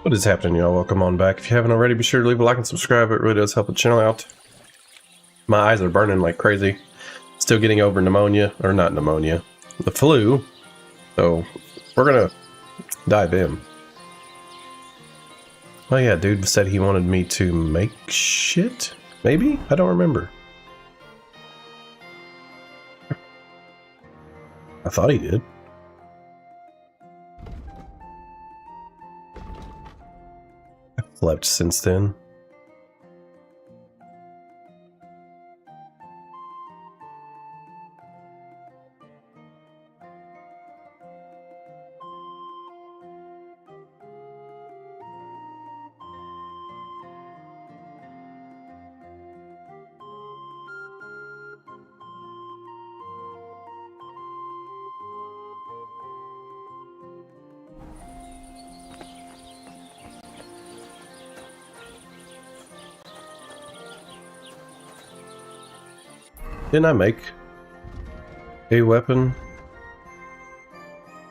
What is happening, y'all? Welcome on back. If you haven't already, be sure to leave a like and subscribe. It really does help the channel out. My eyes are burning like crazy. Still getting over pneumonia, or not pneumonia, the flu. So we're gonna dive in. Oh yeah, dude said he wanted me to make shit? Maybe? I don't remember. I thought he did. I've slept since then. Didn't I make a weapon?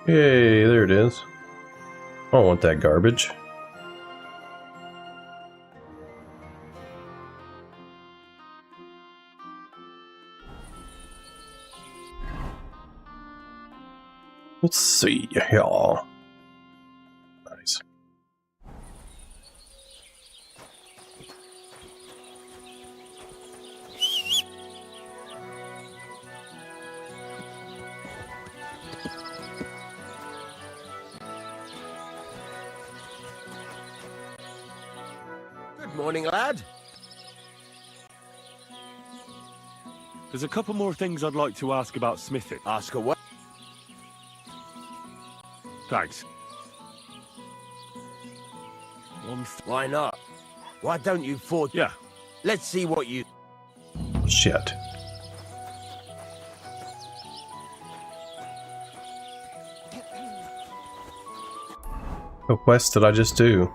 Yay, there it is. I don't want that garbage. Let's see here. Nice. Good morning, lad. There's a couple more things I'd like to ask about smithing. Ask away. Thanks. Why not? Why don't you forge? Yeah. Let's see what you... Shit. What quest did I just do?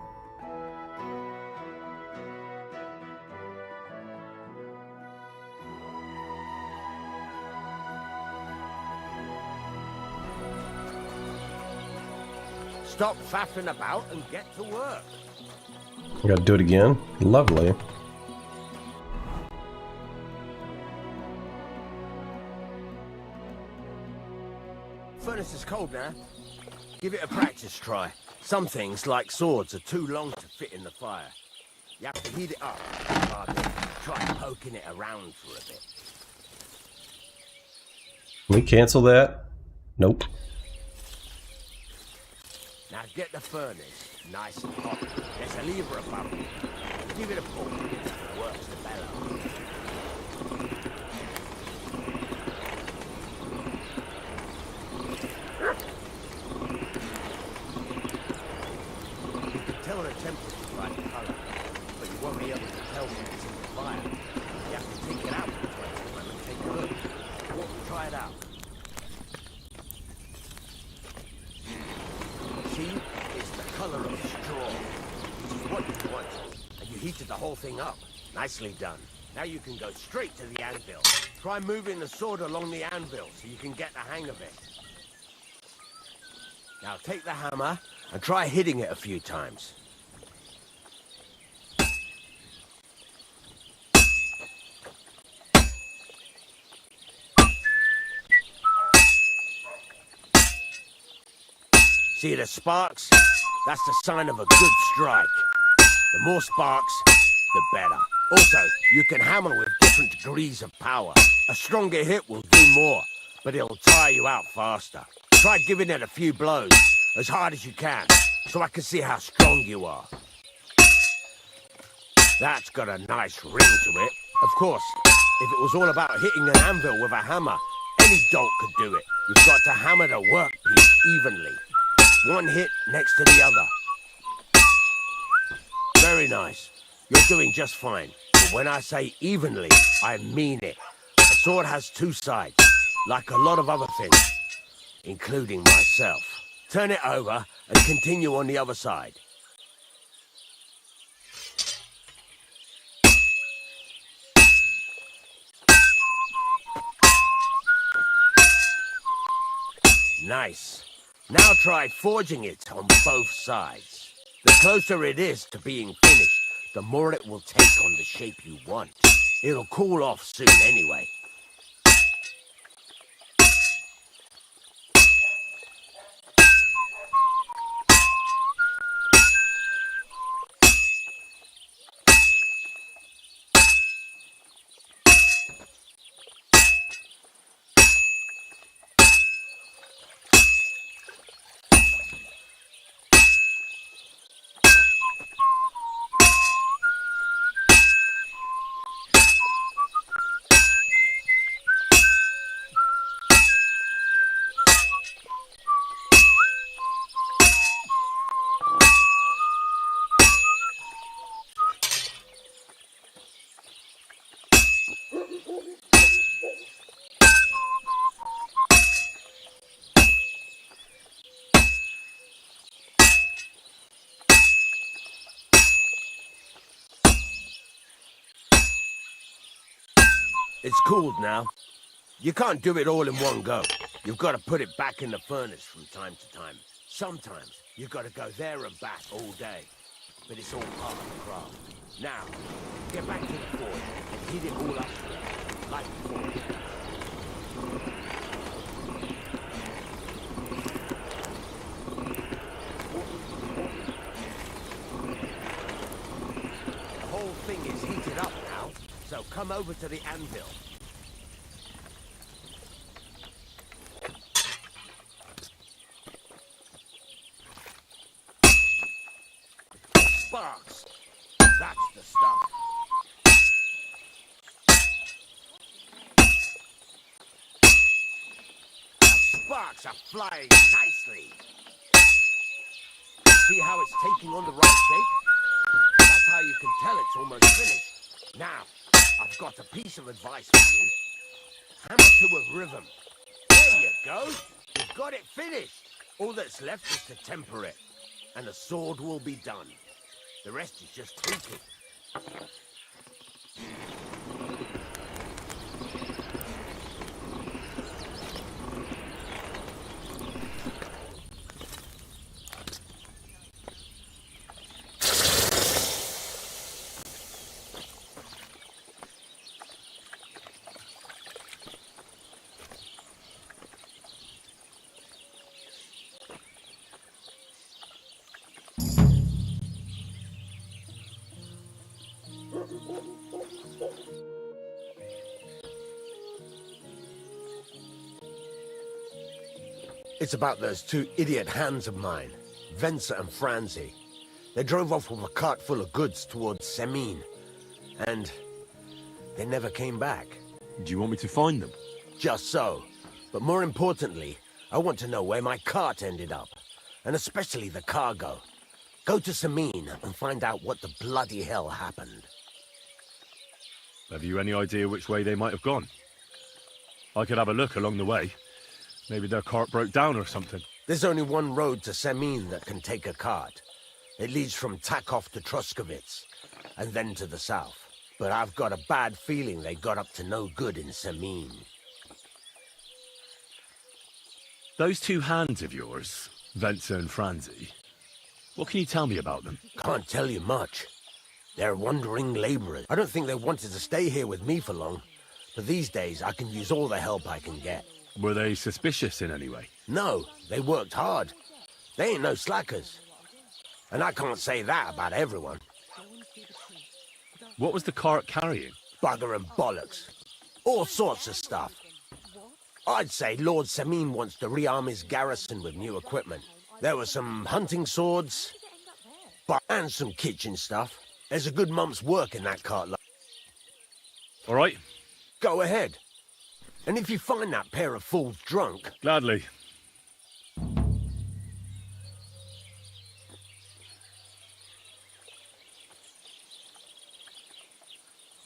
Stop faffing about and get to work. I gotta do it again. Lovely. Furnace is cold now. Give it a practice try. Some things, like swords, are too long to fit in the fire. You have to heat it up. Try poking it around for a bit. Can we cancel that? Nope. Now get the furnace nice and hot. There's a lever above it. Give it a pull. It works the bellow. You can tell the temperature's the right colour, but you won't be able to tell when it's in the fire. You have to take it out and take a look. Try it out. See? It's the colour of straw, which is what you want. And you heated the whole thing up. Nicely done. Now you can go straight to the anvil. Try moving the sword along the anvil so you can get the hang of it. Now take the hammer and try hitting it a few times. See the sparks? That's the sign of a good strike. The more sparks, the better. Also, you can hammer with different degrees of power. A stronger hit will do more, but it'll tire you out faster. Try giving it a few blows, as hard as you can, so I can see how strong you are. That's got a nice ring to it. Of course, if it was all about hitting an anvil with a hammer, any dolt could do it. You've got to hammer the workpiece evenly. One hit next to the other. Very nice. You're doing just fine. But when I say evenly, I mean it. A sword has two sides, like a lot of other things, including myself. Turn it over and continue on the other side. Nice. Now try forging it on both sides. The closer it is to being finished, the more it will take on the shape you want. It'll cool off soon anyway. It's cooled now. You can't do it all in one go. You've got to put it back in the furnace from time to time. Sometimes you've got to go there and back all day. But it's all part of the craft. Now, get back to the forge and heat it all up like before. The whole thing is heated up now, so come over to the anvil. Sparks! That's the stuff. The sparks are flying nicely. See how it's taking on the right shape? That's how you can tell it's almost finished. Now, I've got a piece of advice for you. Hammer to a rhythm. There you go. You've got it finished. All that's left is to temper it, and the sword will be done. The rest is just tweaking. It's about those two idiot hands of mine, Venser and Franzi. They drove off with a cart full of goods towards Semine, and they never came back. Do you want me to find them? Just so. But more importantly, I want to know where my cart ended up, and especially the cargo. Go to Semine and find out what the bloody hell happened. Have you any idea which way they might have gone? I could have a look along the way. Maybe their cart broke down or something. There's only one road to Semine that can take a cart. It leads from Takov to Troskovitz, and then to the south. But I've got a bad feeling they got up to no good in Semine. Those two hands of yours, Venser and Franzi, what can you tell me about them? Can't tell you much. They're wandering laborers. I don't think they wanted to stay here with me for long, but these days I can use all the help I can get. Were they suspicious in any way? No, they worked hard. They ain't no slackers. And I can't say that about everyone. What was the cart carrying? Bugger and bollocks. All sorts of stuff. I'd say Lord Semine wants to rearm his garrison with new equipment. There were some hunting swords, and some kitchen stuff. There's a good month's work in that cart. All right. Go ahead. And if you find that pair of fools drunk... Gladly.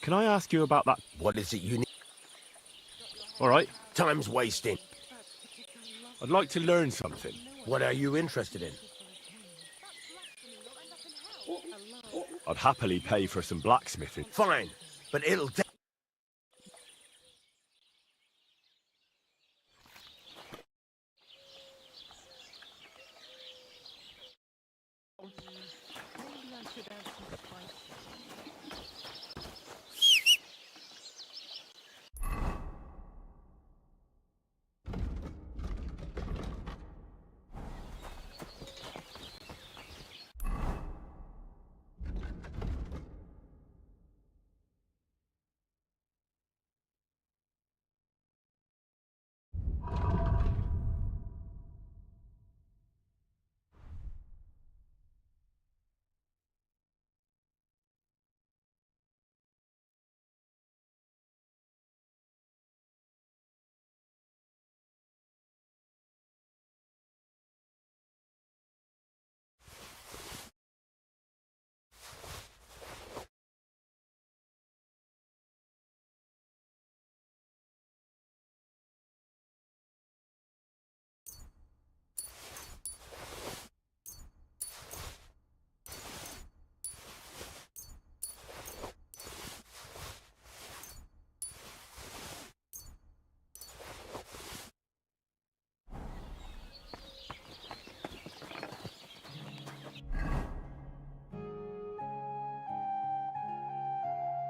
Can I ask you about that? What is it you need? All right. Time's wasting. I'd like to learn something. What are you interested in? I'd happily pay for some blacksmithing. Fine, but it'll take...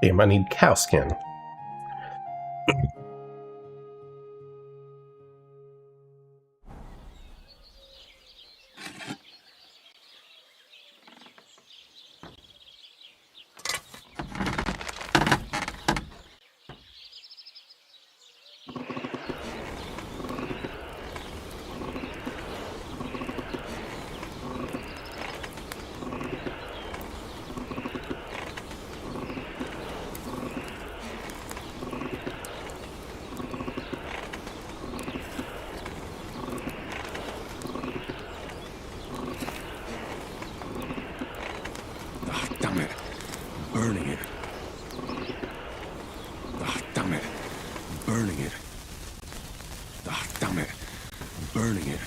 Damn, I need cow skin. Damn it. Burning it. Ah, damn it. Burning it. Ah, damn it. Burning it.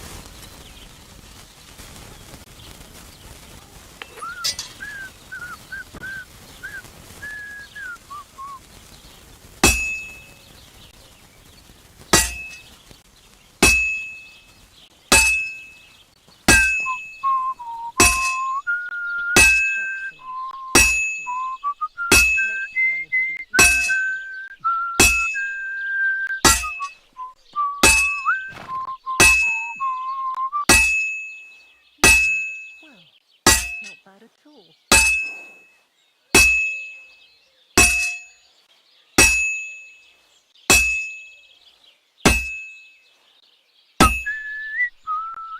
Not bad at all.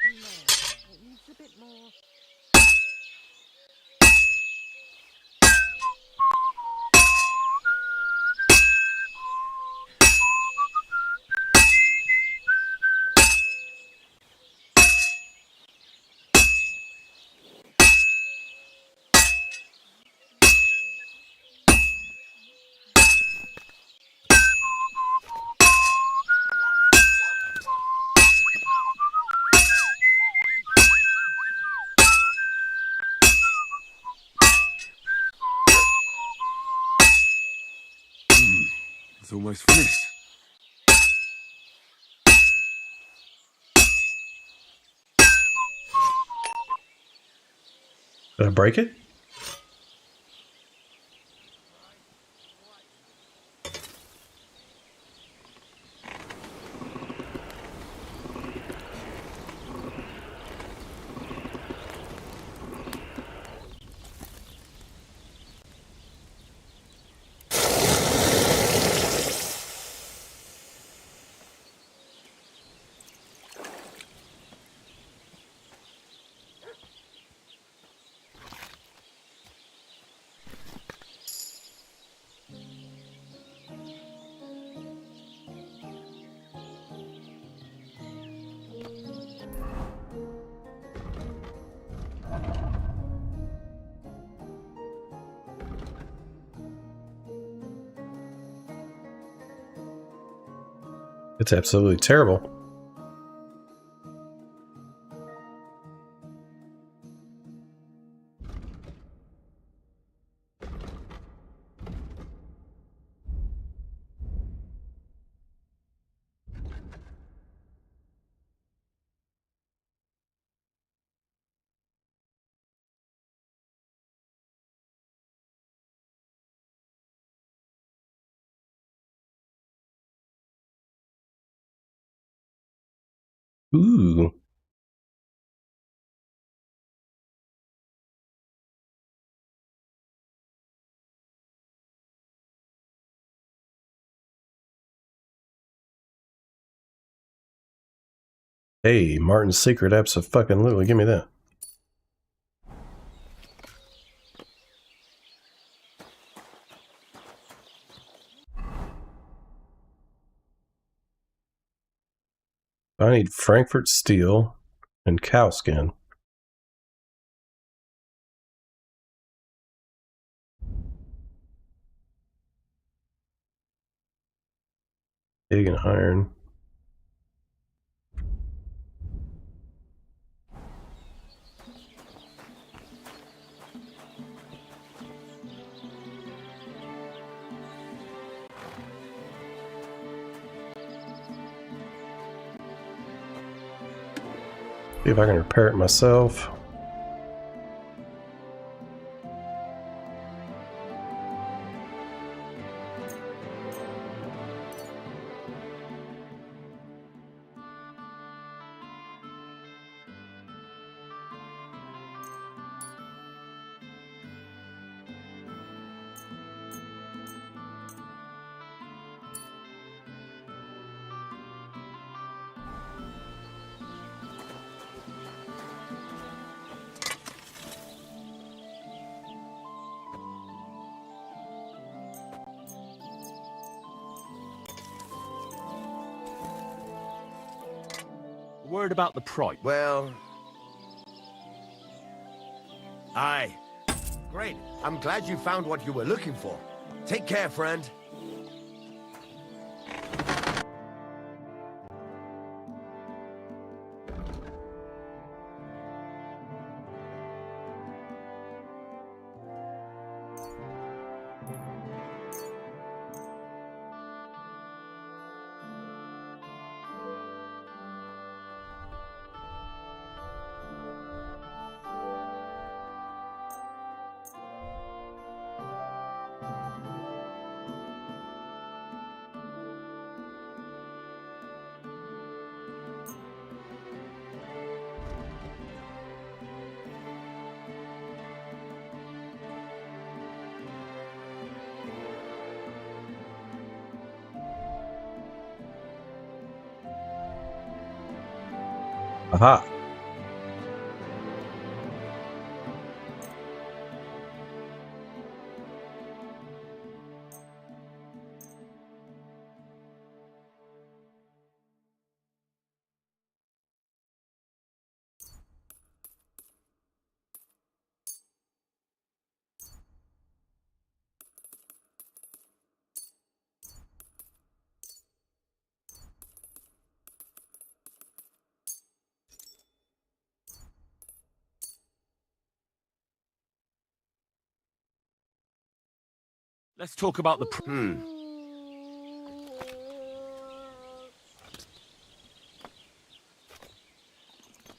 No, it needs a bit more. It's almost finished. Did I break it? It's absolutely terrible. Ooh. Hey, Martin's secret abso-fucking-lutely. Give me that. I need Frankfurt steel and cow skin. Pig and iron. See if I can repair it myself. Word about the price. Well... Aye. Great. I'm glad you found what you were looking for. Take care, friend. Aha. Let's talk about the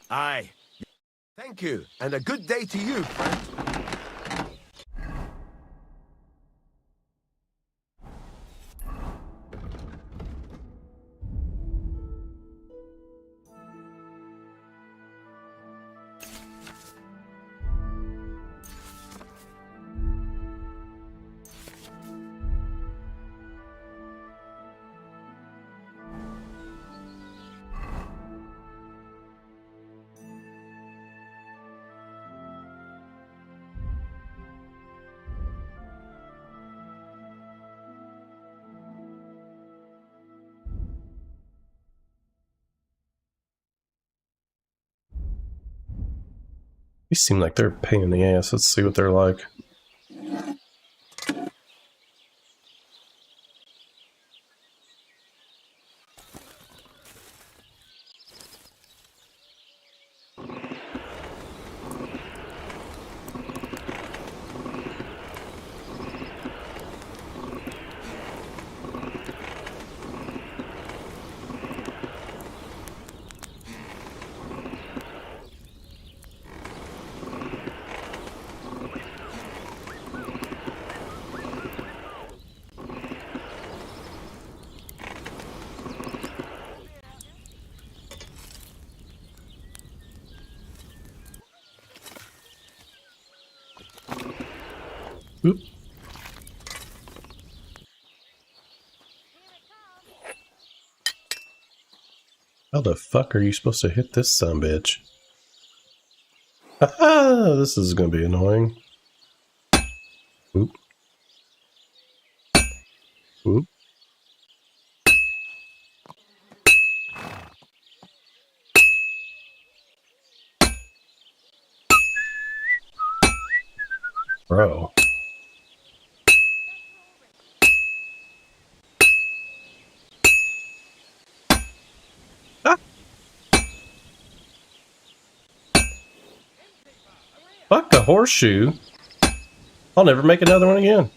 Aye. Thank you, and a good day to you, friend. These seem like they're a pain in the ass. Let's see what they're like. Oop. How the fuck are you supposed to hit this sumbitch? Haha, this is gonna be annoying. Oop. Oop. Bro. Ah! Fuck the horseshoe. I'll never make another one again.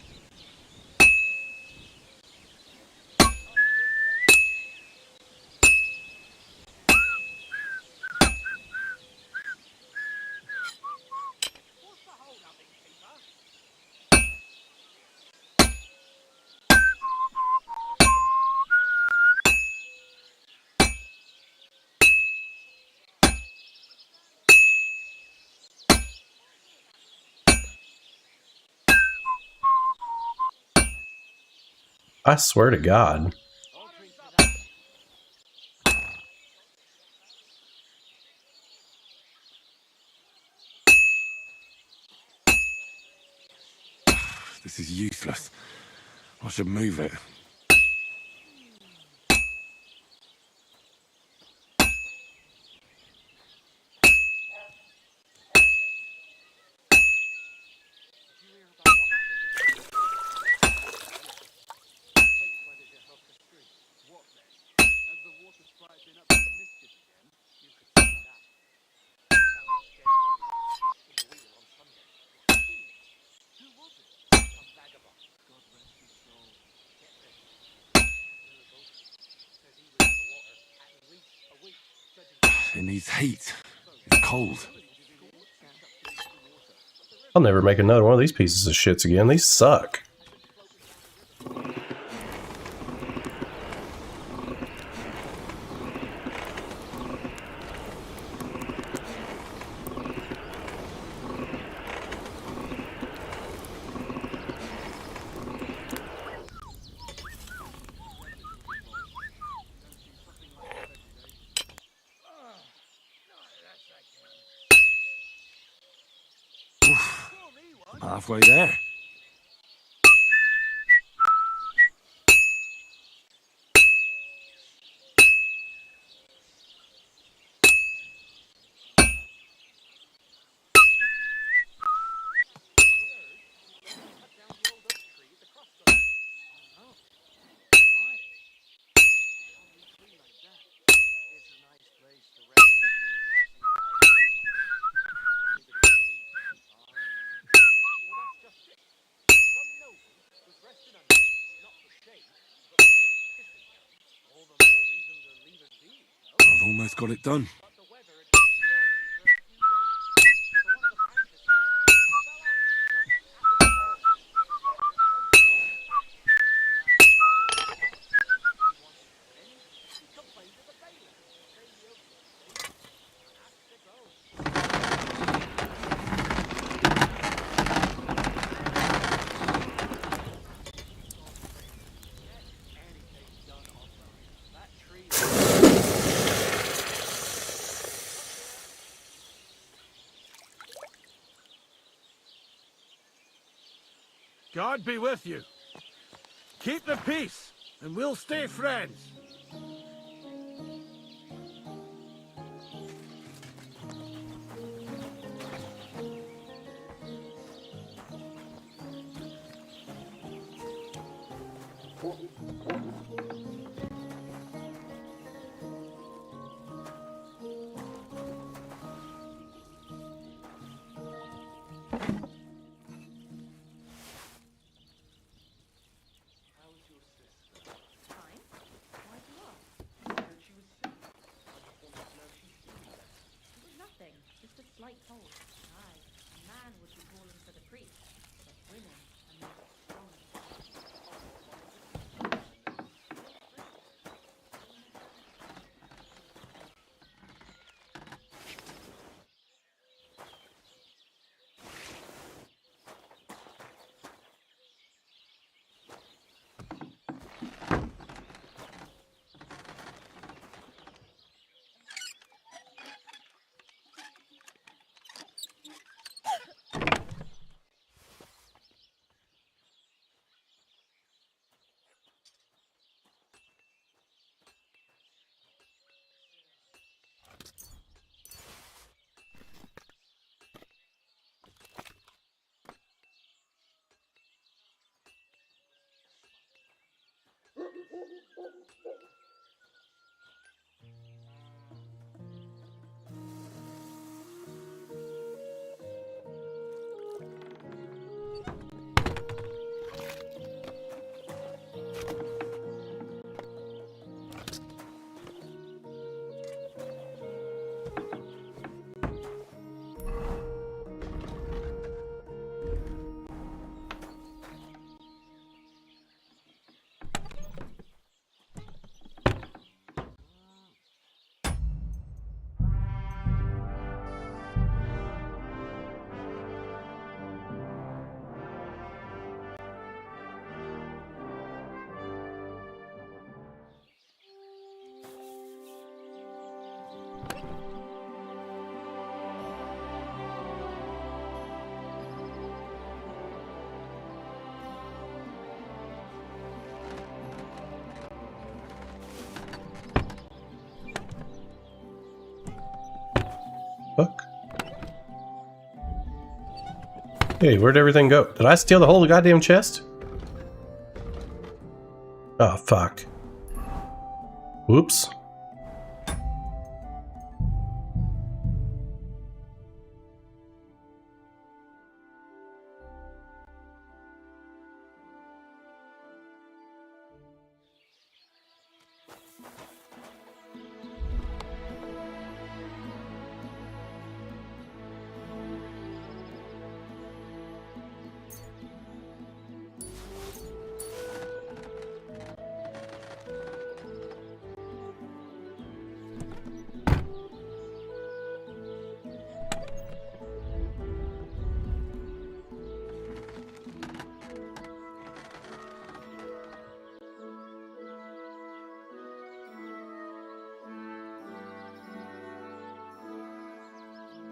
I swear to God. This is useless. I should move it. It needs heat. It's cold. I'll never make another one of these pieces of shits again. These suck. Halfway there. I've almost got it done. God be with you. Keep the peace, and we'll stay friends. Just a slight cold. Aye, a man would be calling for the priest, but women are not strong. Fuck. Hey, where'd everything go? Did I steal the whole goddamn chest? Oh, fuck. Whoops.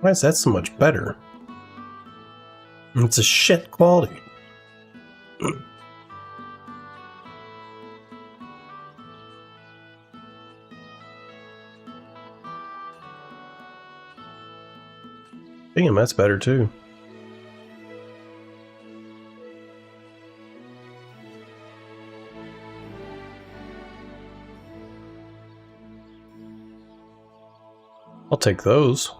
Why is that so much better? It's a shit quality. Damn, that's better too. I'll take those.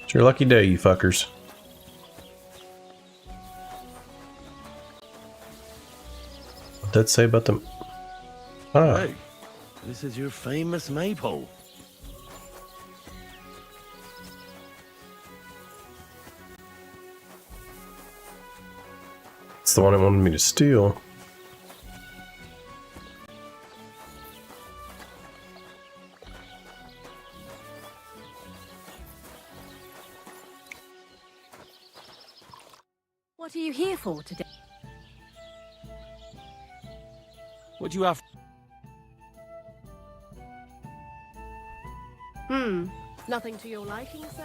It's your lucky day, you fuckers. What'd that say about them? Ah. Hey, this is your famous maypole. It's the one it wanted me to steal. What are you here for today? What do you have? Nothing to your liking, sir?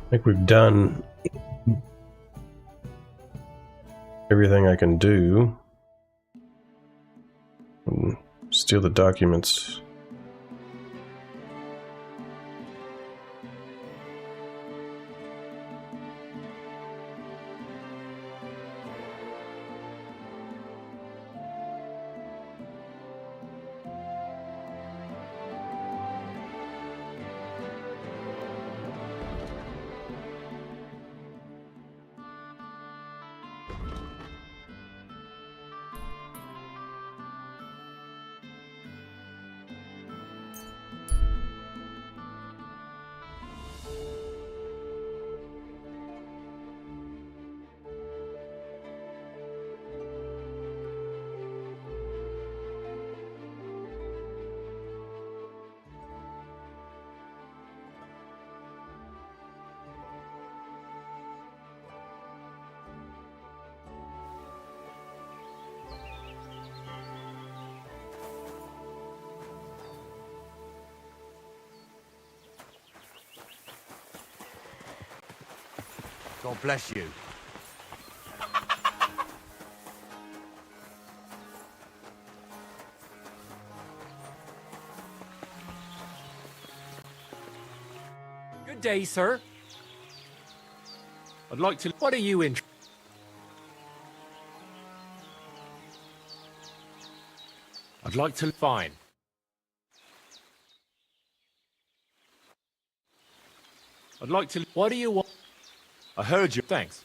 I think we've done everything I can do. Steal the documents. God bless you. Good day, sir. I'd like to... What are you in? I'd like to... Fine. I'd like to... What do you want? I heard you. Thanks.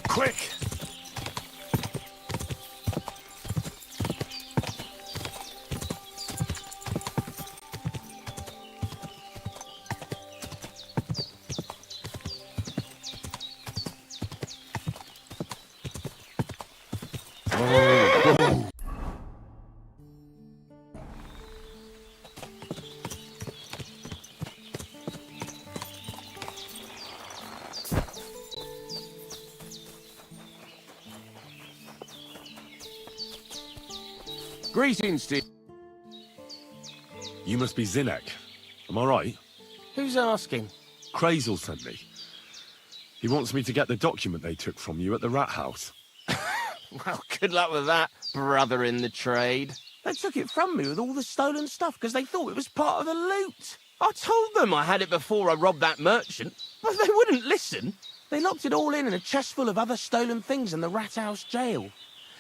Quick! Greetings to you. You must be Zinnek. Am I right? Who's asking? Crazel sent me. He wants me to get the document they took from you at the rat house. Well, good luck with that, brother in the trade. They took it from me with all the stolen stuff because they thought it was part of the loot. I told them I had it before I robbed that merchant, but they wouldn't listen. They locked it all in a chest full of other stolen things in the rat house jail.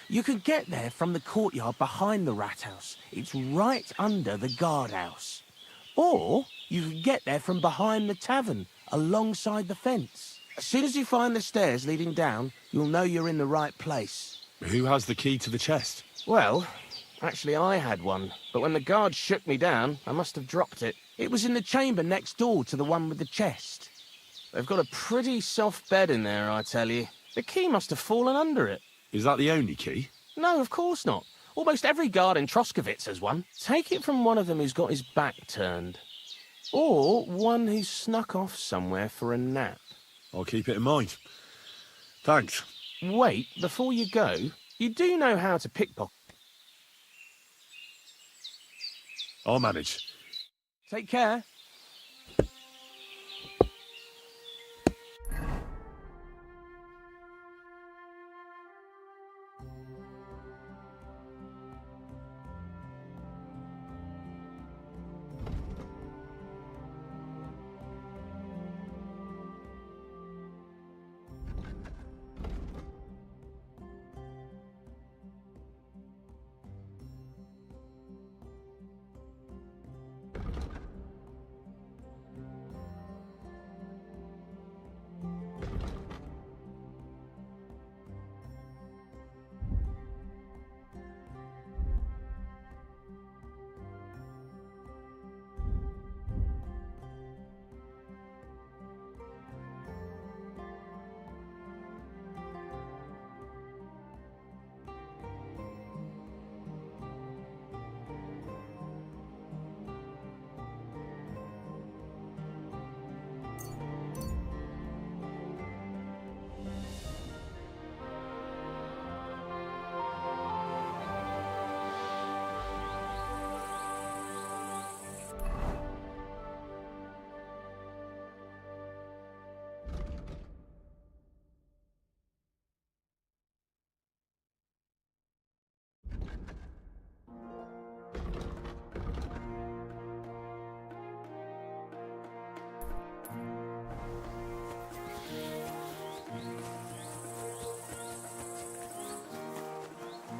You can get there from the courtyard behind the rat house. It's right under the guardhouse. Or you can get there from behind the tavern, alongside the fence. As soon as you find the stairs leading down, you'll know you're in the right place. Who has the key to the chest? Well, actually I had one, but when the guard shook me down, I must have dropped it. It was in the chamber next door to the one with the chest. They've got a pretty soft bed in there, I tell you. The key must have fallen under it. Is that the only key? No, of course not. Almost every guard in Troskowitz has one. Take it from one of them who's got his back turned. Or one who's snuck off somewhere for a nap. I'll keep it in mind. Thanks. Wait, before you go, you do know how to pickpocket. I'll manage. Take care.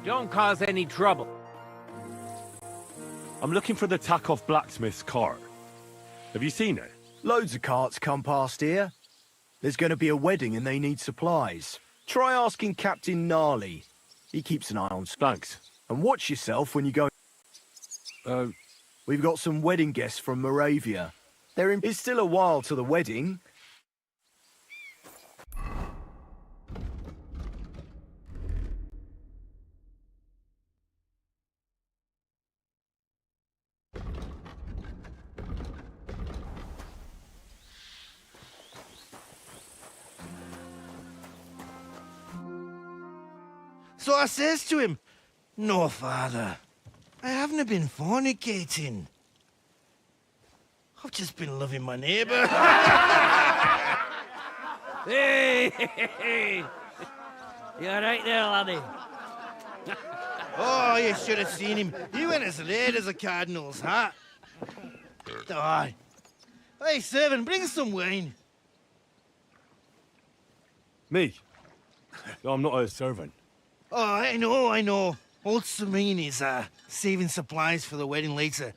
Don't cause any trouble. I'm looking for the Takeoff blacksmith's cart. Have you seen it? Loads of carts come past here. There's going to be a wedding and they need supplies. Try asking Captain Gnarly. He keeps an eye on... Thanks. And watch yourself when you go... We've got some wedding guests from Moravia. It's still a while to the wedding. So I says to him, "No, father, I haven't been fornicating. I've just been loving my neighbour." Hey! You alright there, laddie? Oh, you should have seen him. He went as red as a cardinal's hat. Aye. Hey, servant, bring some wine. Me? I'm not a servant. Oh, I know. Old Serene is saving supplies for the wedding later.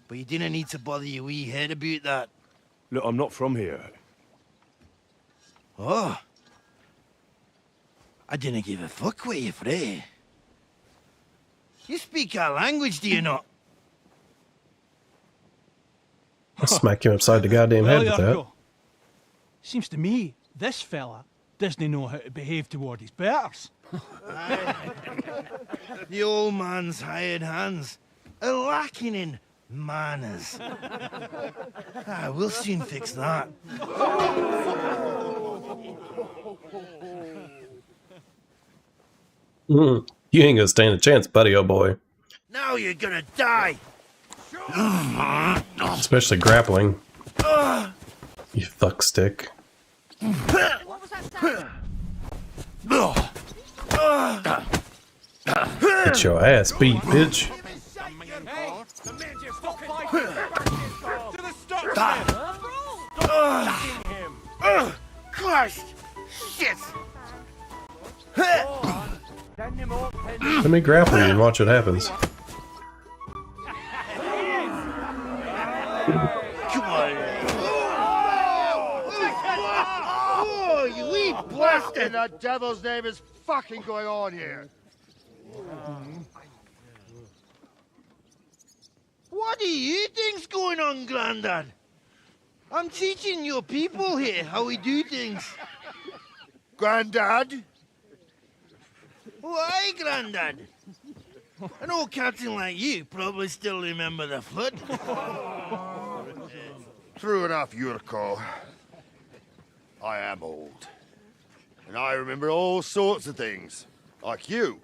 But you didn't need to bother your wee head about that. Look, I'm not from here. Oh. I didn't give a fuck what you pray. You speak our language, do you not? I'll smack him upside the goddamn head with that. Seems to me this fella doesn't know how to behave toward his betters. The old man's hired hands are lacking in manners. We'll soon fix that. You ain't gonna stand a chance, buddy, oh boy. Now you're gonna die. Especially grappling. You fuck stick. What was that sound? Get your ass beat, bitch. Christ! Shit! Let me grapple you and watch what happens. Come on! Oh, you wee bastard! In the devil's name is fucking going on here? What do you think's going on, Grandad? I'm teaching your people here how we do things. Grandad? Why, Grandad? An old captain like you probably still remember the flood. True enough, Yurko. I am old. And I remember all sorts of things. Like you.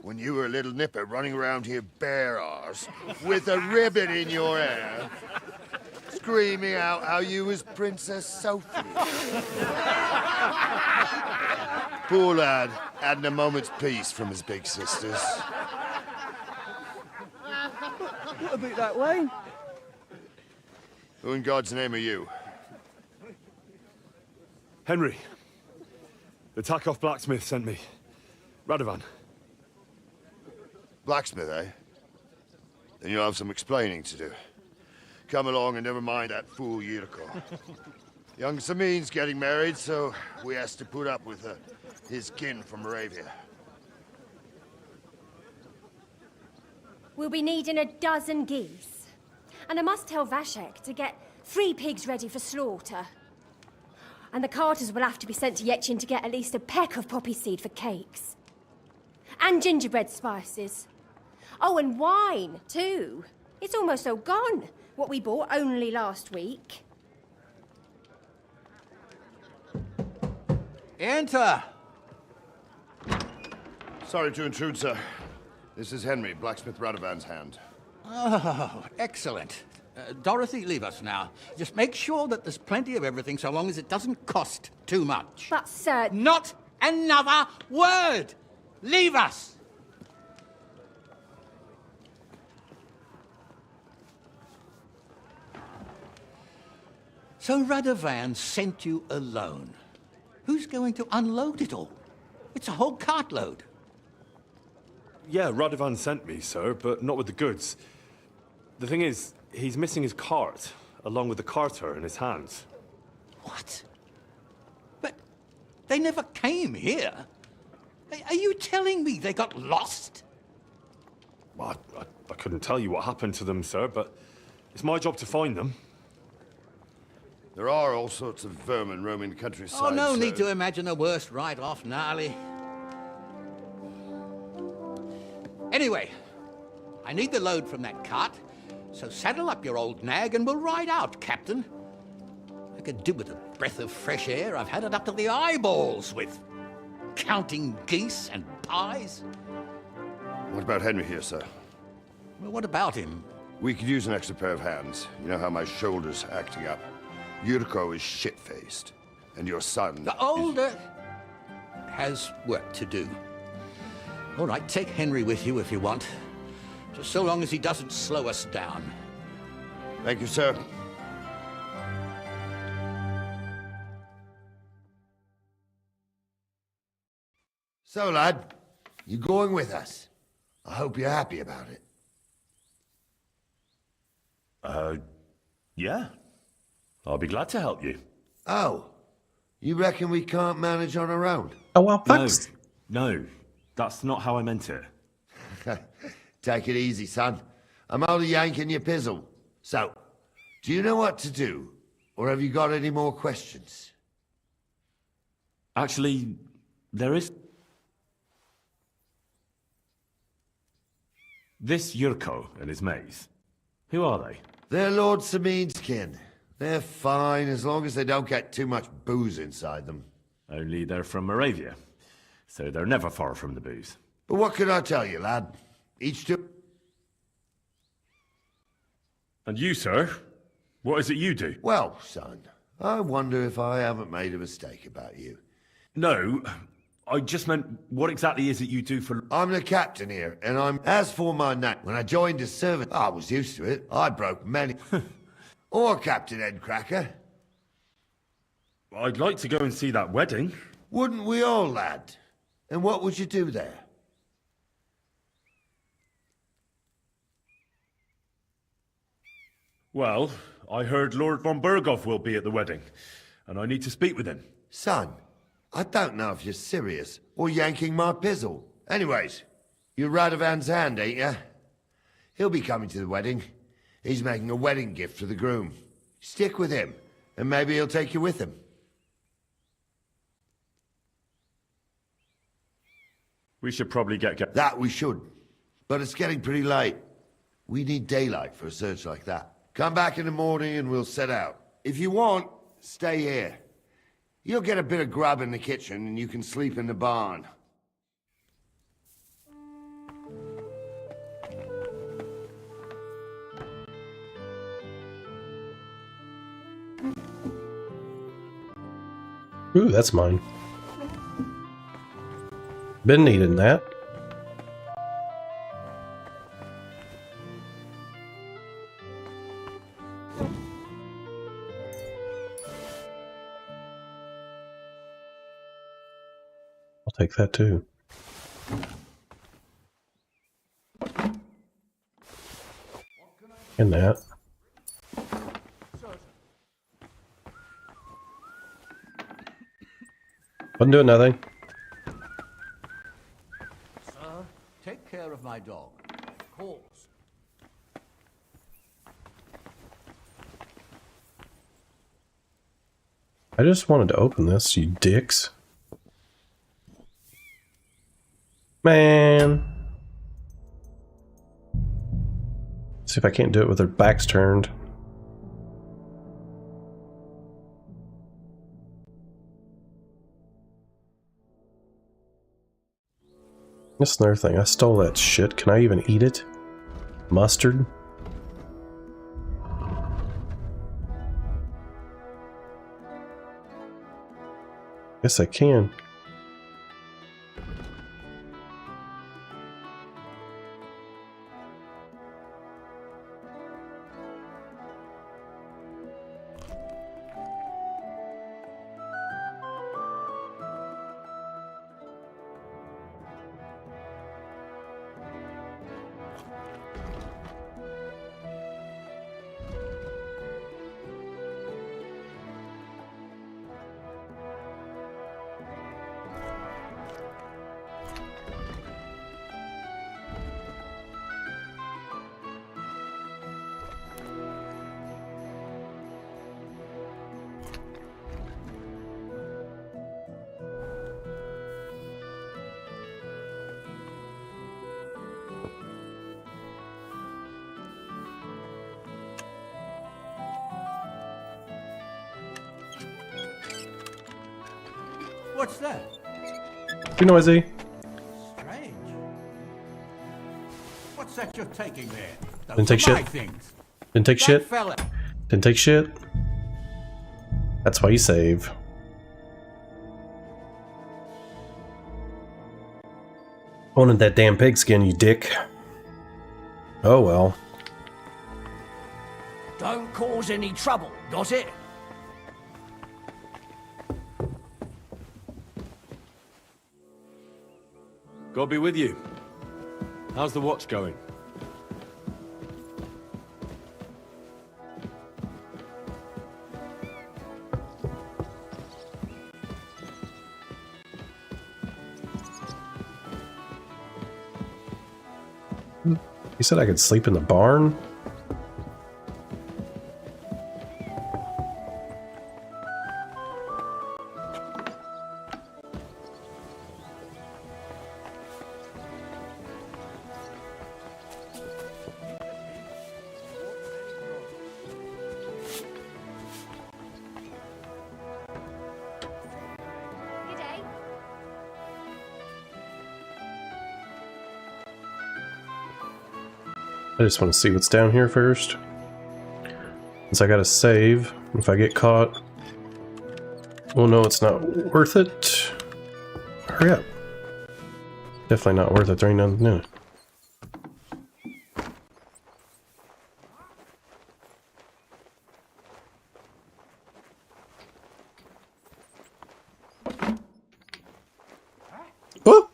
When you were a little nipper running around here bare arse, with a ribbon in your hair, screaming out how you was Princess Sophie. Poor lad, hadn't a moment's peace from his big sisters. What about that wine? Who in God's name are you? Henry. The Takeoff blacksmith sent me. Radovan. Blacksmith, eh? Then you'll have some explaining to do. Come along and never mind that fool Yurko. Young Samin's getting married, so we has to put up with his kin from Moravia. We'll be needing 12 geese. And I must tell Vashek to get 3 pigs ready for slaughter. And the carters will have to be sent to Yetchin to get at least a peck of poppy seed for cakes. And gingerbread spices. Oh, and wine, too. It's almost all gone. What we bought only last week. Enter! Sorry to intrude, sir. This is Henry, blacksmith Radovan's hand. Oh, excellent. Dorothy, leave us now. Just make sure that there's plenty of everything so long as it doesn't cost too much. But, sir... Not another word! Leave us! So Radovan sent you alone. Who's going to unload it all? It's a whole cartload. Yeah, Radovan sent me, sir, but not with the goods. The thing is, he's missing his cart, along with the carter in his hands. What? But they never came here. Are you telling me they got lost? Well, I couldn't tell you what happened to them, sir, but it's my job to find them. There are all sorts of vermin roaming the countryside. Oh, no need to imagine the worst right off, Gnarly. Anyway, I need the load from that cart, so saddle up your old nag and we'll ride out, Captain. I could do with a breath of fresh air. I've had it up to the eyeballs with counting geese and pies. What about Henry here, sir? Well, what about him? We could use an extra pair of hands. You know how my shoulder's acting up. Yurko is shit-faced, and your son... The older has work to do. All right, take Henry with you if you want. Just so long as he doesn't slow us down. Thank you, sir. So, lad, you going with us? I hope you're happy about it. Yeah. I'll be glad to help you. Oh, you reckon we can't manage on our own? Oh, well, thanks. No, that's not how I meant it. Take it easy, son. I'm only yanking your pizzle. So, do you know what to do? Or have you got any more questions? Actually, there is... This Yurko and his mates, who are they? They're Lord Samin's kin. They're fine as long as they don't get too much booze inside them. Only they're from Moravia, so they're never far from the booze. But what can I tell you, lad? Each to... And you, sir? What is it you do? Well, son, I wonder if I haven't made a mistake about you. No, I just meant, what exactly is it you do for... I'm the captain here, and I'm... As for my name, when I joined as servant, I was used to it. I broke many... Or Captain Headcracker. I'd like to go and see that wedding. Wouldn't we all, lad? And what would you do there? Well, I heard Lord von Burgov will be at the wedding, and I need to speak with him. Son, I don't know if you're serious or yanking my pizzle. Anyways, you're Radovan's hand, ain't you? He'll be coming to the wedding. He's making a wedding gift for the groom. Stick with him, and maybe he'll take you with him. We should probably get... That we should. But it's getting pretty late. We need daylight for a search like that. Come back in the morning and we'll set out. If you want, stay here. You'll get a bit of grub in the kitchen and you can sleep in the barn. Ooh, that's mine. Been needing that. I'll take that too. And that. Wasn't doing nothing. Sir, take care of my dog. Of course. I just wanted to open this, you dicks. Man. See if I can't do it with their backs turned. That's another thing. I stole that shit. Can I even eat it? Mustard? Yes, I can. What's that? Too noisy. Strange. What's that you're taking there? Those Didn't take are my shit. things. Didn't take That shit. fella. Didn't take shit. That's why you save. Wanted that damn pigskin, you dick. Oh well. Don't cause any trouble, does it? God be with you. How's the watch going? You said I could sleep in the barn? G'day. I just want to see what's down here first. Since I gotta save. If I get caught, well, no, it's not worth it. Hurry up. Definitely not worth it. There ain't nothing in it. Oh!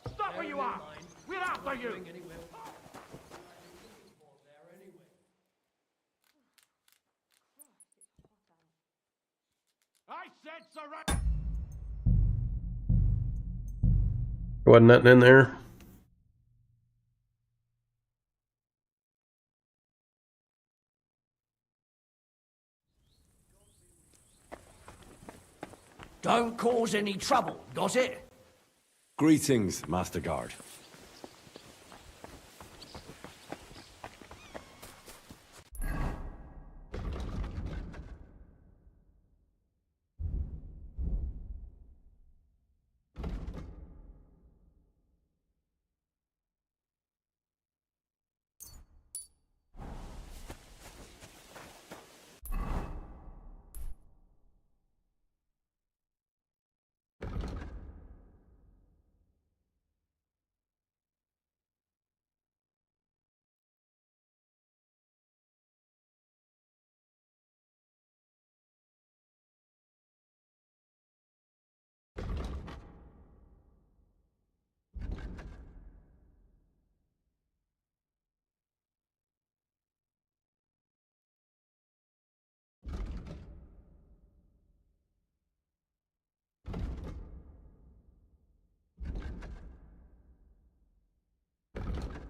Stop where you are! We're after you! I said surrender! There wasn't nothing in there. Don't cause any trouble, does it? Greetings, Master Guard.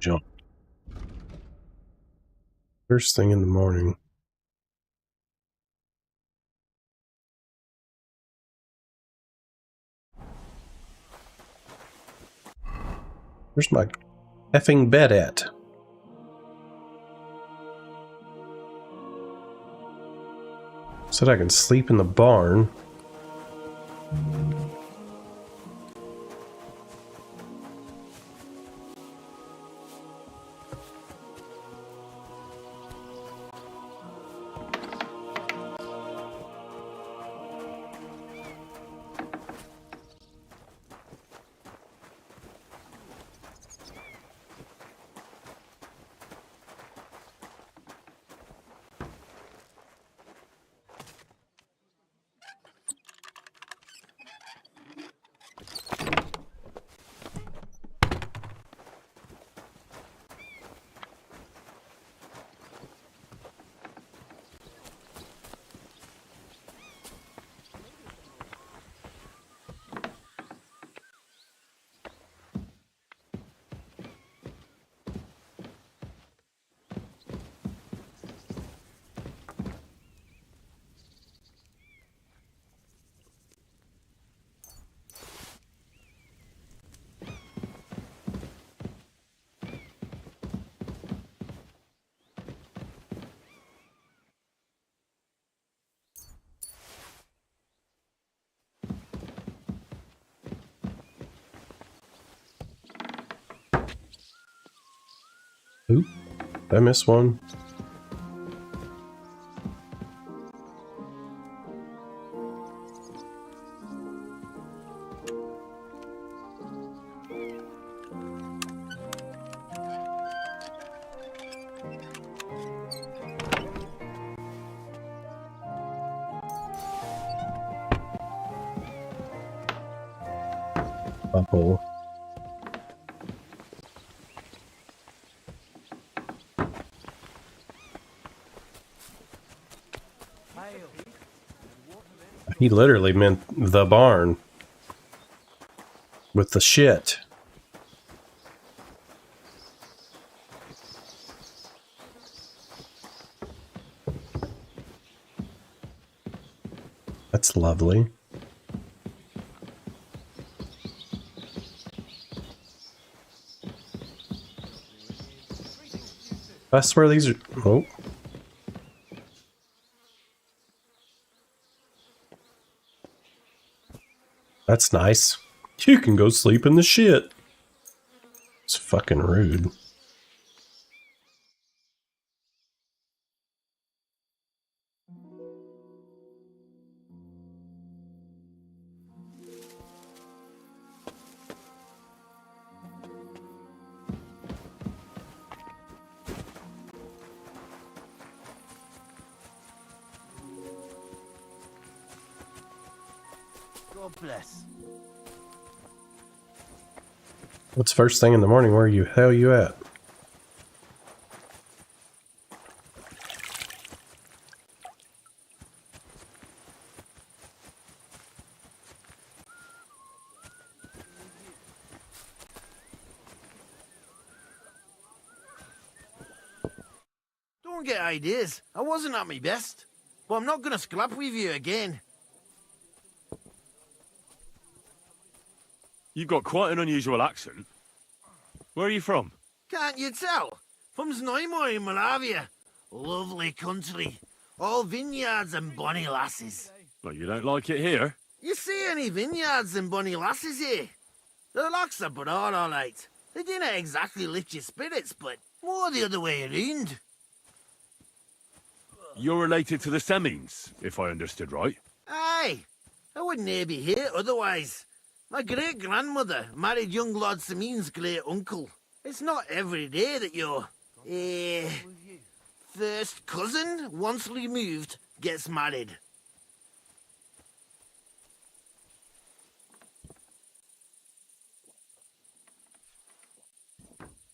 Jump. First thing in the morning. Where's my effing bed at? Said I can sleep in the barn. Oop, I missed one. Bubble. He literally meant the barn with the shit. That's lovely. I swear these are... Oh. That's nice. You can go sleep in the shit. It's fucking rude. God bless. What's first thing in the morning? Where you hell you at? Don't get ideas. I wasn't at my best. But I'm not gonna scrap with you again. You've got quite an unusual accent. Where are you from? Can't you tell? From Znaimor in Moravia. Lovely country. All vineyards and bonny lasses. Well, you don't like it here? You see any vineyards and bonny lasses here? The locks are broad, all right. They didn't exactly lift your spirits, but more the other way around. You're related to the Semines, if I understood right. Aye. I wouldn't be here otherwise. My great-grandmother married young Lord Semine's great-uncle. It's not every day that your, first cousin, once removed, gets married.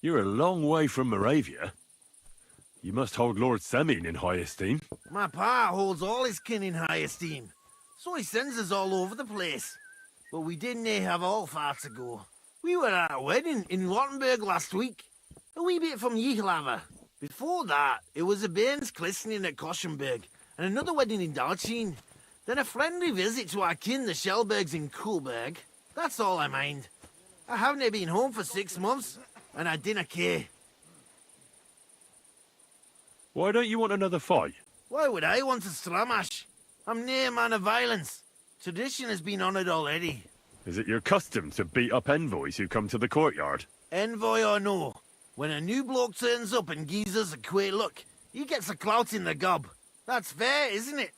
You're a long way from Moravia. You must hold Lord Semine in high esteem. My pa holds all his kin in high esteem, so he sends us all over the place. But we didn't have all far to go. We were at a wedding in Rottenburg last week, a wee bit from Yichlava. Before that, it was a bairn's christening at Koschenberg, and another wedding in Dalchin. Then a friendly visit to our kin, the Schellbergs in Kuhlberg. That's all I mind. I haven't been home for 6 months, and I didn't care. Why don't you want another fight? Why would I want a stramash? I'm near a man of violence. Tradition has been honoured already. Is it your custom to beat up envoys who come to the courtyard? Envoy or no, when a new bloke turns up and gives us a queer look, he gets a clout in the gob. That's fair, isn't it?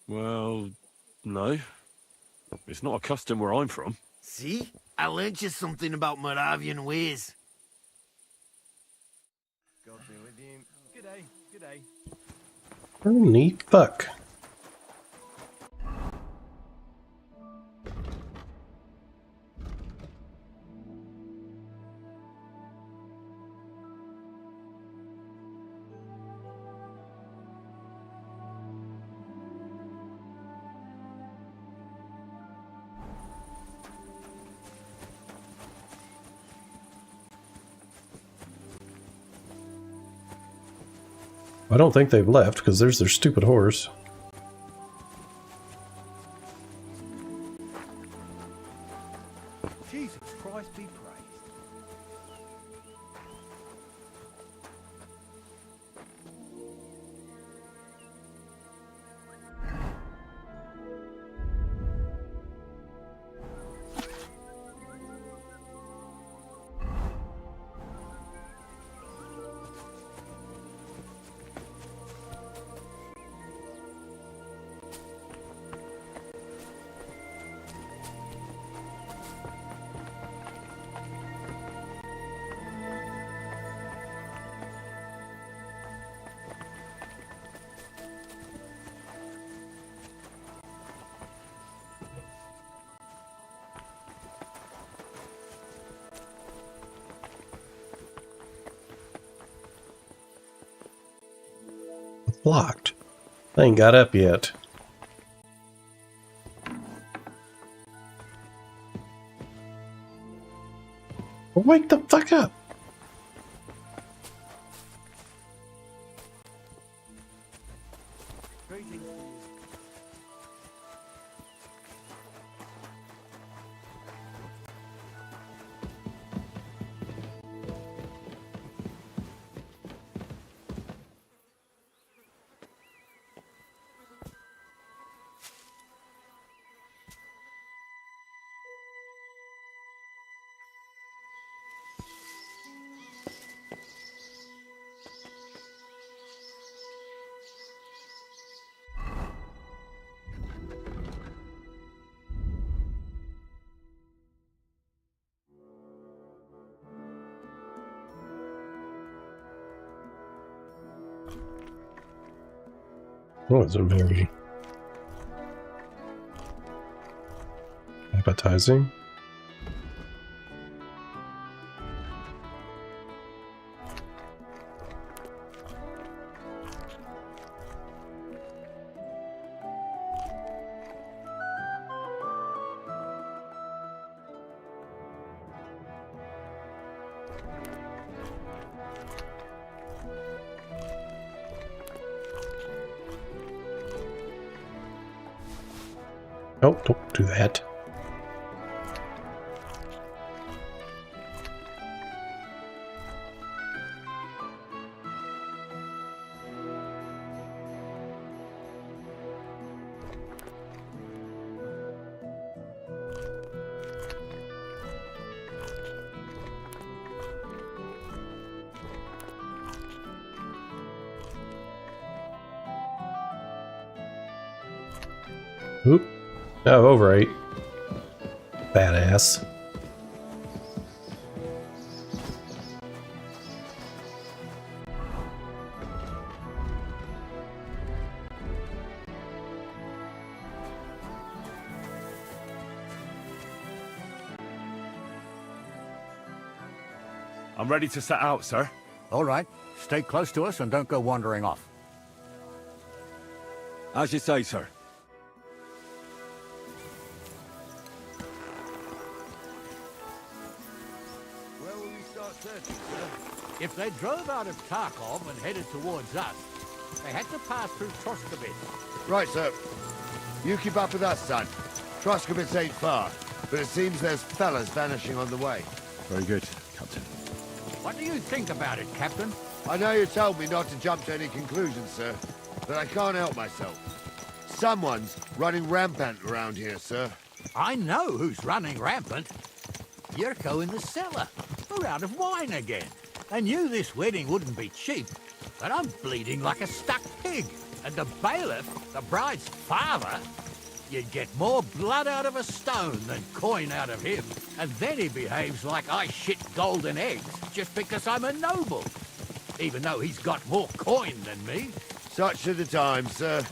Well, no. It's not a custom where I'm from. See? I learnt you something about Moravian ways. God be with you. Good day, good day. Oh, neat fuck. I don't think they've left because there's their stupid horse. Jesus Christ be praised. Locked. I ain't got up yet. Wake the fuck up. Oh, it's very appetizing. Oh, don't do that. Oop. Oh, overate. Badass. I'm ready to set out, sir. All right. Stay close to us and don't go wandering off. As you say, sir. Where will we start searching, sir? If they drove out of Tarkov and headed towards us, they had to pass through Troskabit. Right, sir. You keep up with us, son. Troskabitz ain't far, but it seems there's fellas vanishing on the way. Very good, Captain. What do you think about it, Captain? I know you told me not to jump to any conclusions, sir, but I can't help myself. Someone's running rampant around here, sir. I know who's running rampant. Yurko in the cellar. We're out of wine again. I knew this wedding wouldn't be cheap, but I'm bleeding like a stuck pig. And the bailiff, the bride's father, you'd get more blood out of a stone than coin out of him. And then he behaves like I shit golden eggs just because I'm a noble. Even though he's got more coin than me. Such are the times, sir.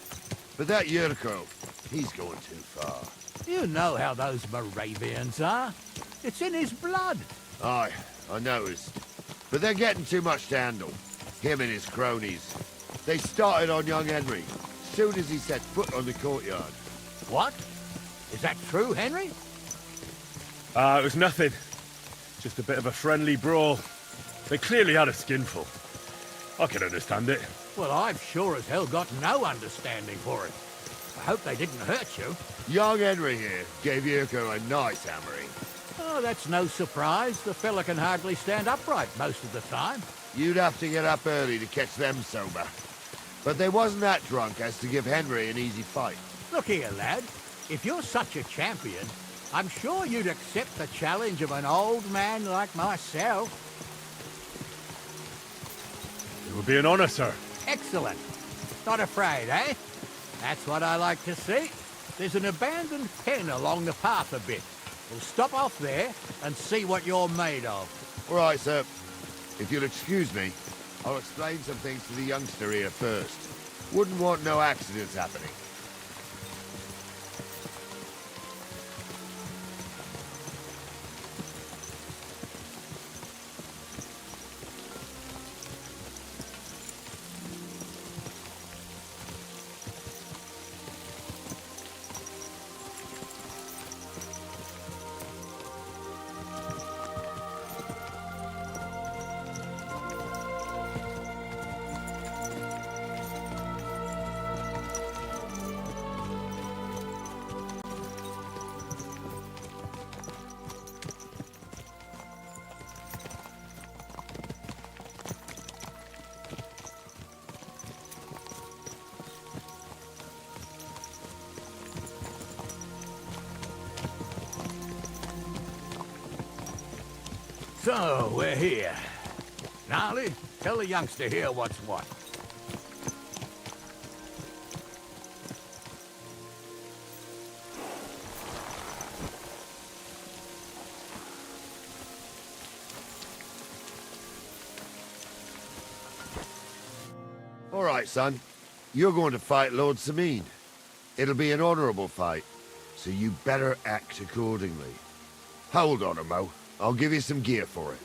But that Yurko, he's going too far. You know how those Moravians are. It's in his blood. Aye, I noticed. But they're getting too much to handle. Him and his cronies. They started on young Henry, soon as he set foot on the courtyard. What? Is that true, Henry? It was nothing. Just a bit of a friendly brawl. They clearly had a skinful. I can understand it. Well, I've sure as hell got no understanding for it. I hope they didn't hurt you. Young Henry here gave Yurko a nice hammering. Oh, that's no surprise. The fella can hardly stand upright most of the time. You'd have to get up early to catch them sober. But they wasn't that drunk as to give Henry an easy fight. Look here, lad. If you're such a champion, I'm sure you'd accept the challenge of an old man like myself. It would be an honor, sir. Excellent. Not afraid, eh? That's what I like to see. There's an abandoned pen along the path a bit. We'll stop off there and see what you're made of. All right, sir. If you'll excuse me, I'll explain some things to the youngster here first. Wouldn't want no accidents happening. So, we're here. Gnarly, tell the youngster here what's what. All right, son. You're going to fight Lord Samine. It'll be an honorable fight, so you better act accordingly. Hold on, Mo. I'll give you some gear for it.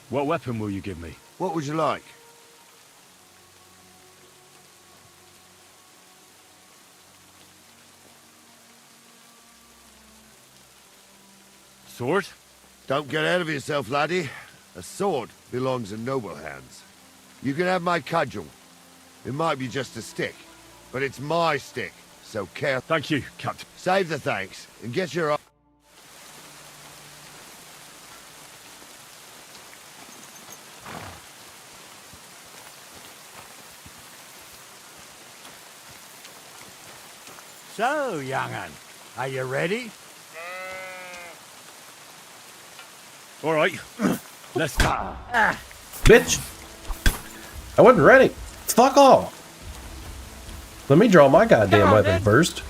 What weapon will you give me? What would you like? Sword? Don't get ahead of yourself, laddie. A sword belongs in noble hands. You can have my cudgel. It might be just a stick, but it's my stick, so care. Thank you, Captain. Save the thanks, and get your... So, young'un, are you ready? All right, let's go. Bitch! I wasn't ready. Fuck off. Let me draw my goddamn weapon first.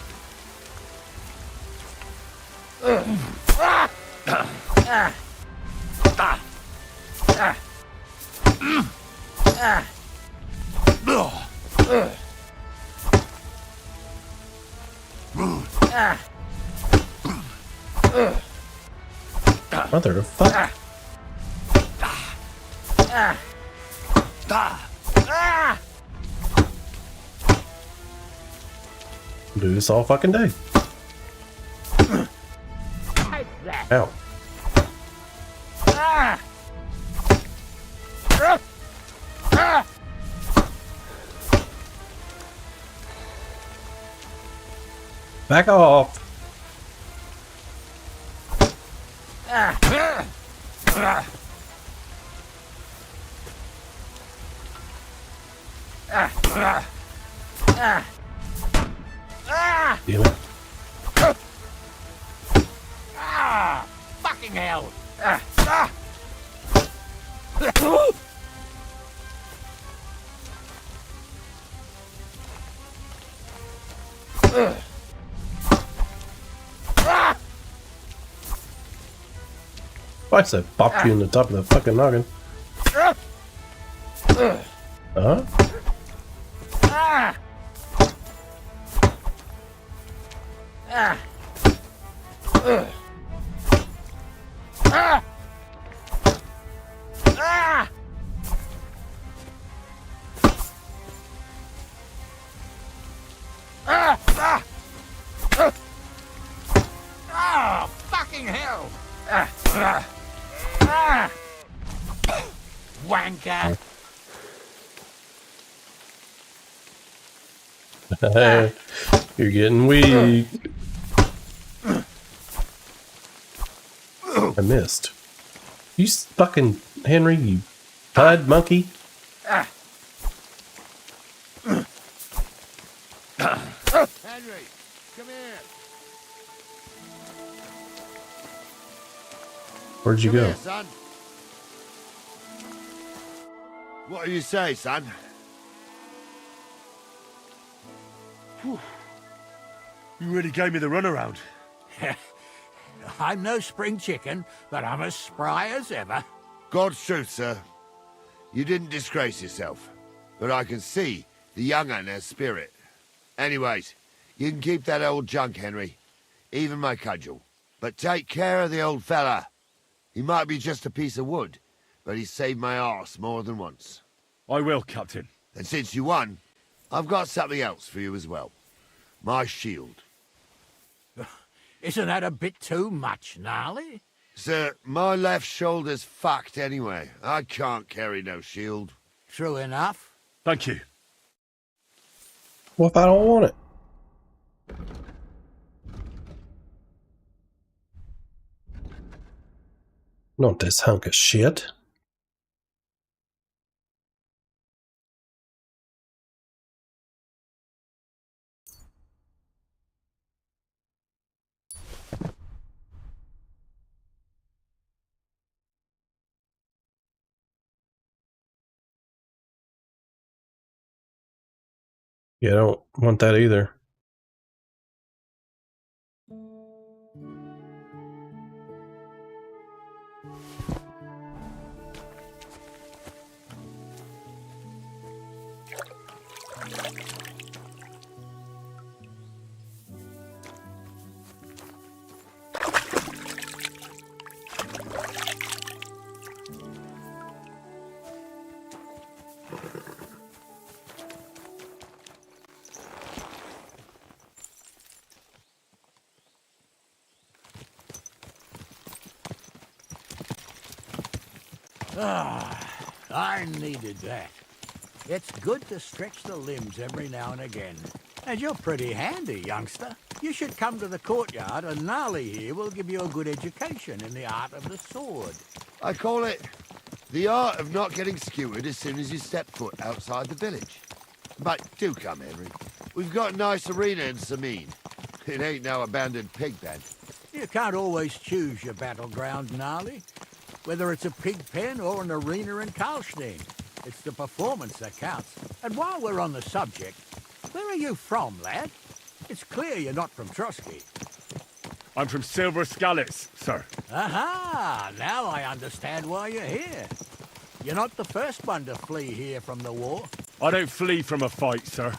Mother of fuck. Do this all fucking day. Ow. Back off. Damn it. Fucking hell! I said pop you in the top of the fucking noggin. Huh? Oh, fucking hell! Wanker! You're getting weak. I missed. You fucking Henry, you pud monkey. Henry, come here. Where'd you Come go? here, son. What do you say, son? You really gave me the runaround. I'm no spring chicken, but I'm as spry as ever. God's truth, sir. You didn't disgrace yourself, but I can see the young un has spirit. Anyways, you can keep that old junk, Henry. Even my cudgel. But take care of the old fella. He might be just a piece of wood, but he's saved my arse more than once. I will, Captain. And since you won, I've got something else for you as well. My shield. Isn't that a bit too much, Gnarly? Sir, my left shoulder's fucked anyway. I can't carry no shield. True enough. Thank you. What if I don't want it? Not this hunk of shit. Yeah, I don't want that either. I needed that. It's good to stretch the limbs every now and again. And you're pretty handy, youngster. You should come to the courtyard, and Gnarly here will give you a good education in the art of the sword. I call it the art of not getting skewered as soon as you step foot outside the village. But do come, Henry. We've got a nice arena in Sameen. It ain't no abandoned pig pen. You can't always choose your battleground, Gnarly. Whether it's a pig pen or an arena in Karlstein, it's the performance that counts. And while we're on the subject, where are you from, lad? It's clear you're not from Trotsky. I'm from Silver Skalitz, sir. Aha! Now I understand why you're here. You're not the first one to flee here from the war. I don't flee from a fight, sir.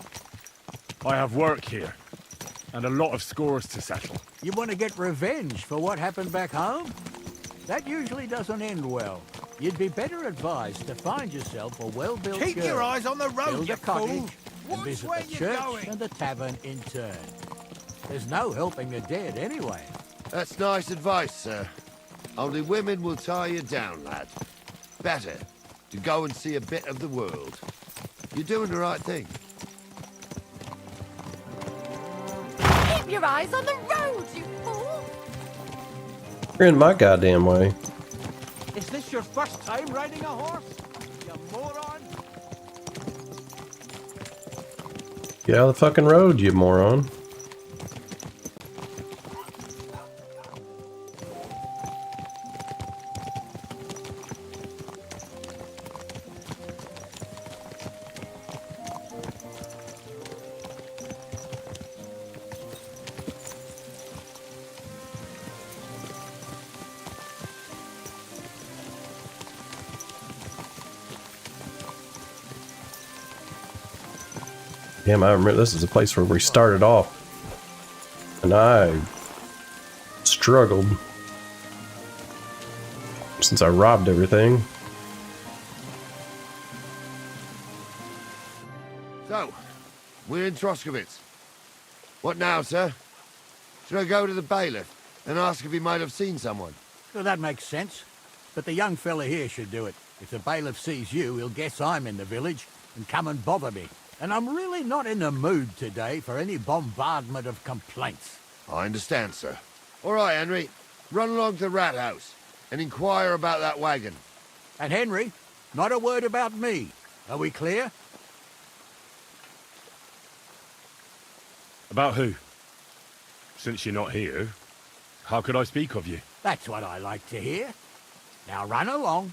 I have work here, and a lot of scores to settle. You want to get revenge for what happened back home? That usually doesn't end well. You'd be better advised to find yourself a well-built girl. Keep your eyes on the road, build you a cottage, fool. and Watch visit where the you're church going. and the tavern in turn. There's no helping the dead anyway. That's nice advice, sir. Only women will tie you down, lad. Better to go and see a bit of the world. You're doing the right thing. Keep your eyes on the road, you fool! You're in my goddamn way. Is this your first time riding a horse? You moron! Get out of the fucking road, you moron. Damn, I remember this is the place where we started off. And I struggled since I robbed everything. So, we're in Troskowitz. What now, sir? Should I go to the bailiff and ask if he might have seen someone? Well, that makes sense. But the young fella here should do it. If the bailiff sees you, he'll guess I'm in the village and come and bother me. And I'm really not in the mood today for any bombardment of complaints. I understand, sir. All right, Henry. Run along to the rat house and inquire about that wagon. And Henry, not a word about me. Are we clear? About who? Since you're not here, how could I speak of you? That's what I like to hear. Now run along.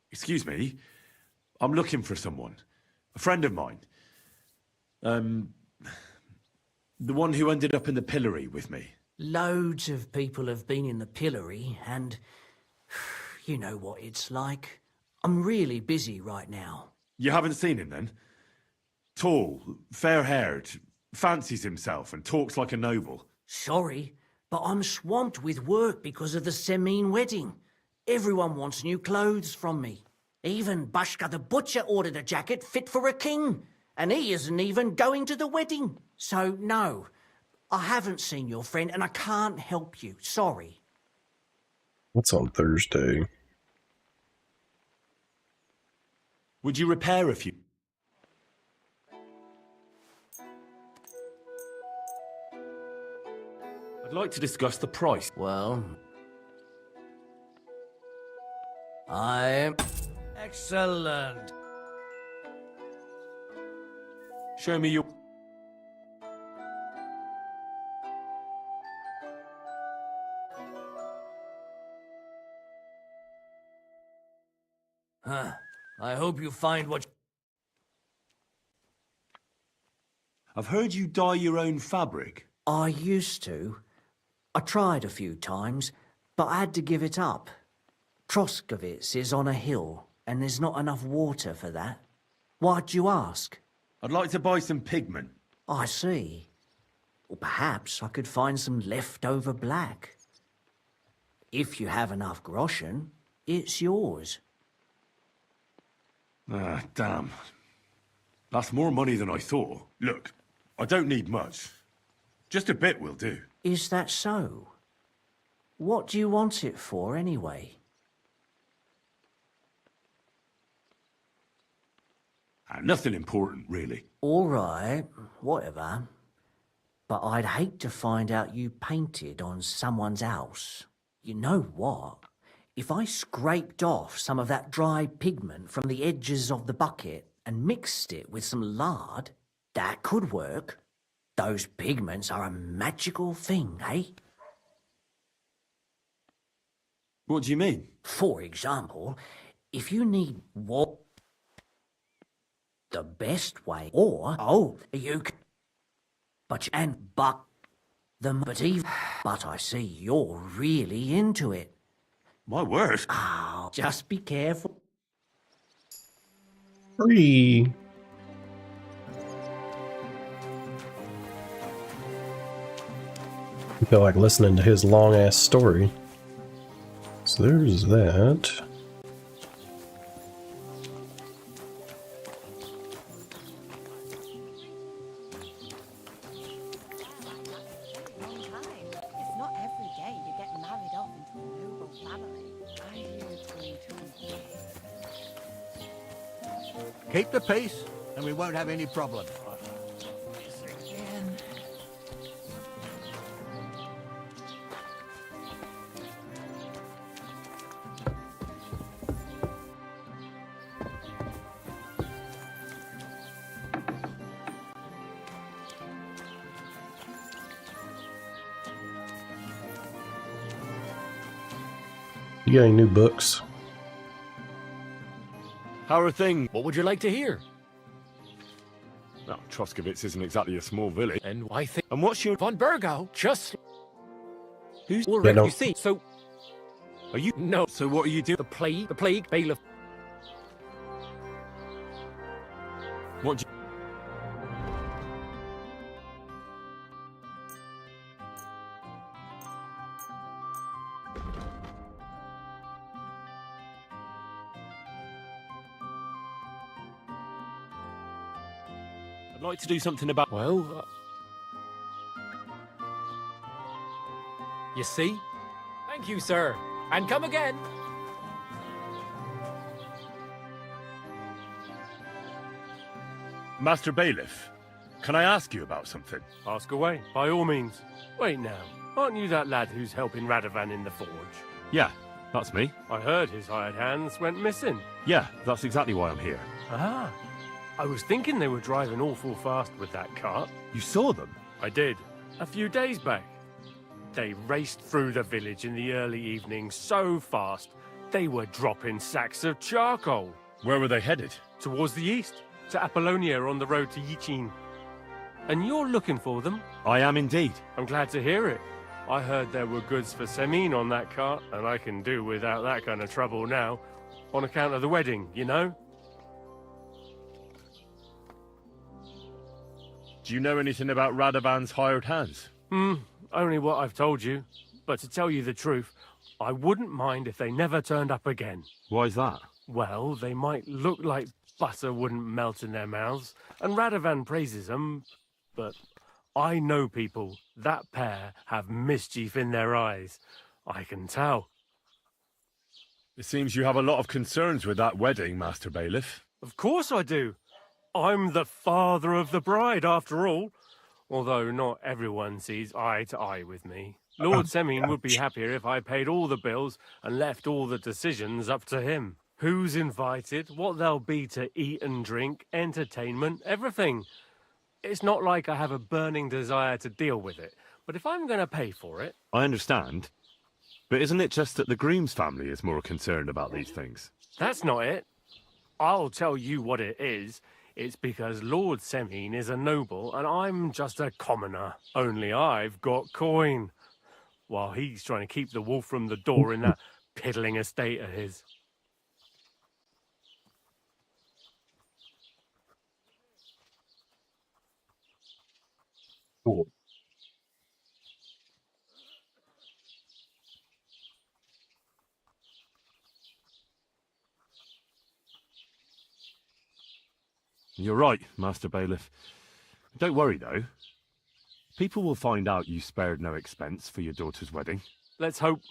Excuse me. I'm looking for someone. A friend of mine. The one who ended up in the pillory with me. Loads of people have been in the pillory, and You know what it's like. I'm really busy right now. You haven't seen him then? Tall, fair-haired, fancies himself and talks like a noble. Sorry, but I'm swamped with work because of the Semine wedding. Everyone wants new clothes from me. Even Bashka the butcher ordered a jacket fit for a king, and he isn't even going to the wedding. So, no, I haven't seen your friend and I can't help you. Sorry. What's on Thursday? Would you repair a few? I'd like to discuss the price. Well, excellent. Show me your... Huh. I hope you find what... I've heard you dye your own fabric. I used to. I tried a few times, but I had to give it up. Troskovitz is on a hill, and there's not enough water for that. Why'd you ask? I'd like to buy some pigment. I see. Or perhaps I could find some leftover black. If you have enough groschen, it's yours. Ah, damn. That's more money than I thought. Look, I don't need much. Just a bit will do. Is that so? What do you want it for, anyway? Nothing important, really. All right, whatever. But I'd hate to find out you painted on someone's house. You know what? If I scraped off some of that dry pigment from the edges of the bucket and mixed it with some lard, that could work. Those pigments are a magical thing, eh? What do you mean? For example, if you need what the best way, or you can, but I see you're really into it. My word. Oh, just be careful. Free. I feel like listening to his long ass story. So there's that. It's not every day you get married off into a noble family. I hear it's going to. Keep the peace, and we won't have any problems. You got any new books? How are things? What would you like to hear? Well, Troskovitz isn't exactly a small village. And why think? And what's your von Burgow? Just who's already? no. You see, so are you? No. So what are you doing? The plague, bailiff. What? I'd like to do something about... Well... You see? Thank you, sir. And come again. Master Bailiff, can I ask you about something? Ask away, by all means. Wait now, aren't you that lad who's helping Radovan in the forge? Yeah, that's me. I heard his hired hands went missing. Yeah, that's exactly why I'm here. Ah. I was thinking they were driving awful fast with that cart. You saw them? I did, a few days back. They raced through the village in the early evening so fast, they were dropping sacks of charcoal. Where were they headed? Towards the east, to Apollonia on the road to Yichin. And you're looking for them? I am indeed. I'm glad to hear it. I heard there were goods for Semine on that cart, and I can do without that kind of trouble now. On account of the wedding, you know? Do you know anything about Radovan's hired hands? Only what I've told you. But to tell you the truth, I wouldn't mind if they never turned up again. Why's that? Well, they might look like butter wouldn't melt in their mouths, and Radovan praises them, but I know people. That pair have mischief in their eyes. I can tell. It seems you have a lot of concerns with that wedding, Master Bailiff. Of course I do. I'm the father of the bride, after all. Although not everyone sees eye to eye with me. Lord Semine would be happier if I paid all the bills and left all the decisions up to him. Who's invited, what there'll be to eat and drink, entertainment, everything. It's not like I have a burning desire to deal with it, but if I'm going to pay for it... I understand. But isn't it just that the groom's family is more concerned about these things? That's not it. I'll tell you what it is. It's because Lord Semine is a noble and I'm just a commoner. Only I've got coin. While he's trying to keep the wolf from the door in that piddling estate of his. Cool. You're right, Master Bailiff. Don't worry, though. People will find out you spared no expense for your daughter's wedding. Let's hope.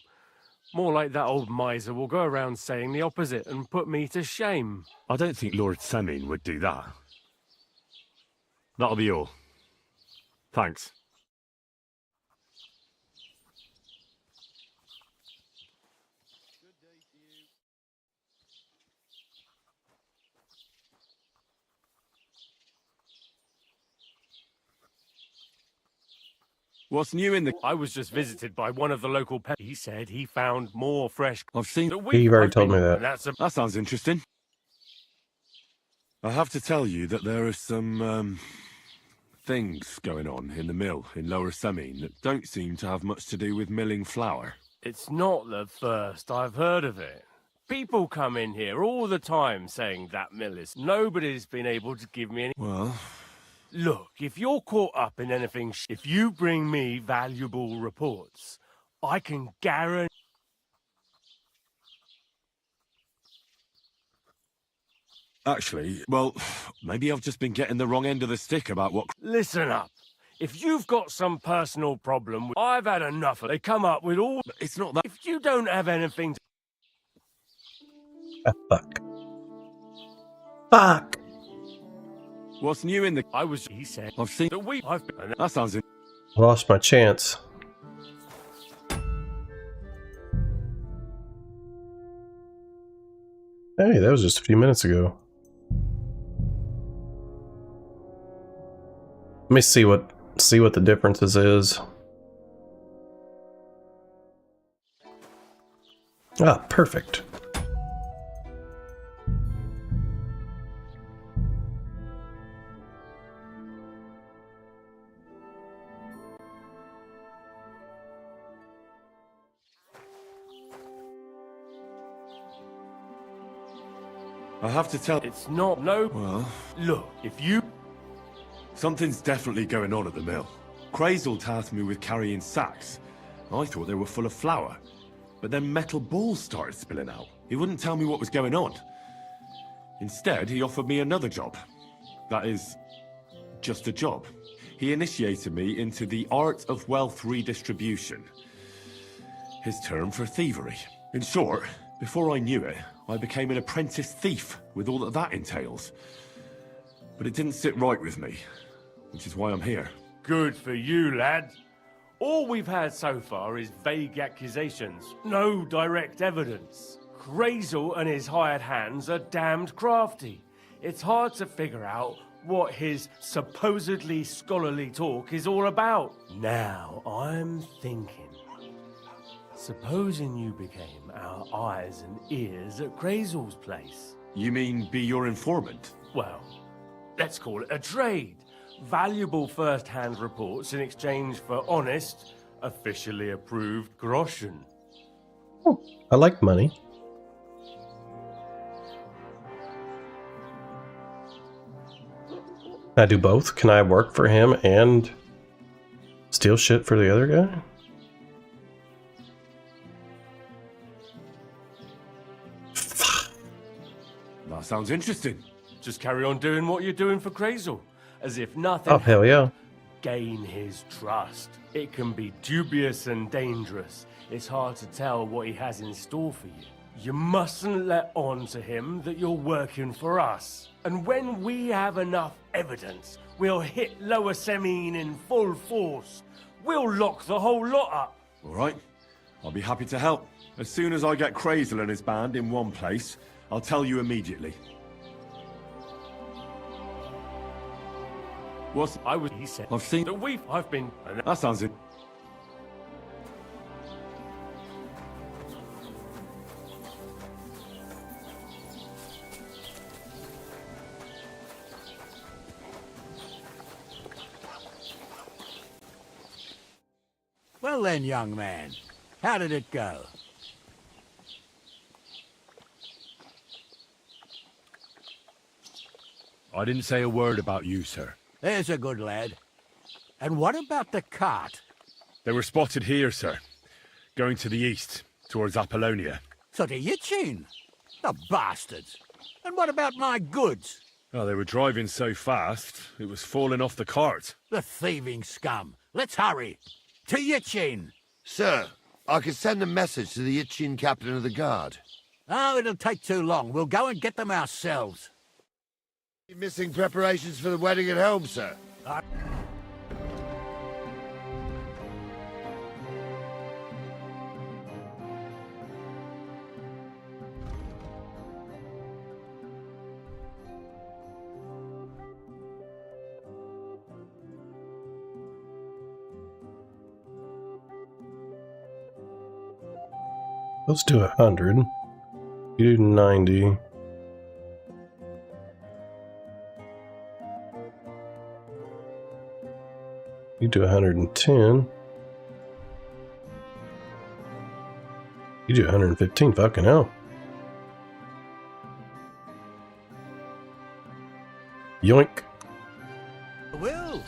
More like that old miser will go around saying the opposite and put me to shame. I don't think Lord Semine would do that. That'll be all. Thanks. What's new in the... I was just visited by one of the local He said he found more fresh... I've seen... You've already told me that. That sounds interesting. I have to tell you that there are some, things going on in the mill in Lower Semine that don't seem to have much to do with milling flour. It's not the first I've heard of it. People come in here all the time saying that mill is... Nobody's been able to give me any... Well... Look, if you're caught up in anything, if you bring me valuable reports, I can guarantee... Actually, well, maybe I've just been getting the wrong end of the stick about what... Listen up. If you've got some personal problem, I've had enough of it. They come up with all... It's not that... If you don't have anything to... Fuck. Fuck! What's new in the... He said... I've seen... I've been... That sounds... I lost my chance. Hey, that was just a few minutes ago. Let me see what the differences is. Ah, perfect. I have to tell... It's not... No... Well... Look, if you... Something's definitely going on at the mill. Crazel tasked me with carrying sacks. I thought they were full of flour. But then metal balls started spilling out. He wouldn't tell me what was going on. Instead, he offered me another job. That is... just a job. He initiated me into the art of wealth redistribution. His term for thievery. In short, before I knew it, I became an apprentice thief, with all that entails. But it didn't sit right with me, which is why I'm here. Good for you, lad. All we've had so far is vague accusations, no direct evidence. Crazel and his hired hands are damned crafty. It's hard to figure out what his supposedly scholarly talk is all about. Now, I'm thinking... Supposing you became our eyes and ears at Crazel's place. You mean be your informant? Well, let's call it a trade. Valuable first-hand reports in exchange for honest, Officially approved groschen. I like money. Can I do both? Can I work for him and steal shit for the other guy? That sounds interesting. Just carry on doing what you're doing for Krazel, as if nothing. Oh, hell yeah. Gain his trust. It can be dubious and dangerous. It's hard to tell what he has in store for you. You mustn't let on to him that you're working for us. And when we have enough evidence, we'll hit Lower Semine in full force. We'll lock the whole lot up. All right. I'll be happy to help. As soon as I get Krazel and his band in one place, I'll tell you immediately. What? He said. I've seen. That I've been. That sounds it. Well then, young man, how did it go? I didn't say a word about you, sir. There's a good lad. And what about the cart? They were spotted here, sir. Going to the east, towards Apollonia. So to Yitchin? The bastards. And what about my goods? Oh, they were driving so fast, it was falling off the cart. The thieving scum. Let's hurry. To Yitchin. Sir, I can send a message to the Yitchin captain of the guard. Oh, it'll take too long. We'll go and get them ourselves. You missing preparations for the wedding at home, sir? Let's do 100. You do 90. You do 110. You do 115. Fucking hell. Yoink. Will,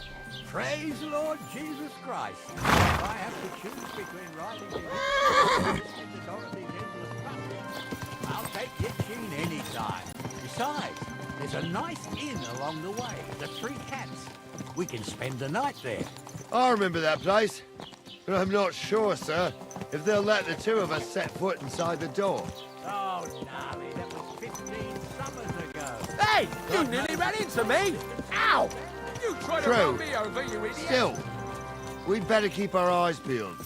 praise the Lord Jesus Christ. If I have to choose between riding the authorities into the country, I'll take Yitchin any time. Besides, there's a nice inn along the way, the Three Cats. We can spend the night there. I remember that place, but I'm not sure, sir, if they'll let the two of us set foot inside the door. Oh, gnarly, that was 15 summers ago. Hey, you nearly ran into me! Ow! You tried to True. run me over, you idiot! Still, we'd better keep our eyes peeled.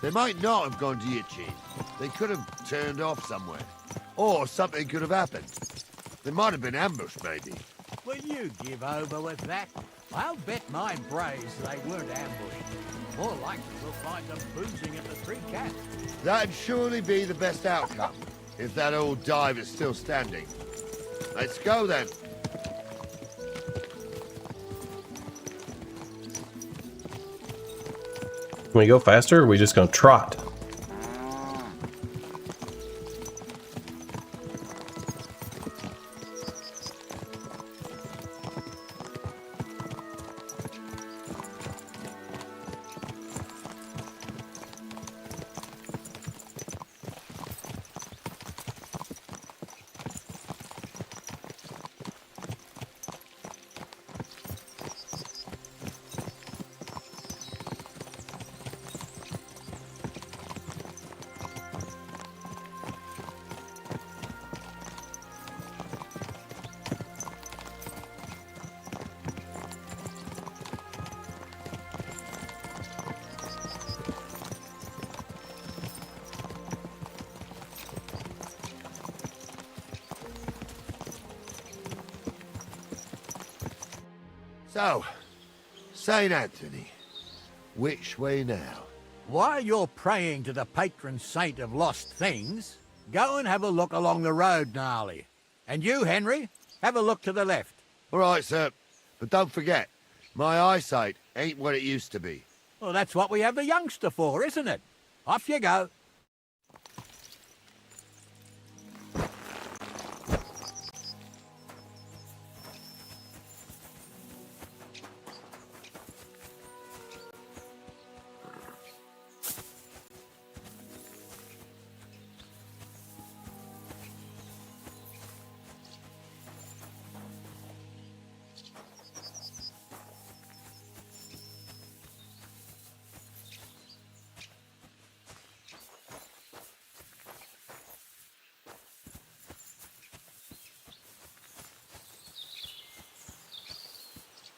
They might not have gone to Yitchin. They could have turned off somewhere. Or something could have happened. They might have been ambushed, maybe. Will you give over with that? I'll bet my braves they weren't ambushed. More likely we'll find them boozing at the Three Cats. That'd surely be the best outcome, if that old dive is still standing. Let's go, then. Can we go faster, or are we just gonna trot? So, St. Anthony, which way now? While you're praying to the patron saint of lost things, go and have a look along the road, Gnarly. And you, Henry, have a look to the left. All right, sir. But don't forget, my eyesight ain't what it used to be. Well, that's what we have the youngster for, isn't it? Off you go.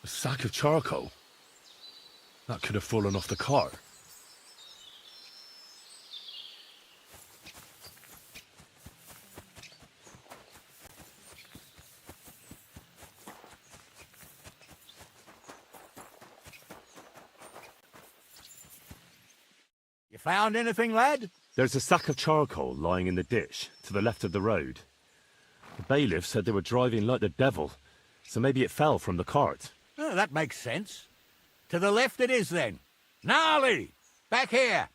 A sack of charcoal? That could have fallen off the cart. You found anything, lad? There's a sack of charcoal lying in the ditch to the left of the road. The bailiff said they were driving like the devil, so maybe it fell from the cart. Oh, that makes sense. To the left it is, then. Gnarly! Back here!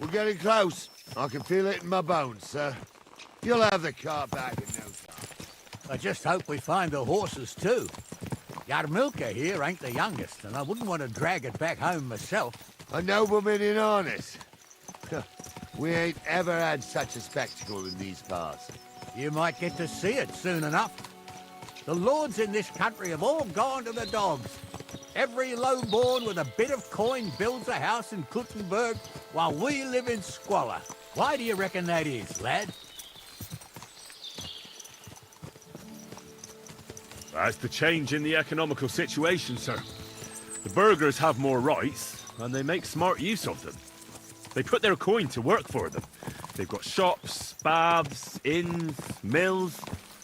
We're getting close. I can feel it in my bones, sir. You'll have the car back in no time. I just hope we find the horses, too. Yarmilka here ain't the youngest, and I wouldn't want to drag it back home myself. A nobleman in harness. We ain't ever had such a spectacle in these parts. You might get to see it soon enough. The lords in this country have all gone to the dogs. Every lowborn with a bit of coin builds a house in Kuttenberg while we live in squalor. Why do you reckon that is, lad? That's the change in the economical situation, sir. The burghers have more rights, and they make smart use of them. They put their coin to work for them. They've got shops, baths, inns, mills,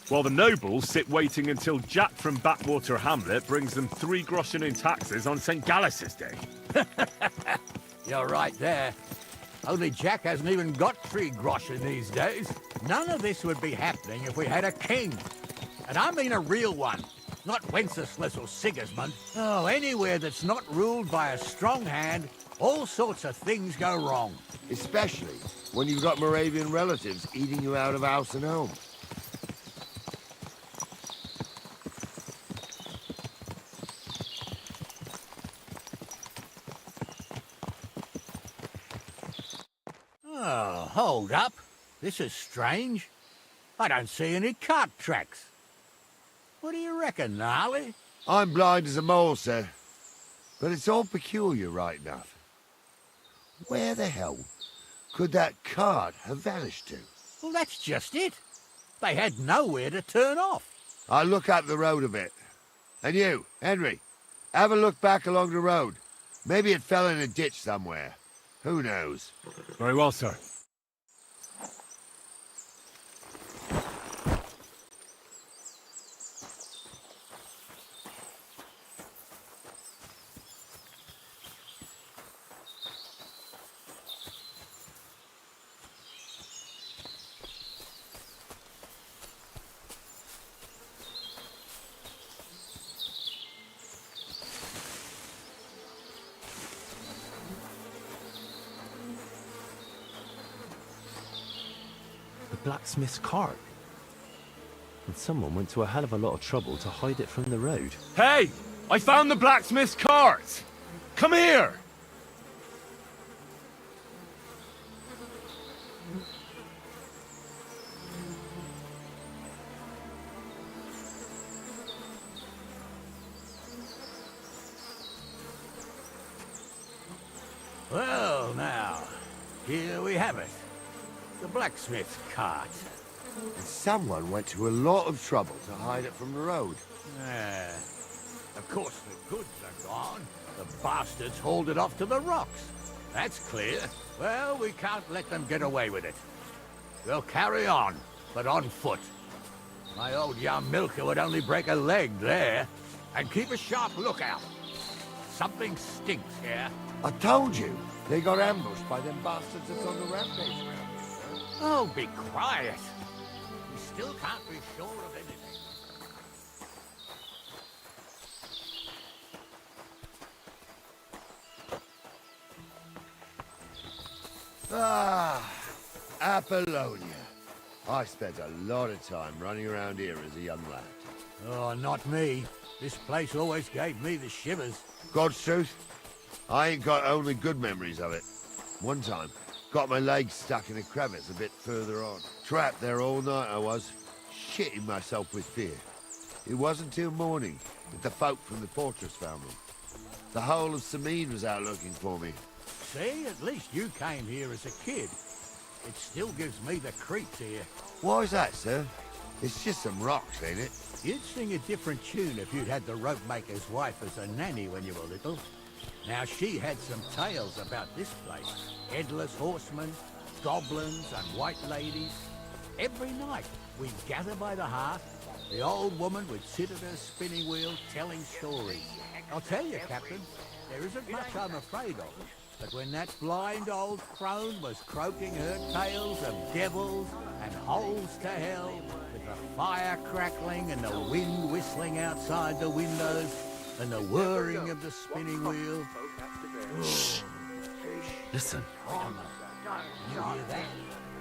while the nobles sit waiting until Jack from Backwater Hamlet brings them 3 groschen in taxes on St. Gallus's Day. You're right there. Only Jack hasn't even got 3 groschen these days. None of this would be happening if we had a king. And I mean a real one, not Wenceslas or Sigismund. Oh, anywhere that's not ruled by a strong hand, all sorts of things go wrong. Especially when you've got Moravian relatives eating you out of house and home. Oh, hold up. This is strange. I don't see any cart tracks. What do you reckon, Gnarly? I'm blind as a mole, sir. But it's all peculiar right enough. Where the hell could that cart have vanished to? Well, that's just it. They had nowhere to turn off. I'll look up the road a bit. And you, Henry, have a look back along the road. Maybe it fell in a ditch somewhere. Who knows? Very well, sir. Blacksmith's cart. And someone went to a hell of a lot of trouble to hide it from the road. Hey! I found the blacksmith's cart! Come here! Well, now, here we have it. The blacksmith's cart. And someone went to a lot of trouble to hide it from the road. Of course the goods are gone. The bastards hauled it off to the rocks. That's clear. Well, we can't let them get away with it. We'll carry on, but on foot. My old Yarmilka would only break a leg there. And keep a sharp lookout. Something stinks here. I told you, they got ambushed by them bastards that's on the rampage around here. Oh, be quiet. We still can't be sure of anything. Ah, Apollonia. I spent a lot of time running around here as a young lad. Oh, not me. This place always gave me the shivers. God's truth, I ain't got only good memories of it. One time, got my legs stuck in a crevice a bit further on. Trapped there all night I was, shitting myself with fear. It wasn't till morning that the folk from the fortress found me. The whole of Sameen was out looking for me. See, at least you came here as a kid. It still gives me the creeps here. Why's that, sir? It's just some rocks, ain't it? You'd sing a different tune if you'd had the rope maker's wife as a nanny when you were little. Now, she had some tales about this place. Headless horsemen, goblins, and white ladies. Every night, we'd gather by the hearth. The old woman would sit at her spinning wheel telling stories. I'll tell you, Captain, there isn't much I'm afraid of. But when that blind old crone was croaking her tales of devils and holes to hell, with the fire crackling and the wind whistling outside the windows, and the whirring of the spinning wheel... Shh. Listen. You hear that?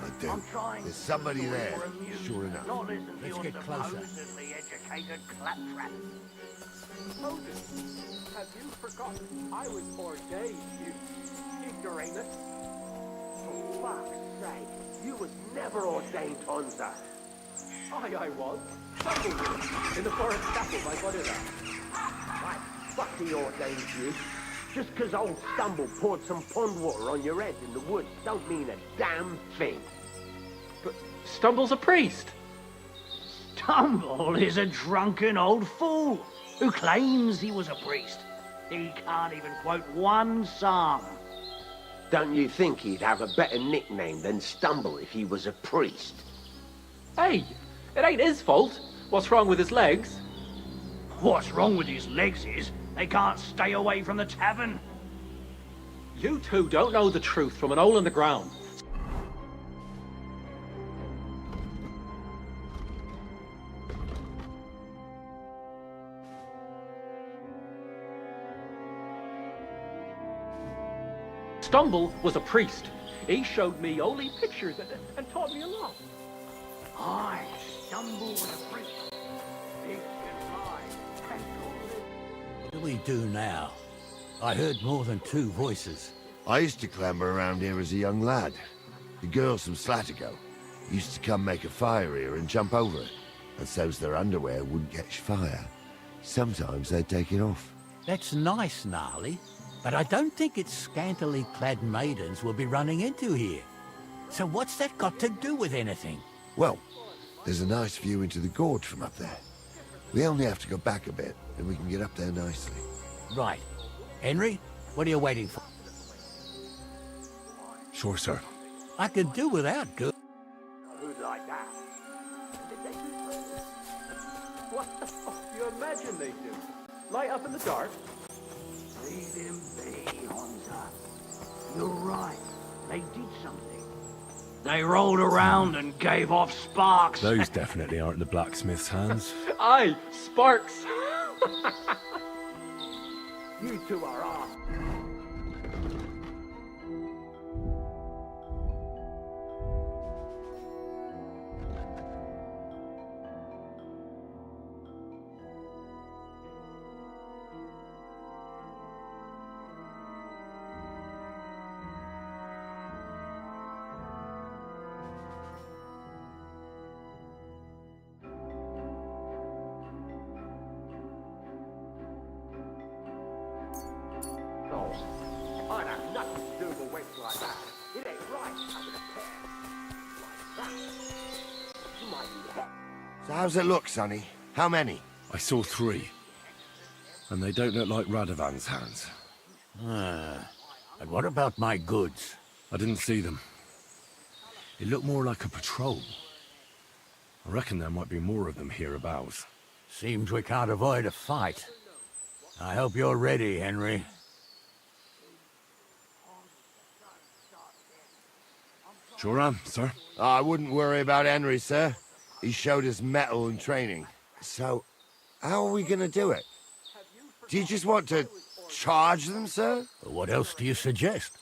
I do. There's somebody there, sure enough. Let's get closer. Have you forgotten I was ordained, you ignoramus? For fuck's sake, you was never ordained, Hunter. I was. Stumbled in the forest chapel by Bodilla. Why, fuck he ordained you. Just 'cause old Stumble poured some pond water on your head in the woods don't mean a damn thing. But Stumble's a priest. Stumble is a drunken old fool who claims he was a priest. He can't even quote one psalm. Don't you think he'd have a better nickname than Stumble if he was a priest? Hey, it ain't his fault. What's wrong with his legs? What's wrong with his legs is they can't stay away from the tavern. You two don't know the truth from an hole in the ground. Stumble was a priest. He showed me holy pictures and taught me a lot. Aye, Stumble was a priest. Big and high. What do we do now? I heard more than two voices. I used to clamber around here as a young lad. The girls from Slatigo used to come make a fire here and jump over it, and so's their underwear wouldn't catch fire. Sometimes they'd take it off. That's nice, Gnarly, but I don't think it's scantily clad maidens we'll be running into here. So what's that got to do with anything? Well, there's a nice view into the gorge from up there. We only have to go back a bit, and we can get up there nicely. Right. Henry, what are you waiting for? Sure, sir. I could do without good. Who'd like that? What the fuck do you imagine they do? Light up in the dark? Leave him be, Hunter. You're right. They did something. They rolled around and gave off sparks. Those definitely aren't the blacksmith's hands. Aye, sparks. You two are off. I'd have nothing to do with a wench like that. It ain't right having a pair like that. You might be hot. So how's it look, Sonny? How many? I saw 3. And they don't look like Radovan's hands. And what about my goods? I didn't see them. It looked more like a patrol. I reckon there might be more of them hereabouts. Seems we can't avoid a fight. I hope you're ready, Henry. Sure am, sir. I wouldn't worry about Henry, sir. He showed us mettle and training. So, how are we gonna do it? Do you just want to charge them, sir? What else do you suggest?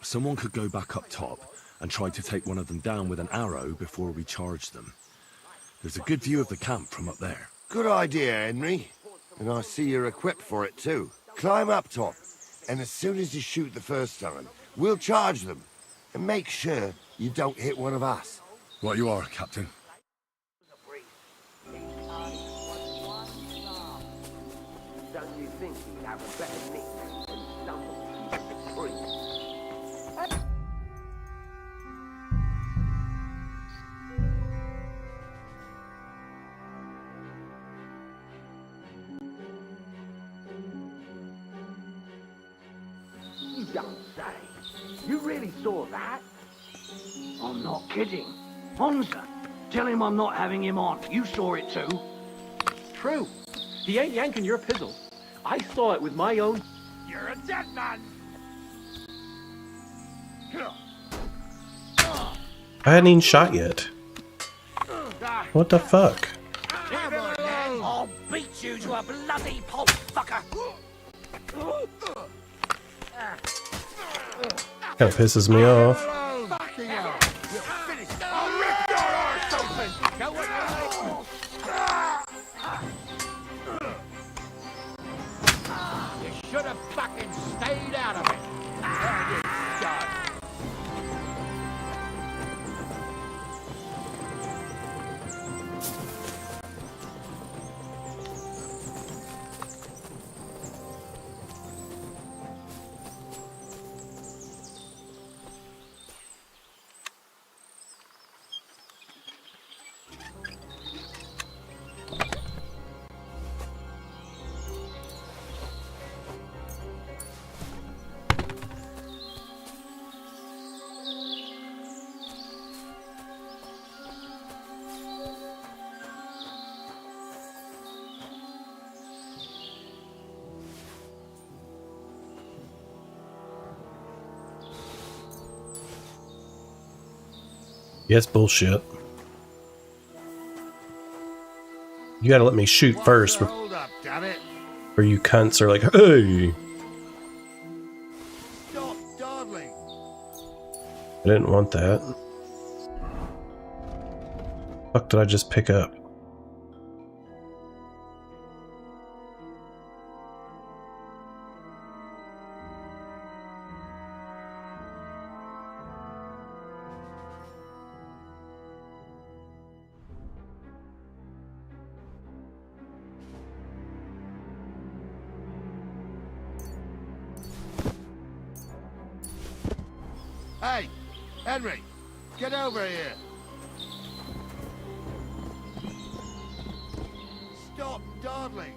Someone could go back up top and try to take one of them down with an arrow before we charge them. There's a good view of the camp from up there. Good idea, Henry. And I see you're equipped for it too. Climb up top, and as soon as you shoot the first time, we'll charge them. And make sure you don't hit one of us. Right you are, Captain. Don't you think he'd have a better nickname than Stumble the Priest? You don't say. You really saw that? I'm not kidding. Honza, tell him I'm not having him on. You saw it too. True. He ain't yanking your pizzle. I saw it with my own... You're a dead man! I hadn't even shot yet. What the fuck? I'll beat you to a bloody pulp, fucker! Kind of pisses me off. You should have fucking stayed out of it. There you go. Yeah, it's bullshit. You gotta let me shoot first. Hold up, damn it. Or you cunts are like, hey! Stop dawdling. I didn't want that. Fuck did I just pick up? Hey, Henry, get over here. Stop dawdling.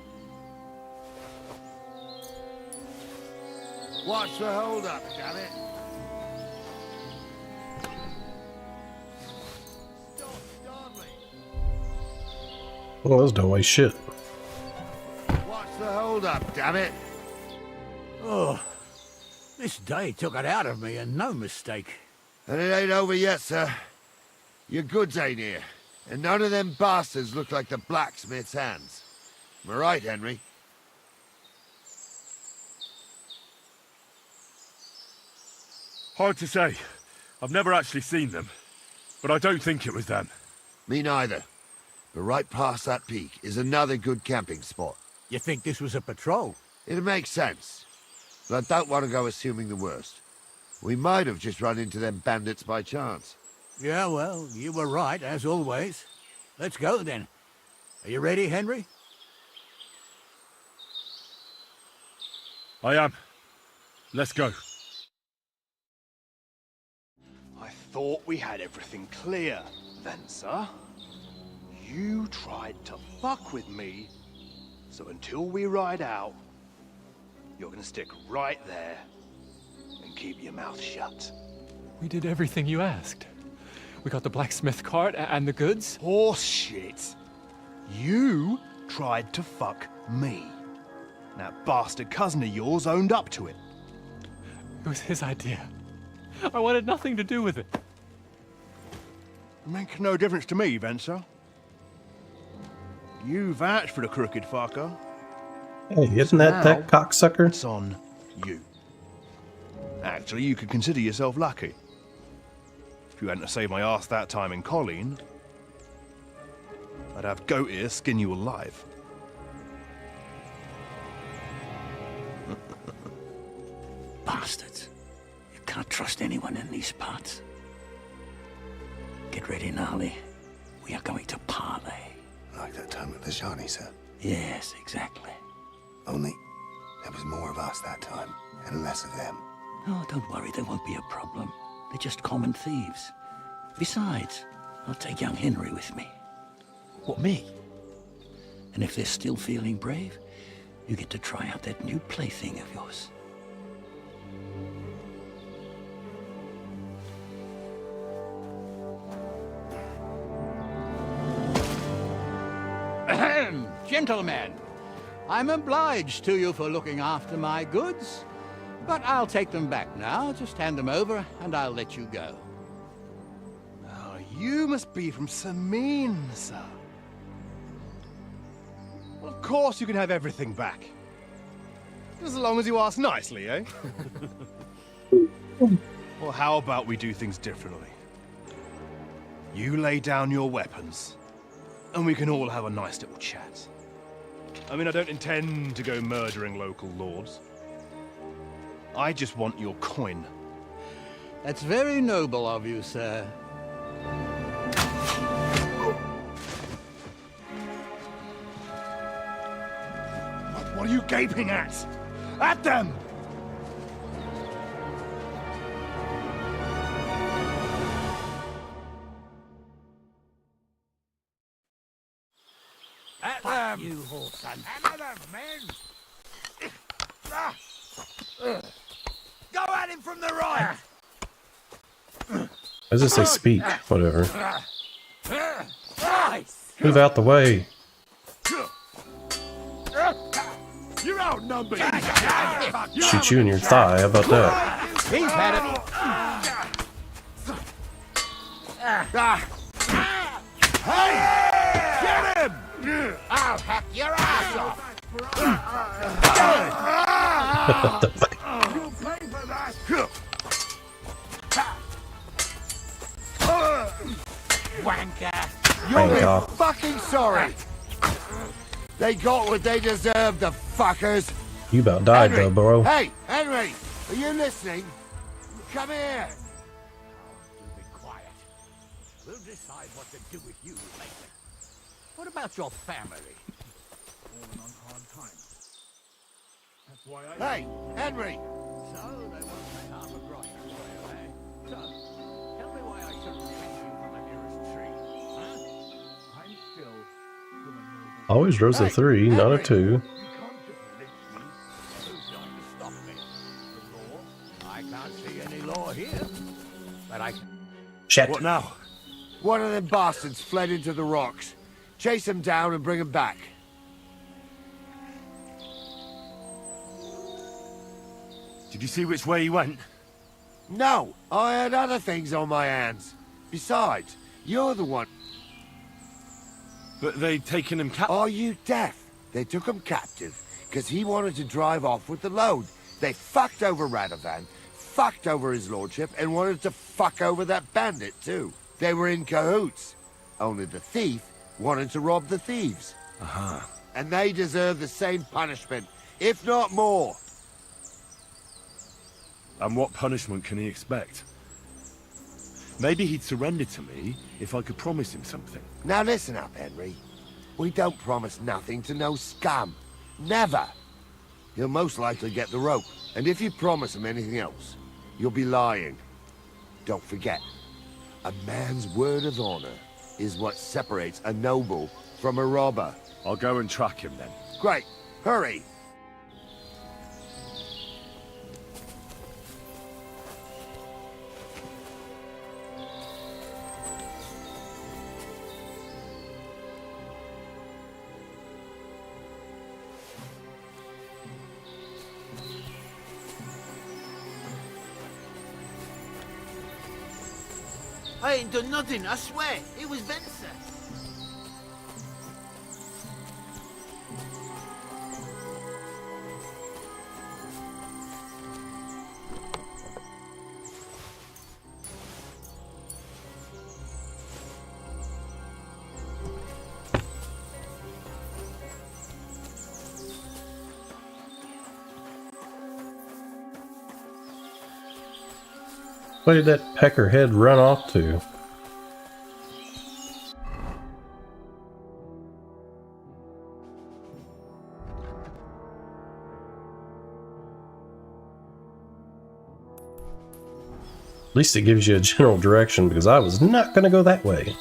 Watch the hold up, damn it. Stop dawdling. Well, there's no way shit. Watch the hold up, damn it. Oh, this day took it out of me, and no mistake. And it ain't over yet, sir. Your goods ain't here. And none of them bastards look like the blacksmith's hands. Am I right, Henry? Hard to say. I've never actually seen them. But I don't think it was them. Me neither. But right past that peak is another good camping spot. You think this was a patrol? It makes sense. But I don't want to go assuming the worst. We might have just run into them bandits by chance. Yeah, well, you were right, as always. Let's go, then. Are you ready, Henry? I am. Let's go. I thought we had everything clear, then, sir. You tried to fuck with me, so until we ride out, you're gonna stick right there and keep your mouth shut. We did everything you asked. We got the blacksmith cart and the goods. Horse shit. You tried to fuck me. That bastard cousin of yours owned up to it. It was his idea. I wanted nothing to do with it. Makes no difference to me, Venser. You vouched for the crooked fucker. Hey, isn't that Now, cocksucker? It's on you. Actually, you could consider yourself lucky. If you hadn't saved my ass that time in Colleen, I'd have goat ear skin you alive. Bastards. You can't trust anyone in these parts. Get ready, Gnarly. We are going to parley. Like that time with the Shawnee, sir. Yes, exactly. Only there was more of us that time, and less of them. Oh, don't worry, there won't be a problem. They're just common thieves. Besides, I'll take young Henry with me. What, me? And if they're still feeling brave, you get to try out that new plaything of yours. Ahem, gentlemen, I'm obliged to you for looking after my goods, but I'll take them back now. Just hand them over, and I'll let you go. Oh, you must be from Samin, sir. Well, of course you can have everything back. Just as long as you ask nicely, eh? Well, how about we do things differently? You lay down your weapons, and we can all have a nice little chat. I mean, I don't intend to go murdering local lords. I just want your coin. That's very noble of you, sir. What are you gaping at? At them! At them! You whoreson. Hammer them, men! Go at him from the right! As I say, speak. Whatever. Nice! Move out the way. You're outnumbered! Shoot you in your thigh. How about that? He's had it. Hey! Get him! I'll hack your ass off! What the fuck? You'll pay for that! Wanker! You'll be fucking sorry! They got what they deserved, the fuckers! You about died Henry! though, bro. Hey, Henry! Are you listening? Come here! Be quiet. We'll decide what to do with you later. What about your family? Falling on hard times. That's why I... Hey, Henry! So they won't pay half a grosh for you, eh? So, tell me why I shouldn't hang you from the nearest tree, huh? I'm still... Always rose a 3, not a 2. I can't see any law here, but I can... Shit. What now? One of them bastards fled into the rocks. Chase him down and bring him back. Did you see which way he went? No, I had other things on my hands. Besides, you're the one... But they'd taken him captive. Are you deaf? They took him captive because he wanted to drive off with the load. They fucked over Radovan, fucked over his lordship, and wanted to fuck over that bandit too. They were in cahoots. Only the thief wanted to rob the thieves. And they deserve the same punishment, if not more. And what punishment can he expect? Maybe he'd surrender to me if I could promise him something. Now listen up, Henry. We don't promise nothing to no scum. Never. He'll most likely get the rope. And if you promise him anything else, you'll be lying. Don't forget, a man's word of honor is what separates a noble from a robber. I'll go and track him then. Great. Hurry. I ain't done nothing, I swear. It was Venser. Where did that peckerhead run off to? At least it gives you a general direction, because I was not going to go that way.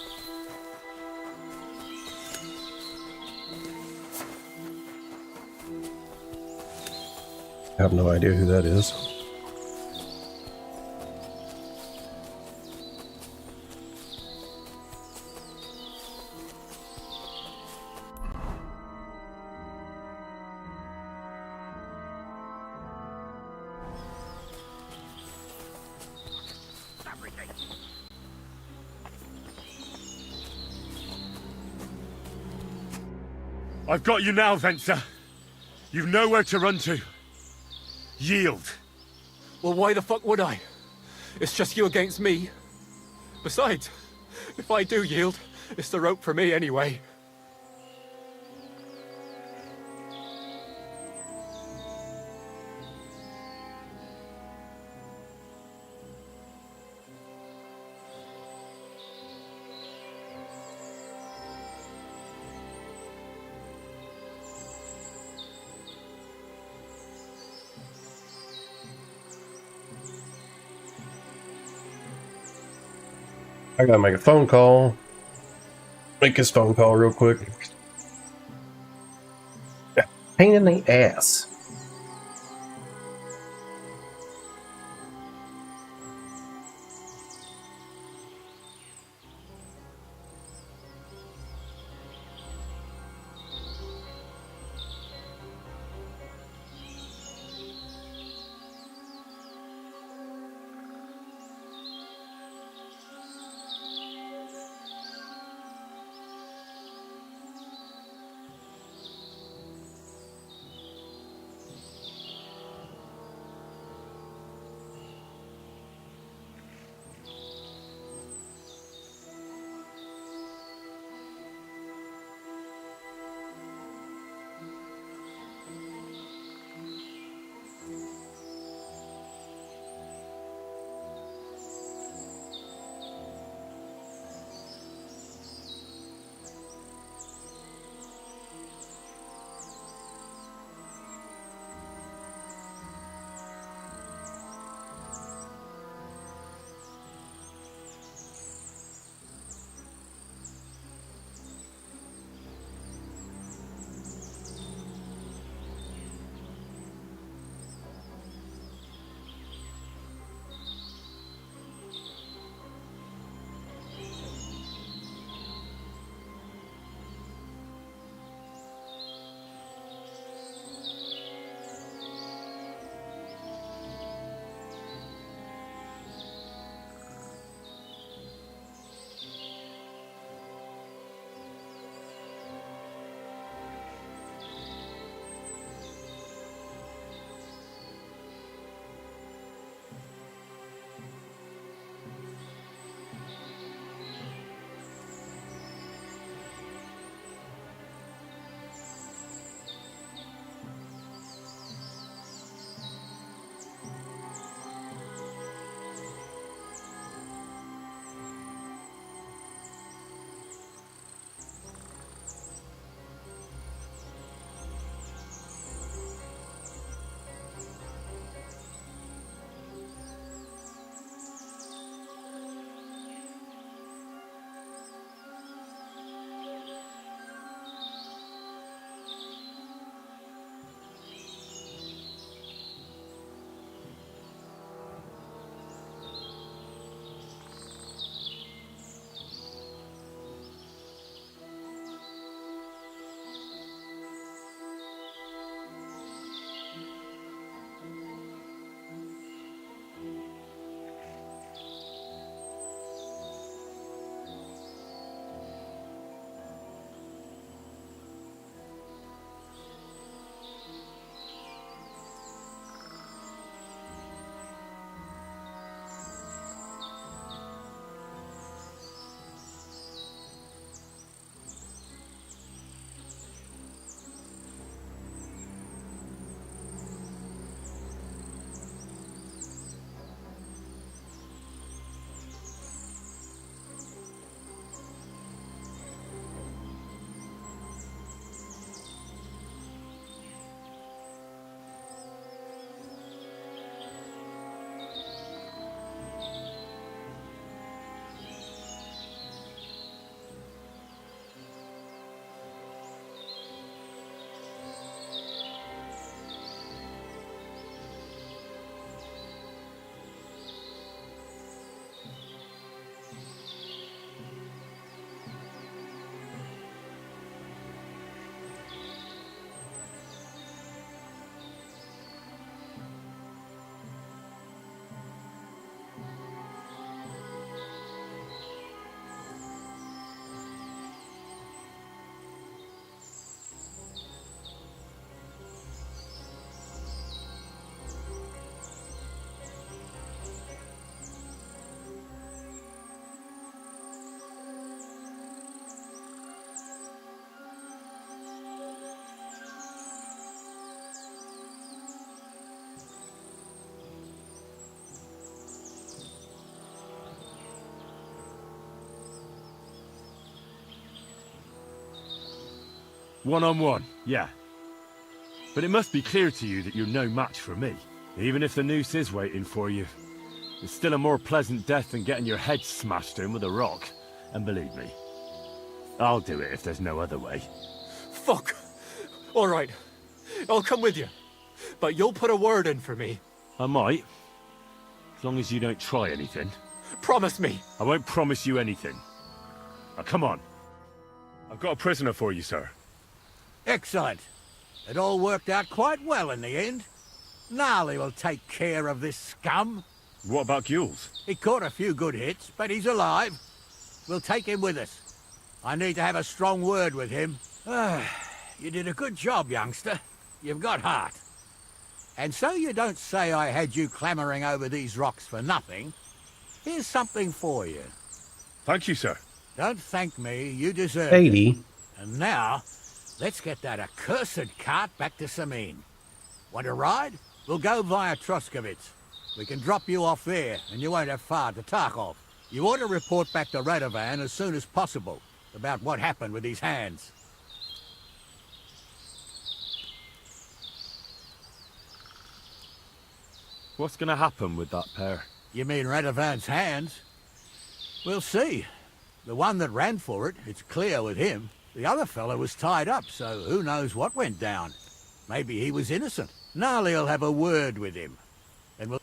I have no idea who that is. I've got you now, Venser. You've nowhere to run to. Yield. Well, why the fuck would I? It's just you against me. Besides, if I do yield, it's the rope for me anyway. I gotta make a phone call. Make this phone call real quick. Pain in the ass. One-on-one, yeah. But it must be clear to you that you're no match for me. Even if the noose is waiting for you, it's still a more pleasant death than getting your head smashed in with a rock. And believe me, I'll do it if there's no other way. Fuck! All right, I'll come with you. But you'll put a word in for me. I might. As long as you don't try anything. Promise me. I won't promise you anything. Now, come on. I've got a prisoner for you, sir. Excellent. It all worked out quite well in the end. Gnarly will take care of this scum. What about Gules? He caught a few good hits, but he's alive. We'll take him with us. I need to have a strong word with him. You did a good job, youngster. You've got heart. And so you don't say I had you clambering over these rocks for nothing. Here's something for you. Thank you, sir. Don't thank me, you deserve 80. it. And now, let's get that accursed cart back to Samin. Want to ride? We'll go via Troskovitz. We can drop you off there, and you won't have far to Tarkov. You ought to report back to Radovan as soon as possible about what happened with these hands. What's going to happen with that pair? You mean Radovan's hands? We'll see. The one that ran for it, it's clear with him. The other fella was tied up, so who knows what went down. Maybe he was innocent. Gnarly'll have a word with him. And we'll...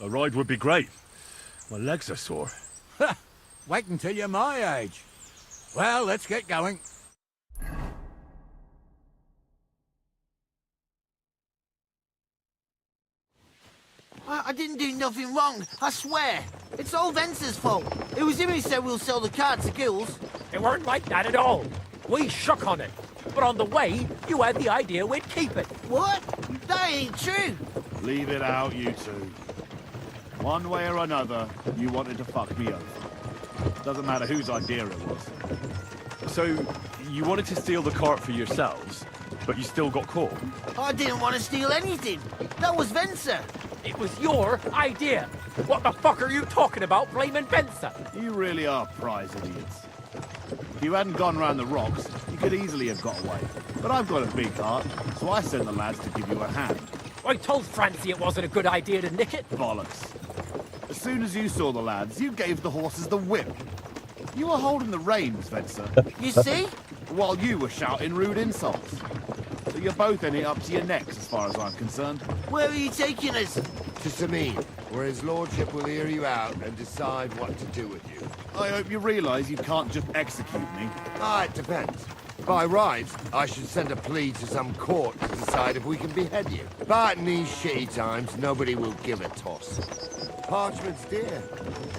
A ride would be great. My legs are sore. Wait until you're my age. Well, let's get going. I didn't do nothing wrong, I swear. It's all Venser's fault. It was him who said we'll sell the cart to Gules. It weren't like that at all. We shook on it. But on the way, you had the idea we'd keep it. What? That ain't true. Leave it out, you two. One way or another, you wanted to fuck me over. Doesn't matter whose idea it was. So, you wanted to steal the cart for yourselves, but you still got caught? I didn't want to steal anything. That was Venser. It was your idea. What the fuck are you talking about, blaming Bensa? You really are prize idiots. If you hadn't gone round the rocks, you could easily have got away. But I've got a big heart, so I sent the lads to give you a hand. I told Francie it wasn't a good idea to nick it. Bollocks. As soon as you saw the lads, you gave the horses the whip. You were holding the reins, Venser. You see? While you were shouting rude insults. So you're both in it up to your necks, as far as I'm concerned. Where are you taking us? To Samin, where his lordship will hear you out and decide what to do with you. I hope you realise you can't just execute me. It depends. By rights, I should send a plea to some court to decide if we can behead you. But in these shitty times, nobody will give a toss. Parchment's dear,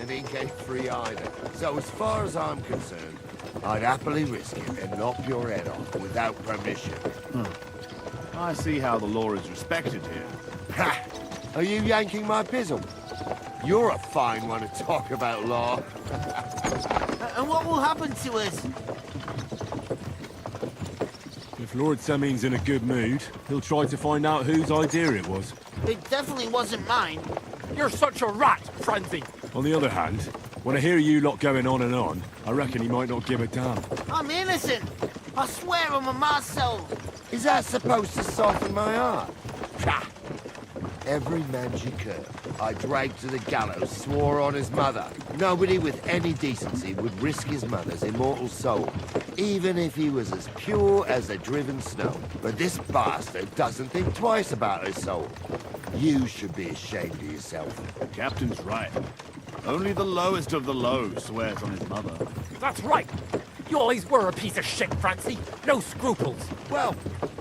and ink ain't free either. So as far as I'm concerned, I'd happily risk it and lop your head off without permission. I see how the law is respected here. Ha! Are you yanking my pizzle? You're a fine one to talk about law. And what will happen to us? If Lord Semin's in a good mood, he'll try to find out whose idea it was. It definitely wasn't mine. You're such a rat, Francie. On the other hand, when I hear you lot going on and on, I reckon he might not give a damn. I'm innocent. I swear on my ma's soul. Is that supposed to soften my heart? Ha! Every man she could, I dragged to the gallows, swore on his mother. Nobody with any decency would risk his mother's immortal soul, even if he was as pure as the driven snow. But this bastard doesn't think twice about his soul. You should be ashamed of yourself. The captain's right. Only the lowest of the low swears on his mother. That's right. You always were a piece of shit, Francie. No scruples. Well,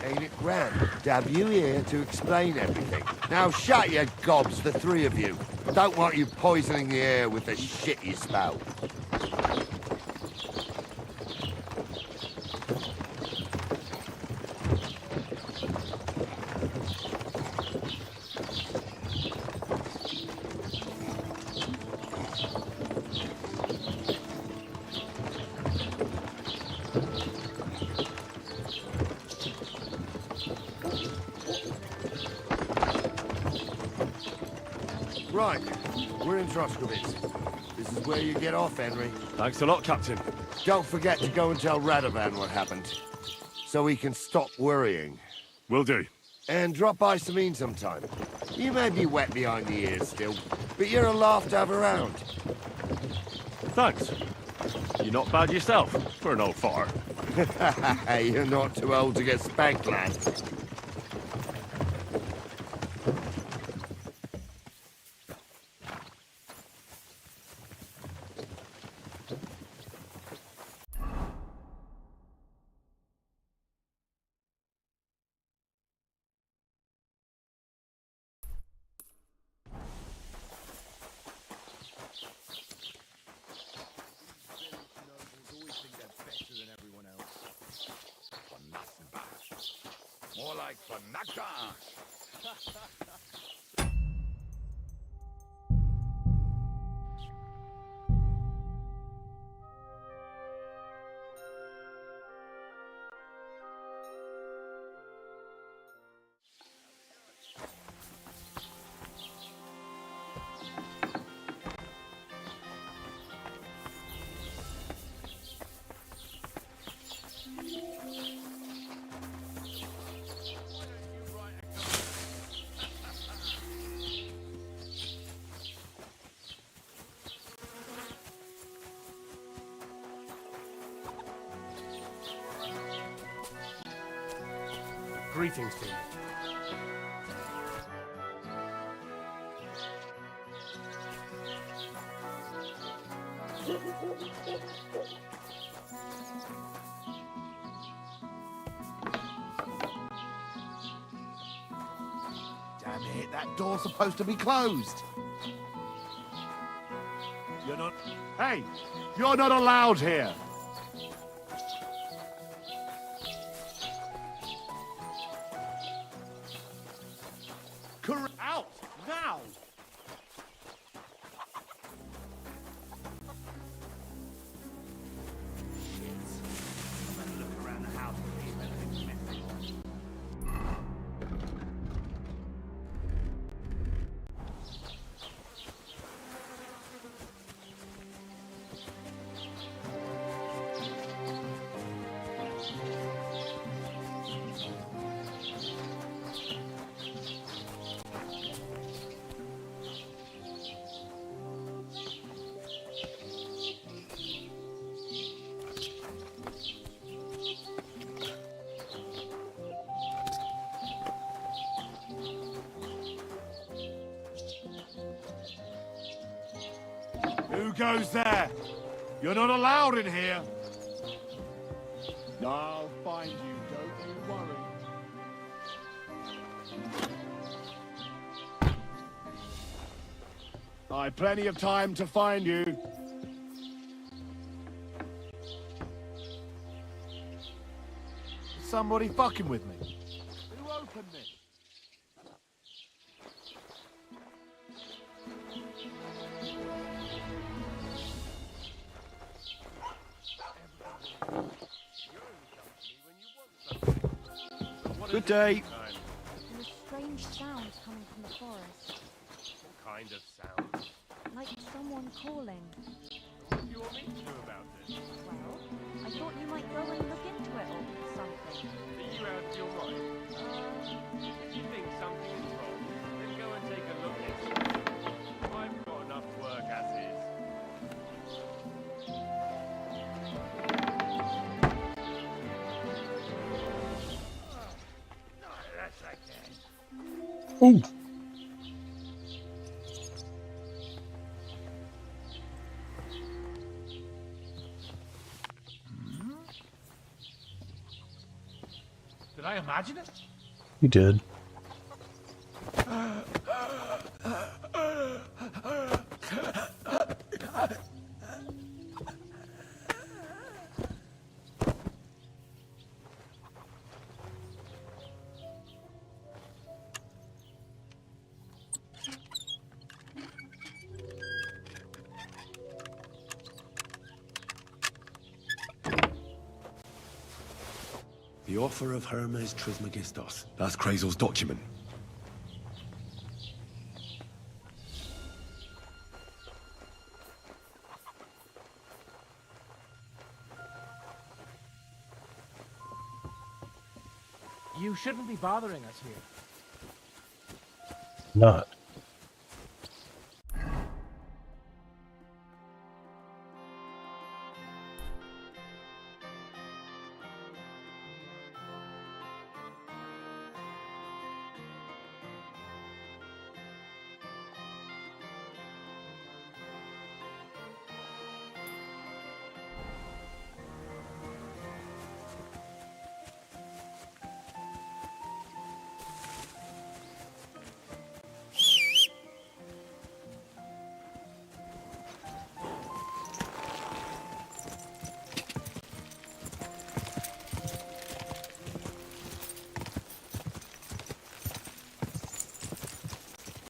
ain't it grand to have you here to explain everything? Now shut your gobs, the three of you. Don't want you poisoning the air with the shit you spout. Right, we're in Troskowitz. This is where you get off, Henry. Thanks a lot, Captain. Don't forget to go and tell Radovan what happened, so he can stop worrying. Will do. And drop by Sameen sometime. You may be wet behind the ears still, but you're a laugh to have around. Thanks. You're not bad yourself, for an old fart. You're not too old to get spanked, lad. More like Fanaka. Greetings to you. Damn it, that door's supposed to be closed. You're not... Hey, you're not allowed here. Out, now! Look around the house and see if anything's missing. Who goes there? You're not allowed in here. I'll find you, don't you worry. I've plenty of time to find you. Is somebody fucking with me? Who opened this? Good day. There are strange sounds coming from the forest. What kind of sound? Like someone calling. What do you want me to do about it? Well, I thought you might go and look into it or something. Are you out of your mind? If you think something is wrong, then go and take a look at it. I've got enough work as is. Ooh. Did I imagine it? You did. The offer of Hermes Trismegistos. That's Krazel's document. You shouldn't be bothering us here. Not.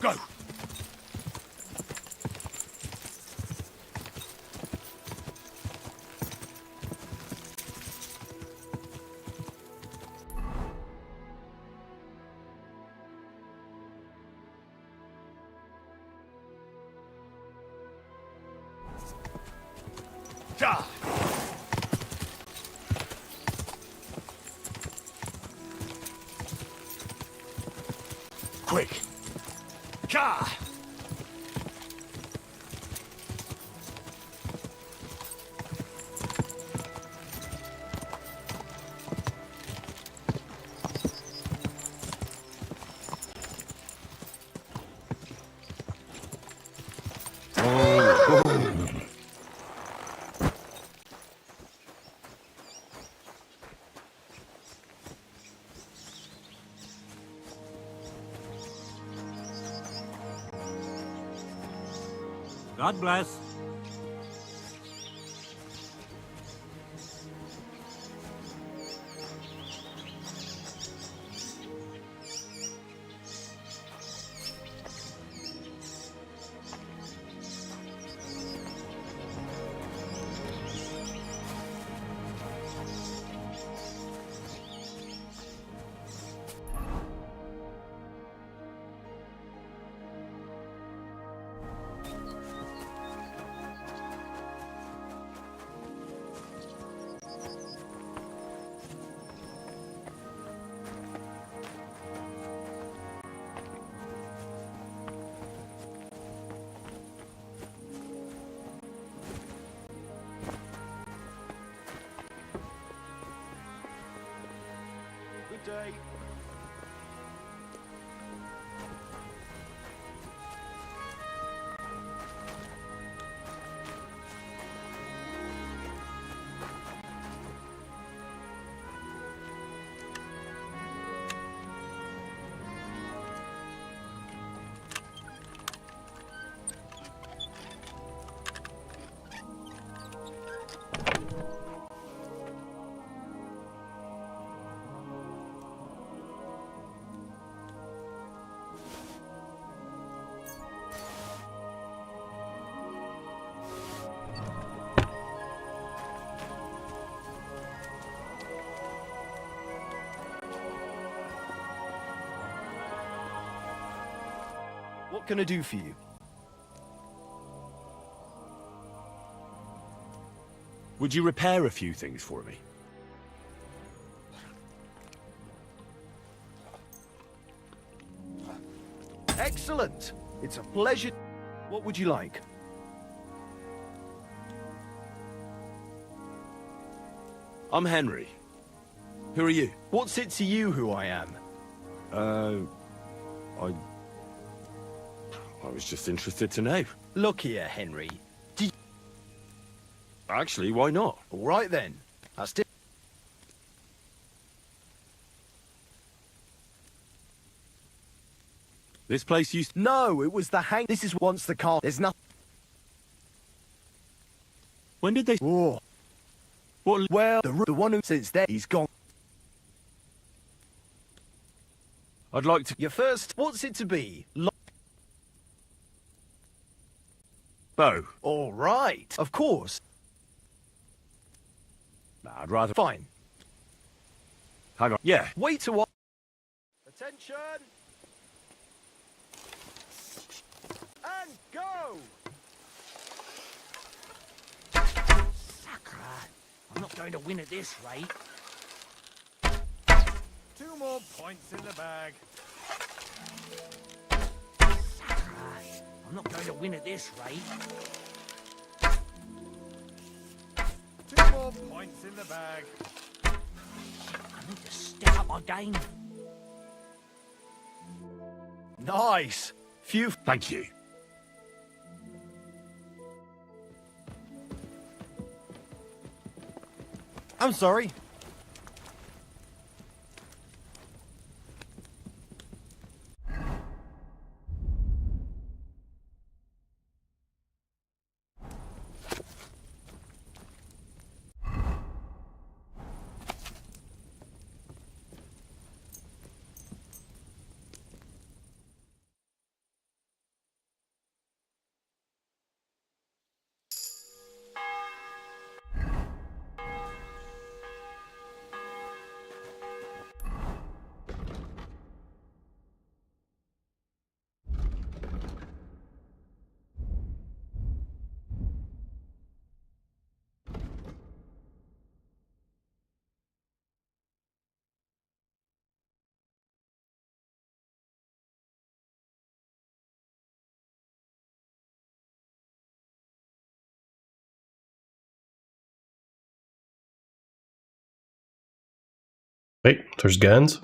Go! Ja! Quick! Ka! God bless. Good day. What can I do for you? Would you repair a few things for me? Excellent! It's a pleasure. What would you like? I'm Henry. Who are you? What's it to you who I am? I was just interested to know. Look here, Henry. Actually, why not? All right then. That's it. This place used... No, it was the hang... This is once the car... There's nothing... When did they... Oh. What... Well, the one who... Since then, he's gone. I'd like to... Your first... What's it to be? Bow. All right. Of course. Nah, I'd rather... Fine. Hang on. Yeah. Wait a while. Attention! And go! Sacre! I'm not going to win at this rate. 2 more points in the bag. I'm not going to win at this rate. 2 more points in the bag. I need to step up my game. Nice. Phew. Thank you. I'm sorry. Wait, there's guns?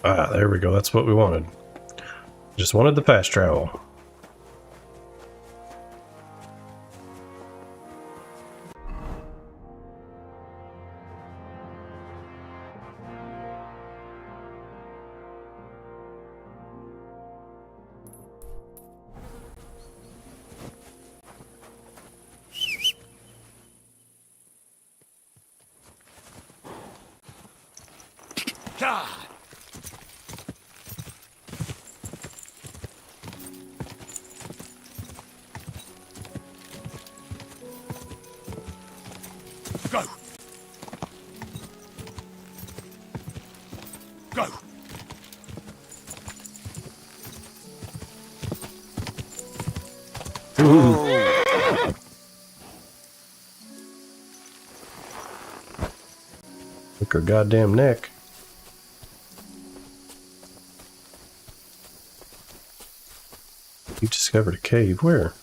Ah, there we go. That's what we wanted. Just wanted the fast travel. God. Go. Go. Look her goddamn neck. You discovered a cave. Where?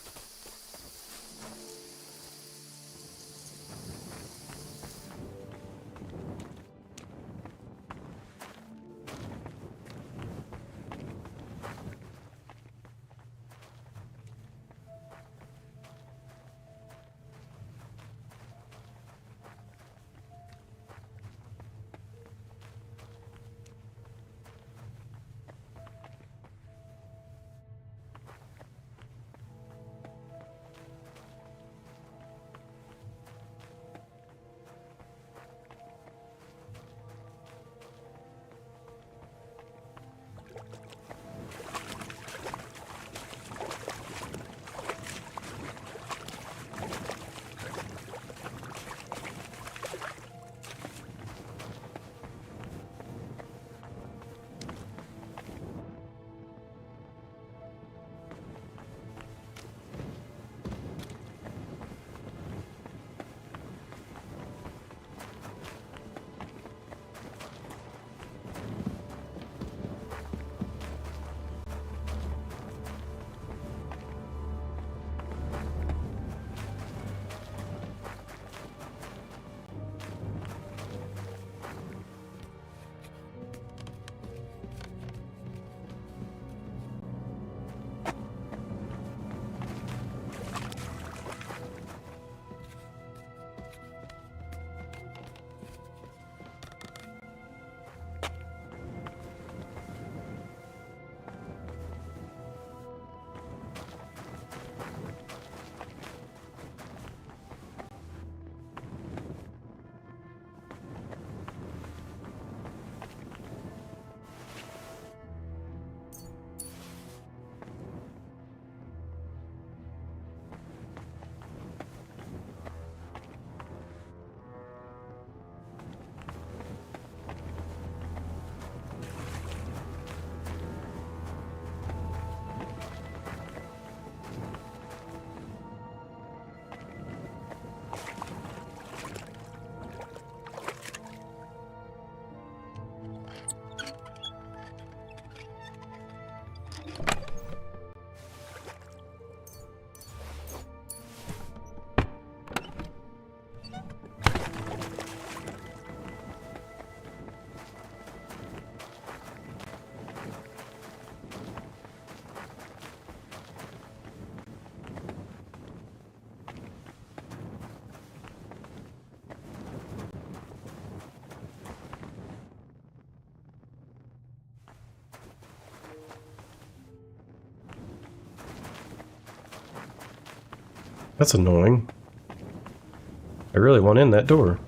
That's annoying. I really want in that door.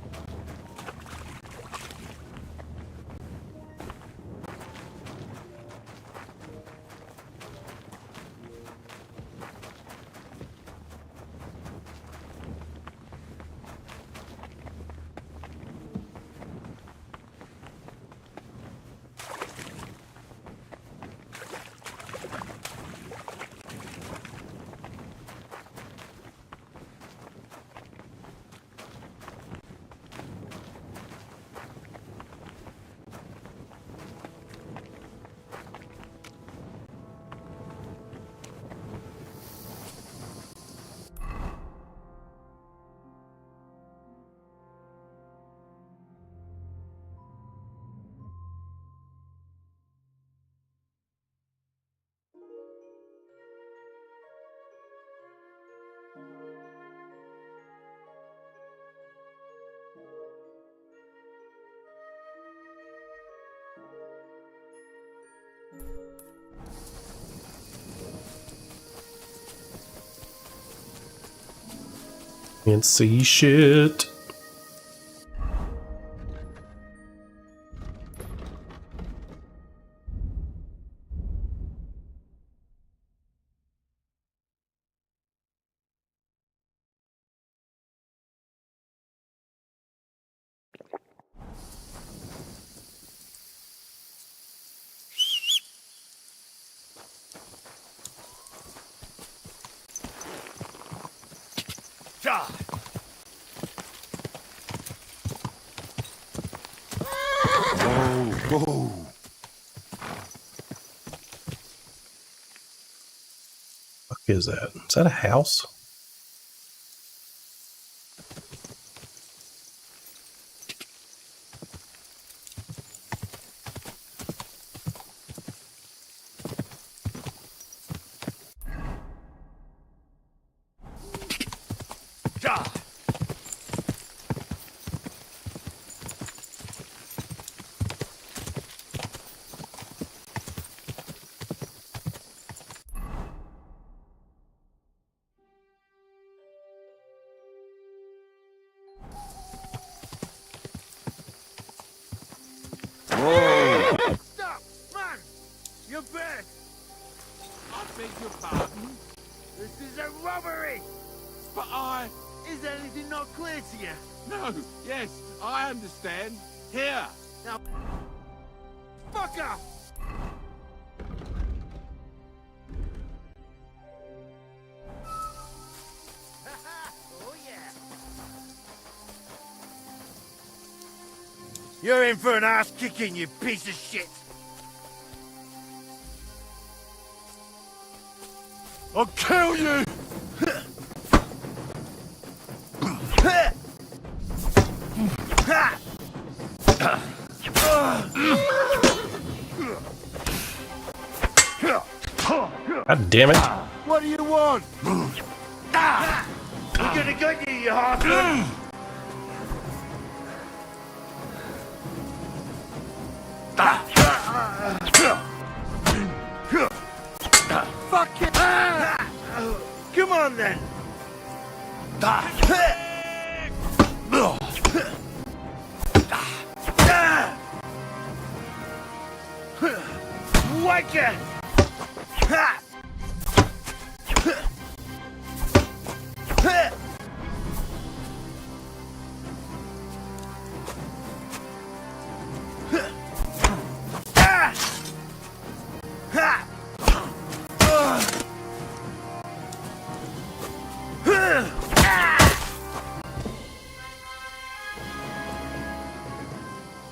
Can't see shit. Whoa. What is that? Is that a house? Stop! Man! You're back! I beg your pardon? This is a robbery! But Is anything not clear to you? No, yes, I understand. Here! Now... Fuck off! Oh yeah! You're in for an ass kicking, you piece of shit! I'll kill you! God damn it. What do you want? We're gonna get you, you heartland! Fuck it! Come on then! Wake it!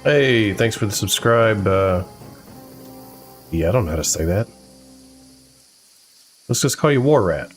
Hey, thanks for the subscribe. Yeah, I don't know how to say that. Let's just call you War Rat.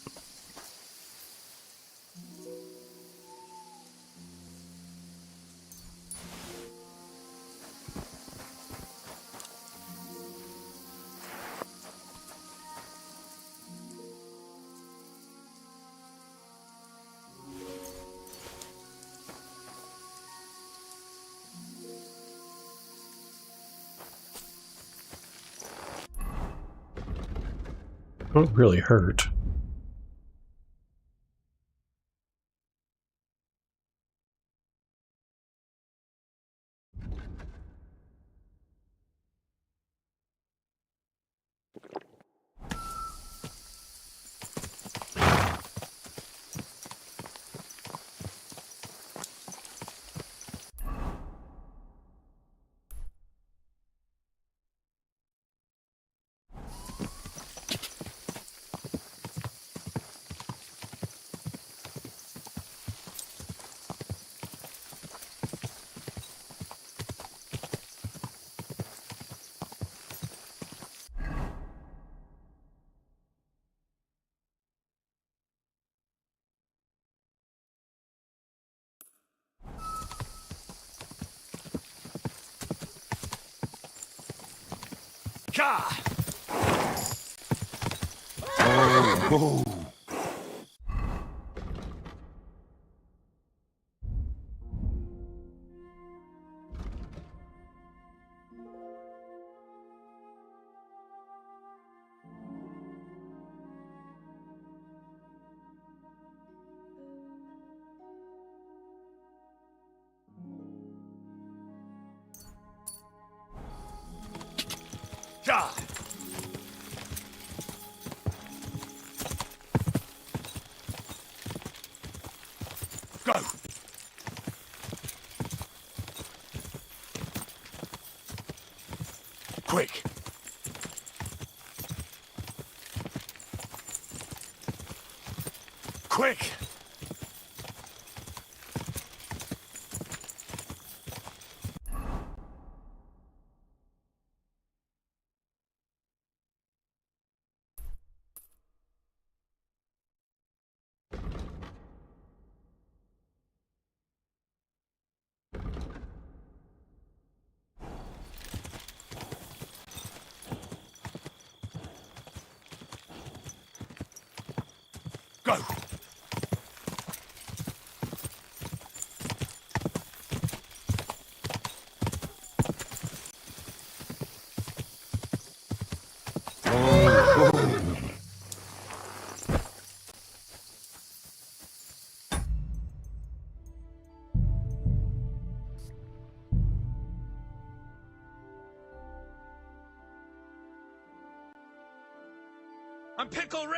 Don't really hurt. Oh. Go! Quick! Quick! Go! I'm Pickle Rick!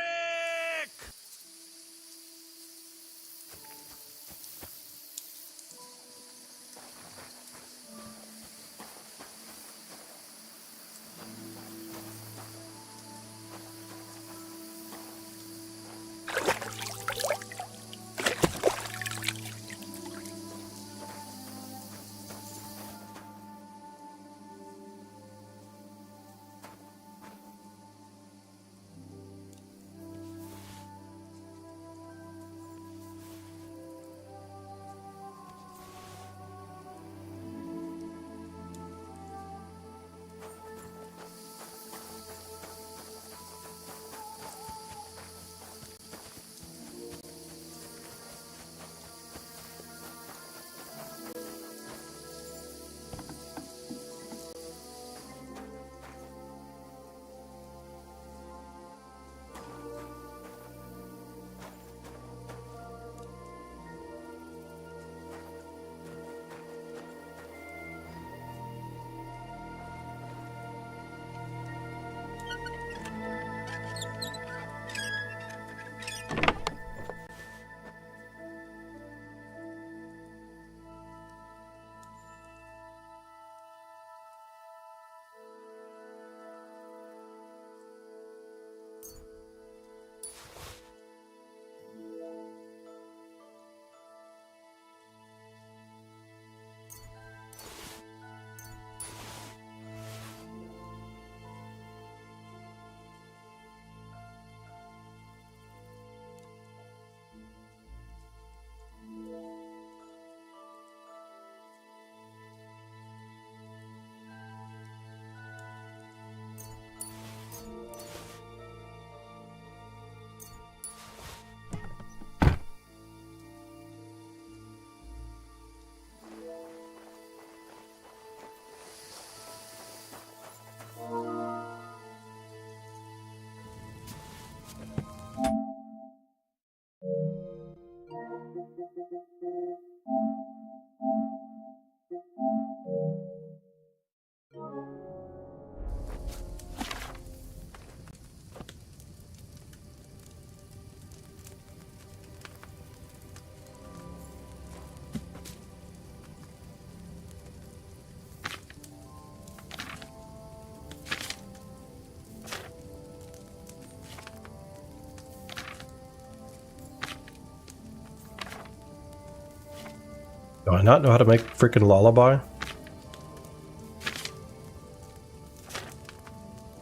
Do I not know how to make freaking lullaby?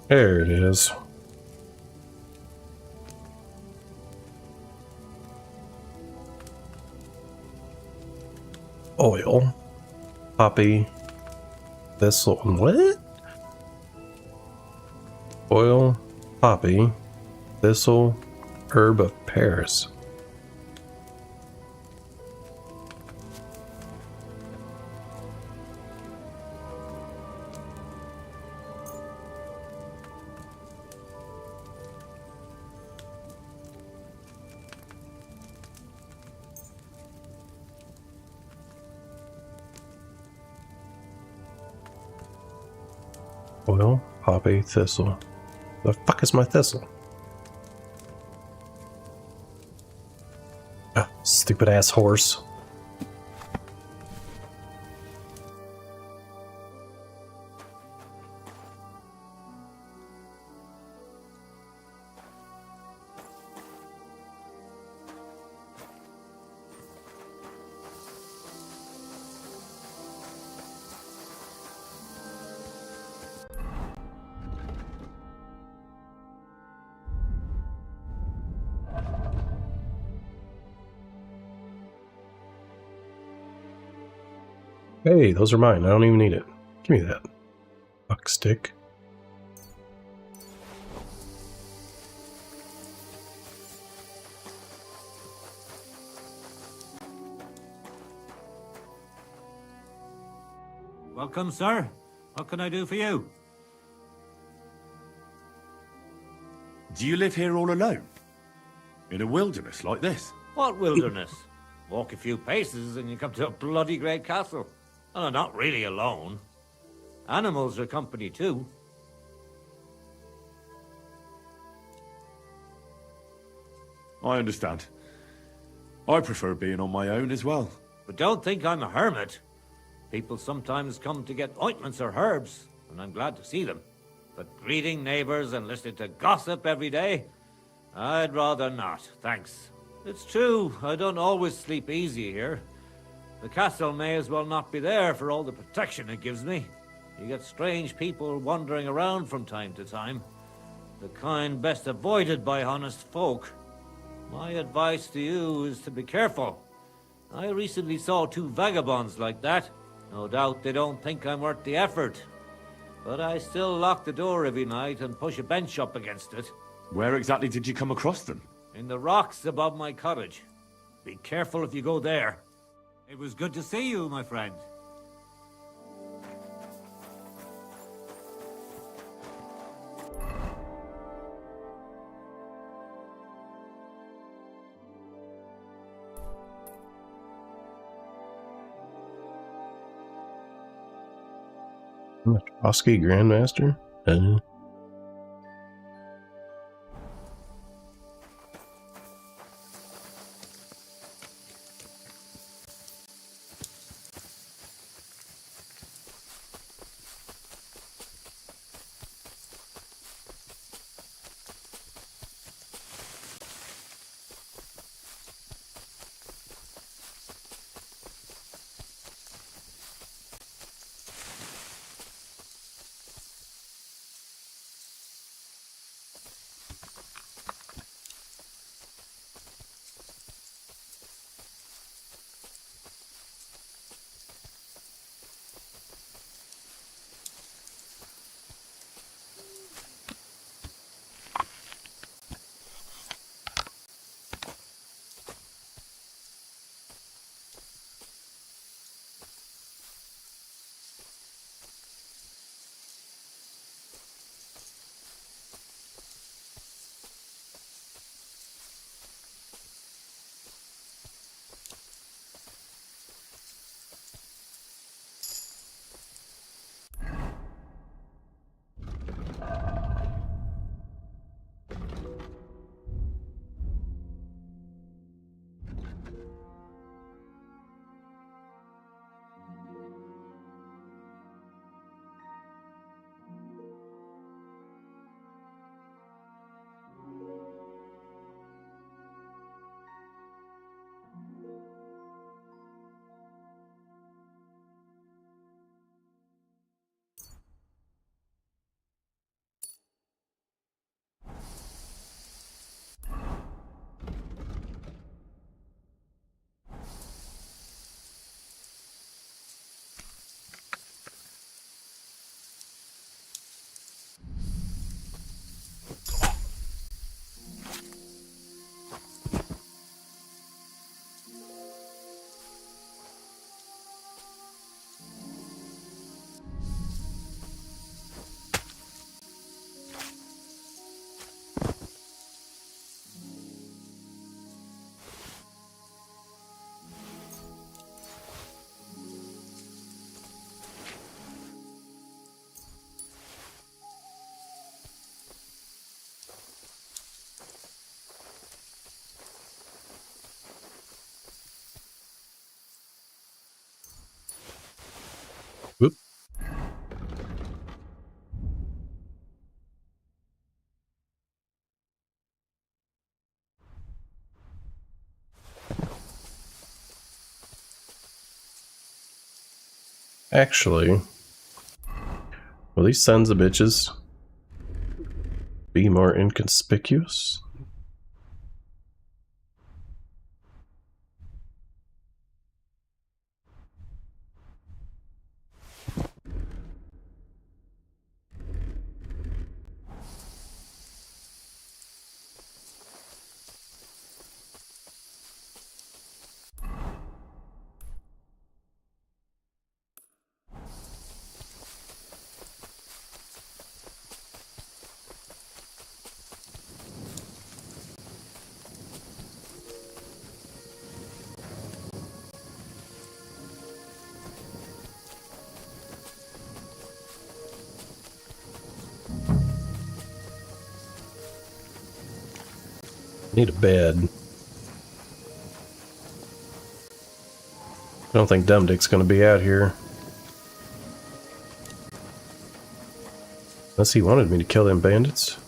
There it is. Oil. Poppy. This one. What? Oil, poppy, thistle, herb of Paris. Oil, poppy, thistle. The fuck is my thistle? Ah, stupid ass horse. Hey, those are mine. I don't even need it. Give me that. Buck stick. Welcome, sir. What can I do for you? Do you live here all alone? In a wilderness like this? What wilderness? Walk a few paces and you come to a bloody great castle. And I'm not really alone. Animals are company too. I understand. I prefer being on my own as well. But don't think I'm a hermit. People sometimes come to get ointments or herbs, and I'm glad to see them. But greeting neighbors and listening to gossip every day? I'd rather not, thanks. It's true, I don't always sleep easy here. The castle may as well not be there for all the protection it gives me. You get strange people wandering around from time to time. The kind best avoided by honest folk. My advice to you is to be careful. I recently saw 2 vagabonds like that. No doubt they don't think I'm worth the effort. But I still lock the door every night and push a bench up against it. Where exactly did you come across them? In the rocks above my cottage. Be careful if you go there. It was good to see you, my friend. Oski Grandmaster? Actually, will these sons of bitches be more inconspicuous? Need a bed. I don't think Dumb Dick's gonna be out here. Unless he wanted me to kill them bandits.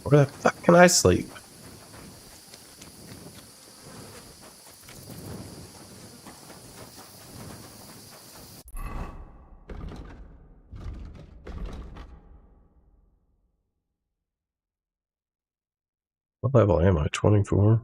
Where the fuck can I sleep? What level am I? 24?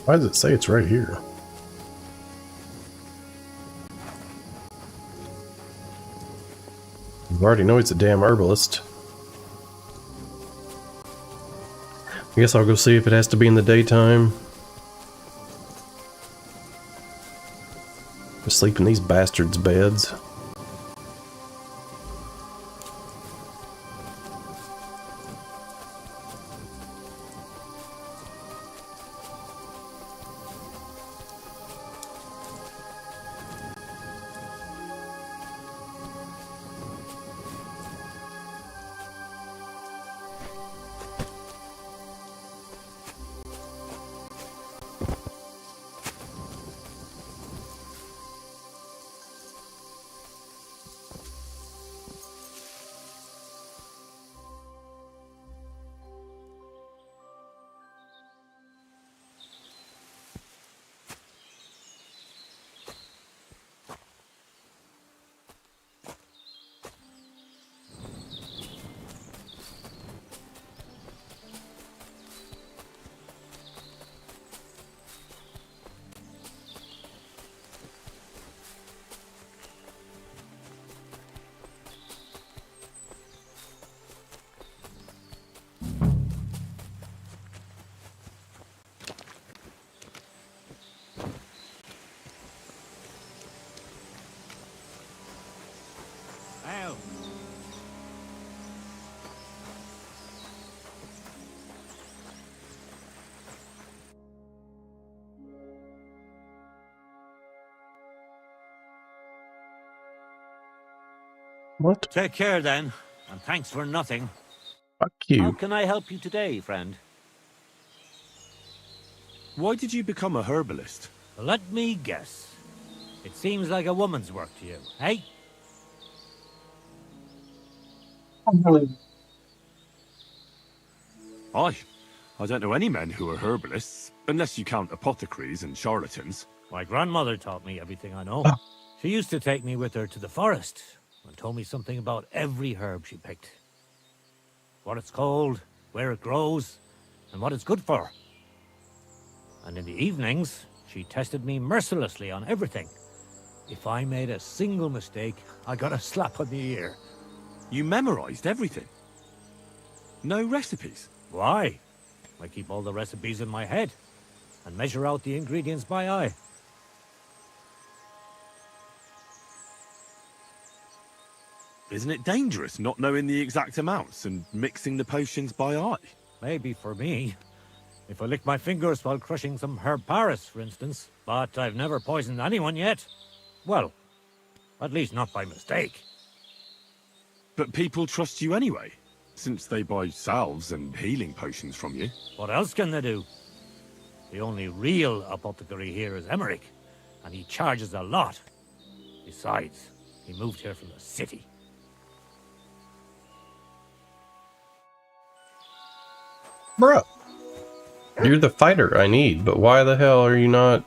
Why does it say it's right here? You already know he's a damn herbalist. I guess I'll go see if it has to be in the daytime. Sleep in these bastards' beds. What? Take care then, and thanks for nothing. Fuck you. How can I help you today, friend? Why did you become a herbalist? Let me guess. It seems like a woman's work to you, eh? I don't know any men who are herbalists, unless you count apothecaries and charlatans. My grandmother taught me everything I know. She used to take me with her to the forest and told me something about every herb she picked. What it's called, where it grows, and what it's good for. And in the evenings, she tested me mercilessly on everything. If I made a single mistake, I got a slap on the ear. You memorized everything? No recipes? Why? I keep all the recipes in my head and measure out the ingredients by eye. Isn't it dangerous not knowing the exact amounts and mixing the potions by eye? Maybe for me. If I lick my fingers while crushing some herb Paris, for instance. But I've never poisoned anyone yet. Well, at least not by mistake. But people trust you anyway, since they buy salves and healing potions from you. What else can they do? The only real apothecary here is Emmerich, and he charges a lot. Besides, he moved here from the city. Bruh. You're the fighter I need, but why the hell are you not?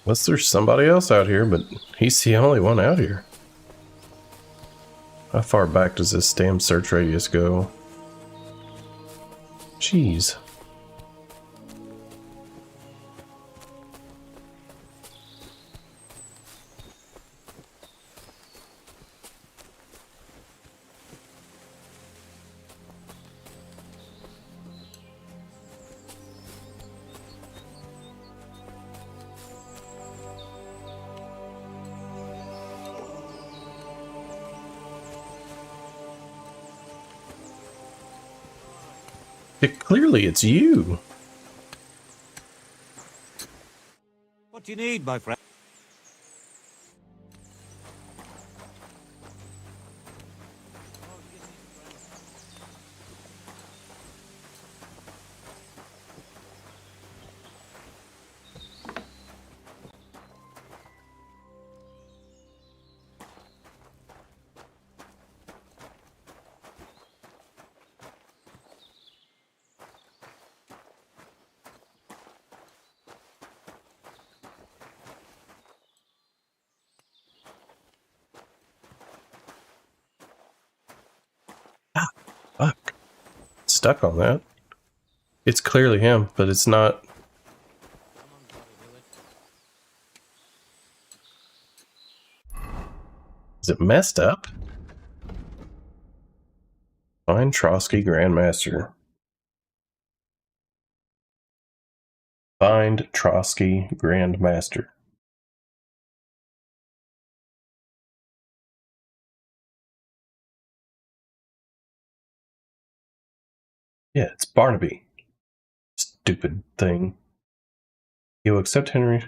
Unless there's somebody else out here, but he's the only one out here. How far back does this damn search radius go? Jeez. Clearly, it's you. What do you need, my friend? Fuck. Stuck on that. It's clearly him, but it's not. Is it messed up? Find Trotsky Grandmaster. Find Trotsky Grandmaster. Yeah, it's Barnaby. Stupid thing. You'll accept Henry.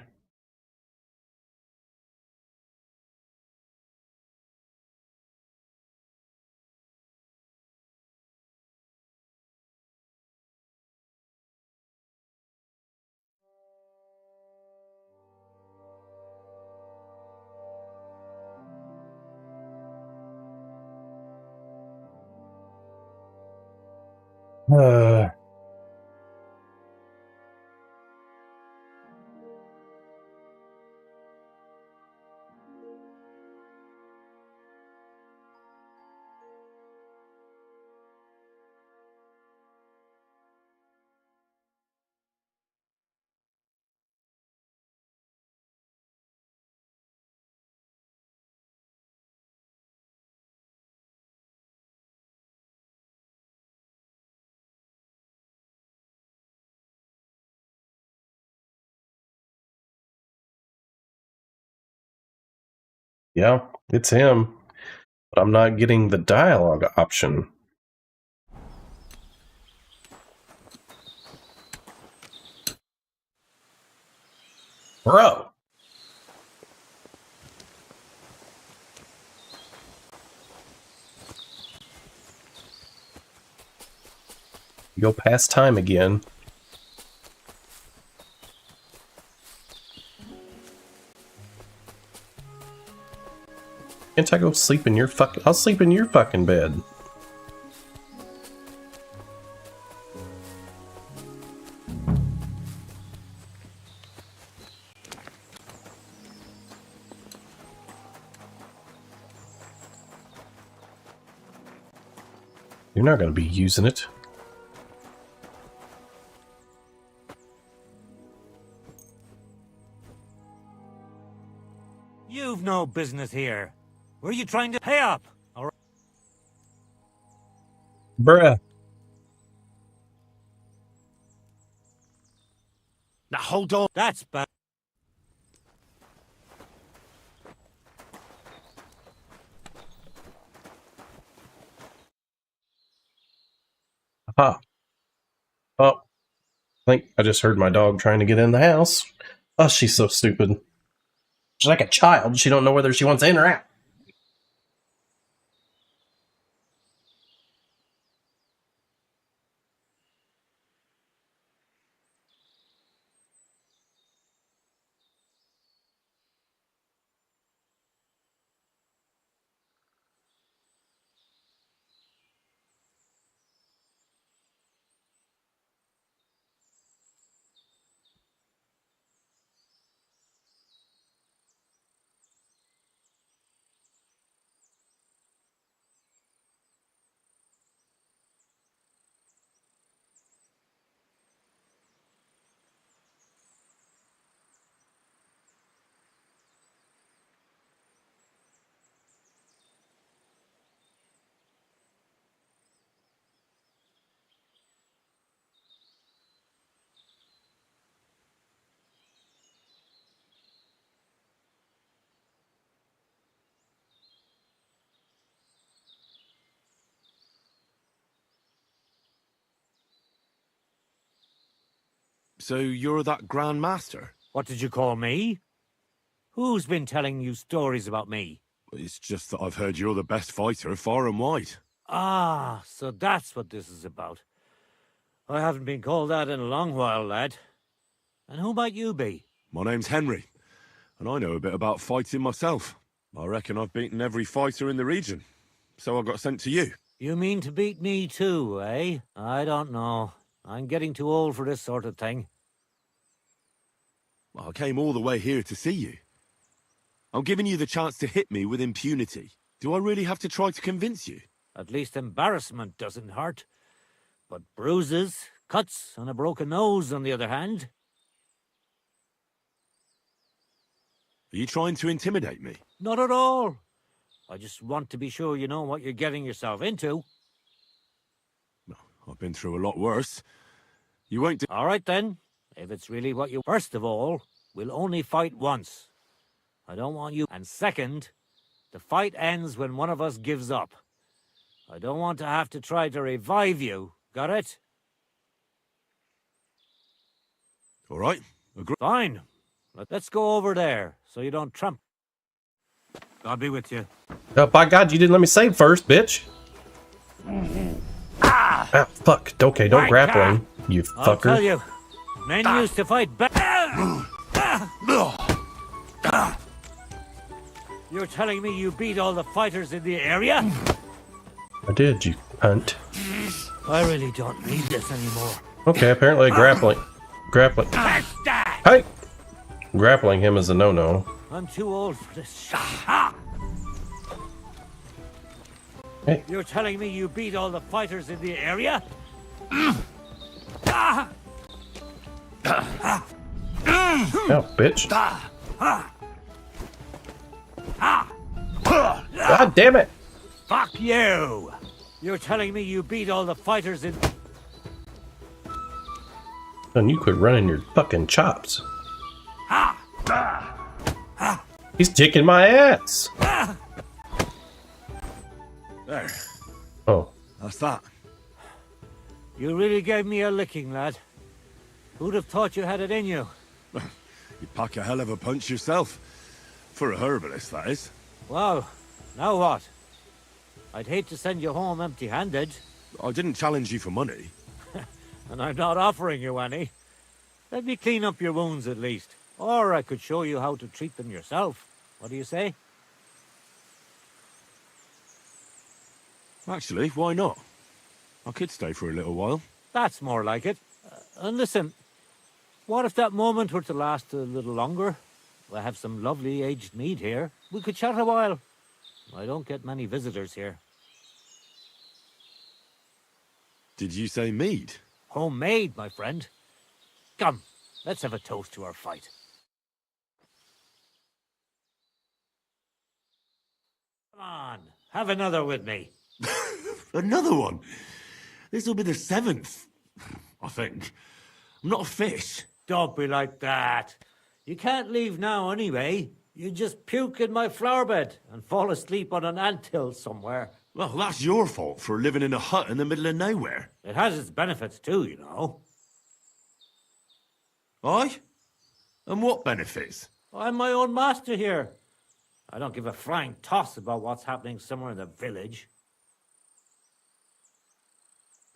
Uh, yeah, it's him. But I'm not getting the dialogue option. Bro! You go past time again. Can't I go sleep in your fucking... I'll sleep in your fucking bed. You're not going to be using it. You've no business here. Were you trying to pay up? All right. Bruh. Now hold on. That's bad. Aha. Oh. I think I just heard my dog trying to get in the house. Oh, she's so stupid. She's like a child. She don't know whether she wants in or out. So you're that Grand Master? What did you call me? Who's been telling you stories about me? It's just that I've heard you're the best fighter far and wide. Ah, so that's what this is about. I haven't been called that in a long while, lad. And who might you be? My name's Henry, and I know a bit about fighting myself. I reckon I've beaten every fighter in the region, so I got sent to you. You mean to beat me too, eh? I don't know. I'm getting too old for this sort of thing. Well, I came all the way here to see you. I'm giving you the chance to hit me with impunity. Do I really have to try to convince you? At least embarrassment doesn't hurt. But bruises, cuts, and a broken nose, on the other hand. Are you trying to intimidate me? Not at all. I just want to be sure you know what you're getting yourself into. I've been through a lot worse. You won't do— All right then. If it's really what you— First of all, we'll only fight once. I don't want you— And second, the fight ends when one of us gives up. I don't want to have to try to revive you. Got it? All right. Fine. Let's go over there, so you don't trump. I'll be with you. Oh, by God, you didn't let me save first, bitch. Ah, fuck. Okay, don't grapple him, you fucker. I'll tell you, men used to fight back. You're telling me you beat all the fighters in the area? I did, you cunt. I really don't need this anymore. Okay, apparently grappling. Hey! Grappling him is a no-no. I'm too old for this shit. Hey. You're telling me you beat all the fighters in the area? Oh, bitch. God damn it! Fuck you! You're telling me you beat all the fighters in... And you quit running your fucking chops. He's kicking my ass! There. Oh. That's that. You really gave me a licking, lad. Who'd have thought you had it in you? You pack a hell of a punch yourself. For a herbalist, that is. Well, now what? I'd hate to send you home empty-handed. I didn't challenge you for money. And I'm not offering you any. Let me clean up your wounds at least. Or I could show you how to treat them yourself. What do you say? Actually, why not? I could stay for a little while. That's more like it. And listen, what if that moment were to last a little longer? I have some lovely aged mead here. We could chat a while. I don't get many visitors here. Did you say mead? Homemade, my friend. Come, let's have a toast to our fight. Come on, have another with me. Another one? This'll be the 7th, I think. I'm not a fish. Don't be like that. You can't leave now anyway. You just puke in my flower bed and fall asleep on an anthill somewhere. Well, that's your fault for living in a hut in the middle of nowhere. It has its benefits too, you know. Aye? And what benefits? I'm my own master here. I don't give a flying toss about what's happening somewhere in the village.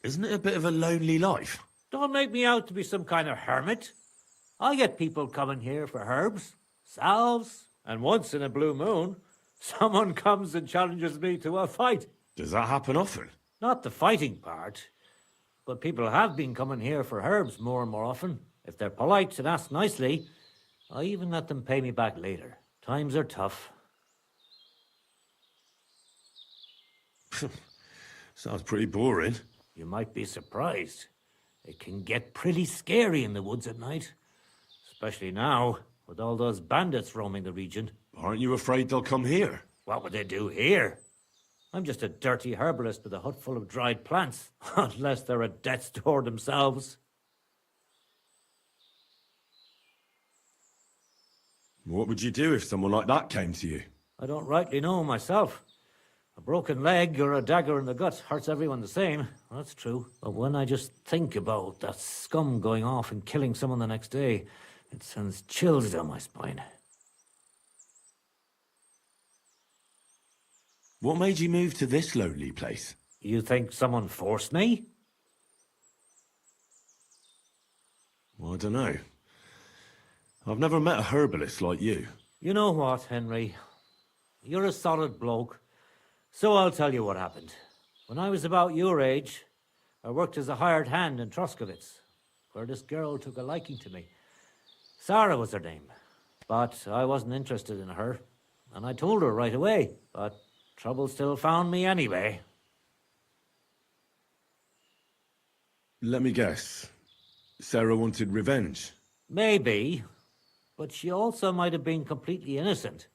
Isn't it a bit of a lonely life? Don't make me out to be some kind of hermit. I get people coming here for herbs, salves, and once in a blue moon, someone comes and challenges me to a fight. Does that happen often? Not the fighting part, but people have been coming here for herbs more and more often. If they're polite and ask nicely, I even let them pay me back later. Times are tough. Sounds pretty boring. You might be surprised. It can get pretty scary in the woods at night. Especially now, with all those bandits roaming the region. Aren't you afraid they'll come here? What would they do here? I'm just a dirty herbalist with a hut full of dried plants. Unless they're at death's door themselves. What would you do if someone like that came to you? I don't rightly know myself. A broken leg or a dagger in the gut hurts everyone the same, that's true. But when I just think about that scum going off and killing someone the next day, it sends chills down my spine. What made you move to this lonely place? You think someone forced me? Well, I don't know. I've never met a herbalist like you. You know what, Henry? You're a solid bloke. So I'll tell you what happened. When I was about your age, I worked as a hired hand in Troskowitz, where this girl took a liking to me. Sarah was her name, but I wasn't interested in her, and I told her right away, but trouble still found me anyway. Let me guess. Sarah wanted revenge. Maybe, but she also might have been completely innocent.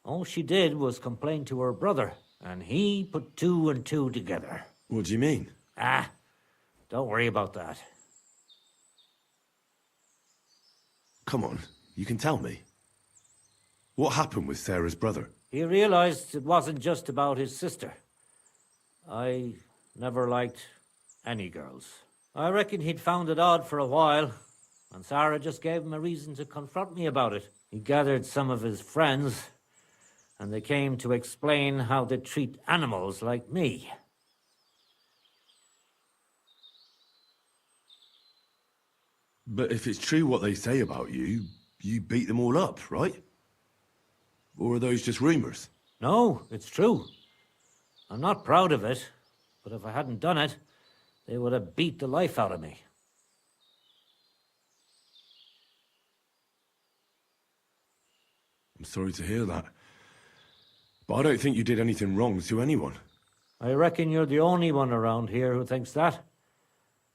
All she did was complain to her brother, and he put 2 and 2 together. What do you mean? Ah, don't worry about that. Come on, you can tell me. What happened with Sarah's brother? He realized it wasn't just about his sister. I never liked any girls. I reckon he'd found it odd for a while, and Sarah just gave him a reason to confront me about it. He gathered some of his friends, and they came to explain how they treat animals like me. But if it's true what they say about you, you beat them all up, right? Or are those just rumors? No, it's true. I'm not proud of it, but if I hadn't done it, they would have beat the life out of me. I'm sorry to hear that. But I don't think you did anything wrong to anyone. I reckon you're the only one around here who thinks that.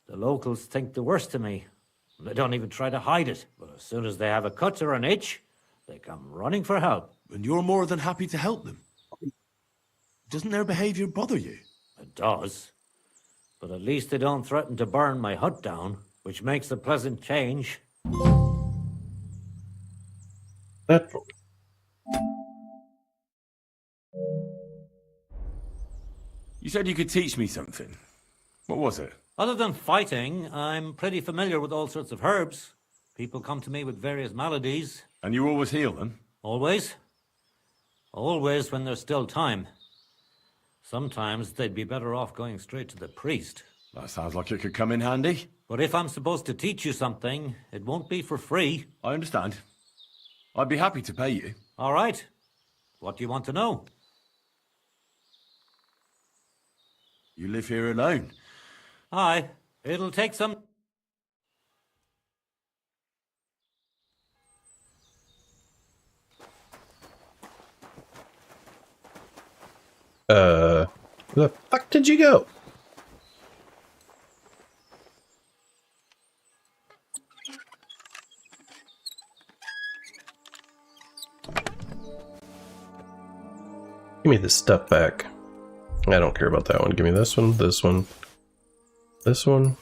The locals think the worst of me. They don't even try to hide it. But as soon as they have a cut or an itch, they come running for help. And you're more than happy to help them. Doesn't their behavior bother you? It does. But at least they don't threaten to burn my hut down, which makes a pleasant change. You said you could teach me something. What was it? Other than fighting, I'm pretty familiar with all sorts of herbs. People come to me with various maladies. And you always heal them? Always. Always when there's still time. Sometimes they'd be better off going straight to the priest. That sounds like it could come in handy. But if I'm supposed to teach you something, it won't be for free. I understand. I'd be happy to pay you. All right. What do you want to know? You live here alone? Aye. It'll take some... Where the fuck did you go? Give me this stuff back. I don't care about that one. Give me this one, this one, this one.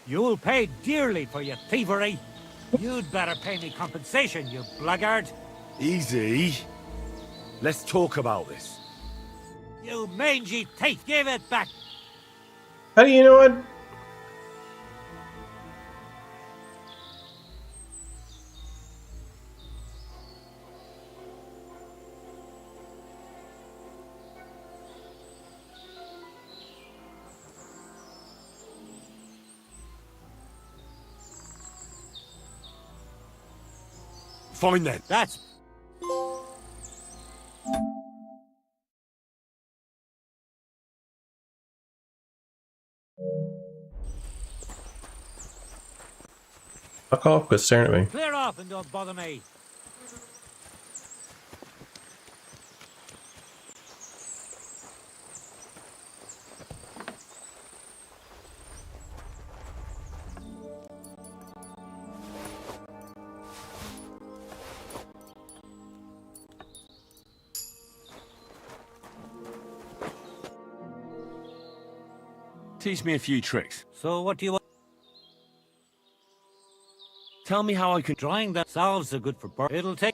You'll pay dearly for your thievery. You'd better pay me compensation, you blackguard. Easy. Let's talk about this. You mangy thief, give it back. How do you know it? Fine then. That's... Fuck off, quit staring at me. Clear off and don't bother me. Teach me a few tricks. So what do you want? Tell me how I can... Drying that salves are good for birds. It'll take...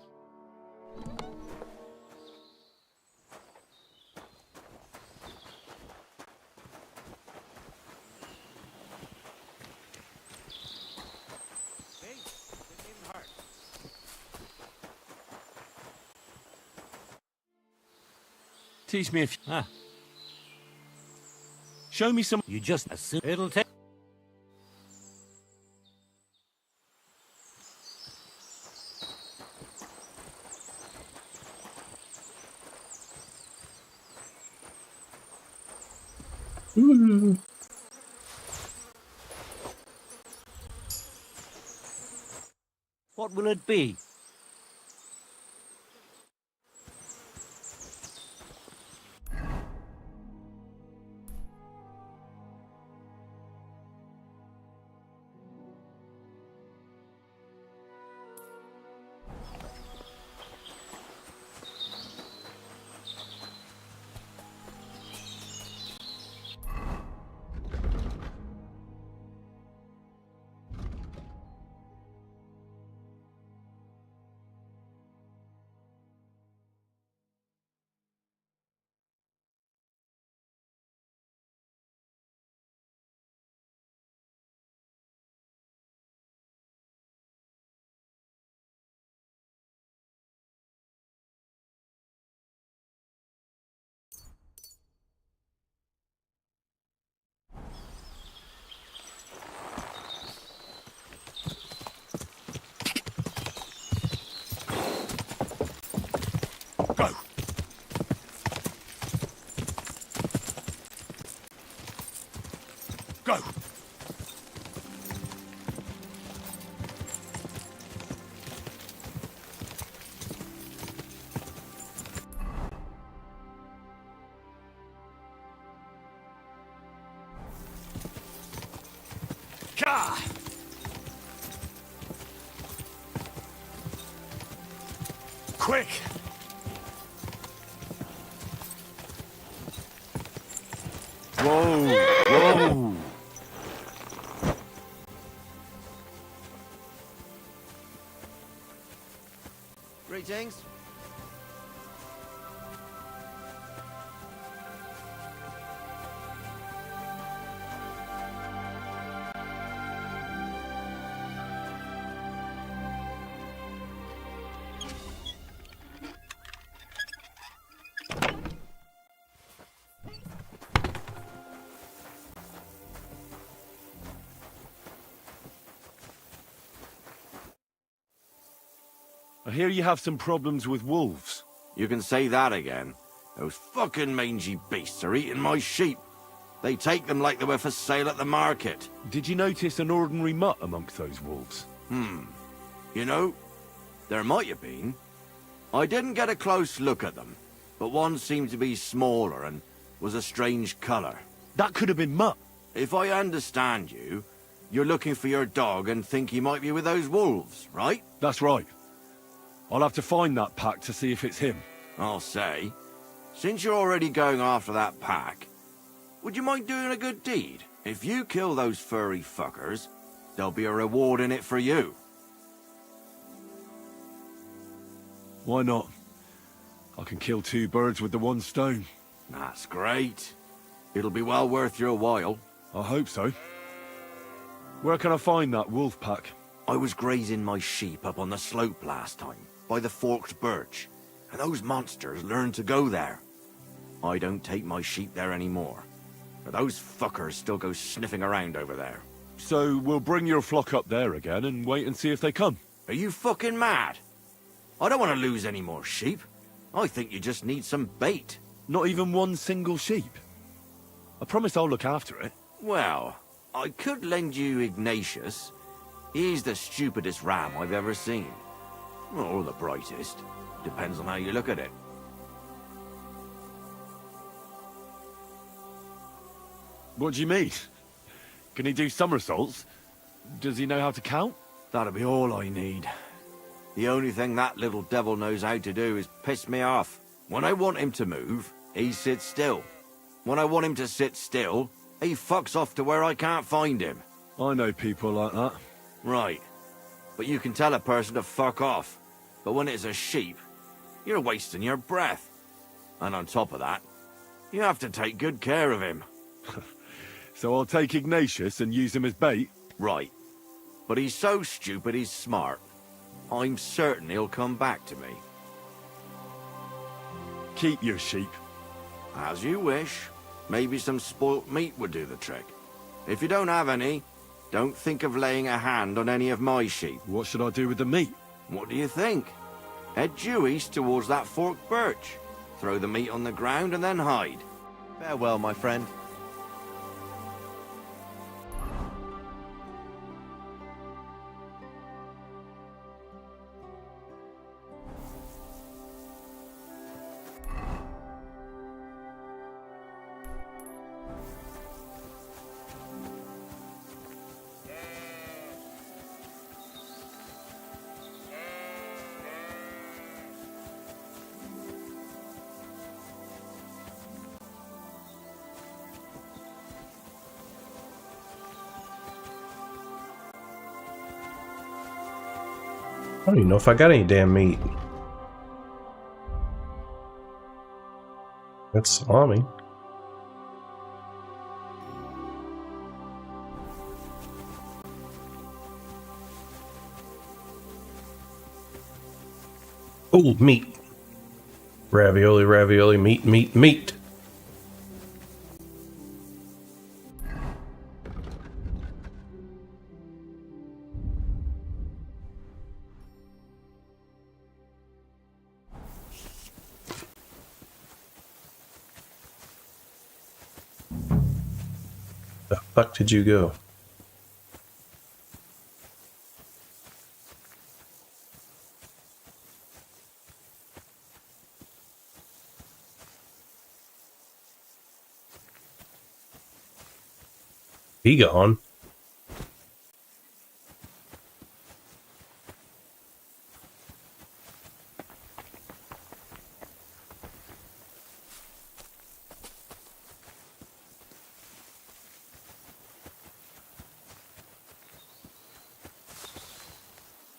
Teach me a few... Ah. Show me some... You just assume it'll take... What will it be? Go! Ka! Quick! Whoa! Whoa! Greetings. I hear you have some problems with wolves. You can say that again. Those fucking mangy beasts are eating my sheep. They take them like they were for sale at the market. Did you notice an ordinary mutt amongst those wolves? You know, there might have been. I didn't get a close look at them, but one seemed to be smaller and was a strange colour. That could have been Mutt. If I understand you, you're looking for your dog and think he might be with those wolves, right? That's right. I'll have to find that pack to see if it's him. I'll say, since you're already going after that pack, would you mind doing a good deed? If you kill those furry fuckers, there'll be a reward in it for you. Why not? I can kill two birds with the one stone. That's great. It'll be well worth your while. I hope so. Where can I find that wolf pack? I was grazing my sheep up on the slope last time, by the forked birch, and those monsters learned to go there. I don't take my sheep there anymore, but those fuckers still go sniffing around over there. So we'll bring your flock up there again and wait and see if they come. Are you fucking mad? I don't want to lose any more sheep. I think you just need some bait. Not even one single sheep? I promise I'll look after it. Well, I could lend you Ignatius. He's the stupidest ram I've ever seen. Or the brightest. Depends on how you look at it. What do you mean? Can he do somersaults? Does he know how to count? That'll be all I need. The only thing that little devil knows how to do is piss me off. When I want him to move, he sits still. When I want him to sit still, He fucks off to where I can't find him. I know people like that. Right. But you can tell a person to fuck off. But when it's a sheep, you're wasting your breath. And on top of that, you have to take good care of him. So I'll take Ignatius and use him as bait? Right. But he's so stupid he's smart. I'm certain he'll come back to me. Keep your sheep. As you wish. Maybe some spoilt meat would do the trick. If you don't have any, don't think of laying a hand on any of my sheep. What should I do with the meat? What do you think? Head due east towards that forked birch. Throw the meat on the ground and then hide. Farewell, my friend. I don't even know if I got any damn meat. That's salami. Oh, meat. Ravioli, ravioli, meat, meat, meat. The fuck did you go? He gone.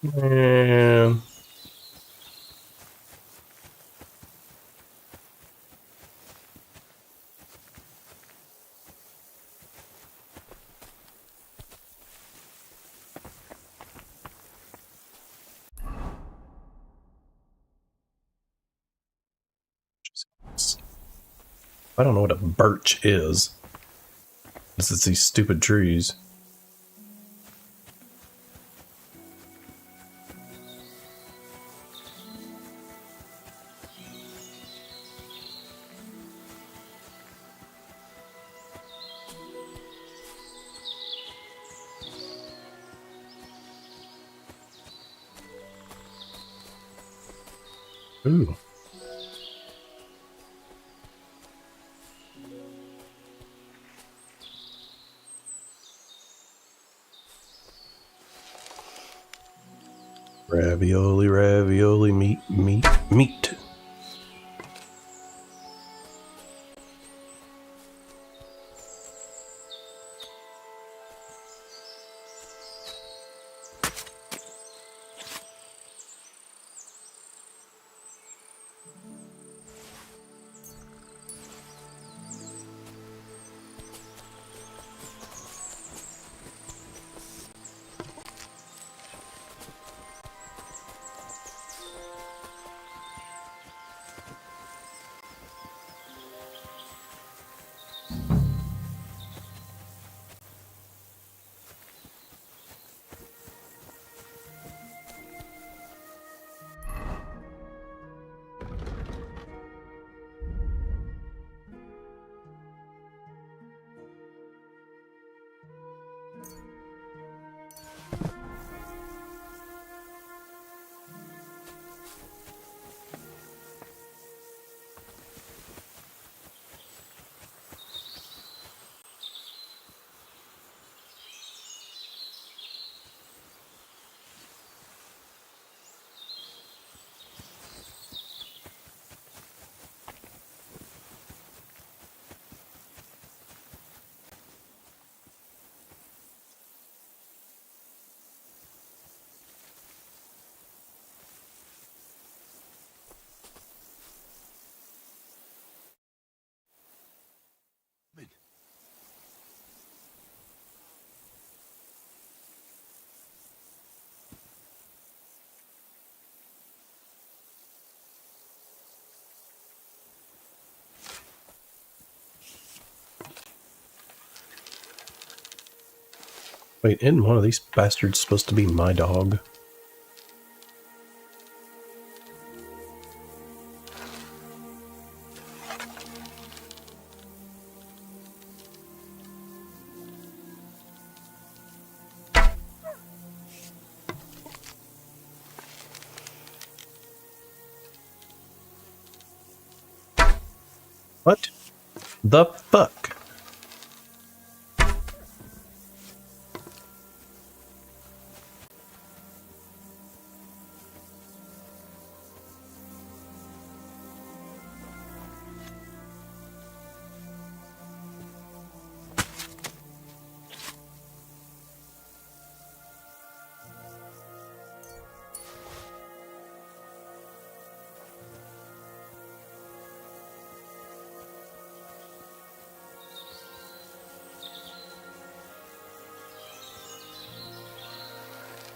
Man. I don't know what a birch is. This is these stupid trees. Ooh. Ravioli, ravioli, meat, meat, meat. Wait, isn't one of these bastards supposed to be my dog? What the fuck?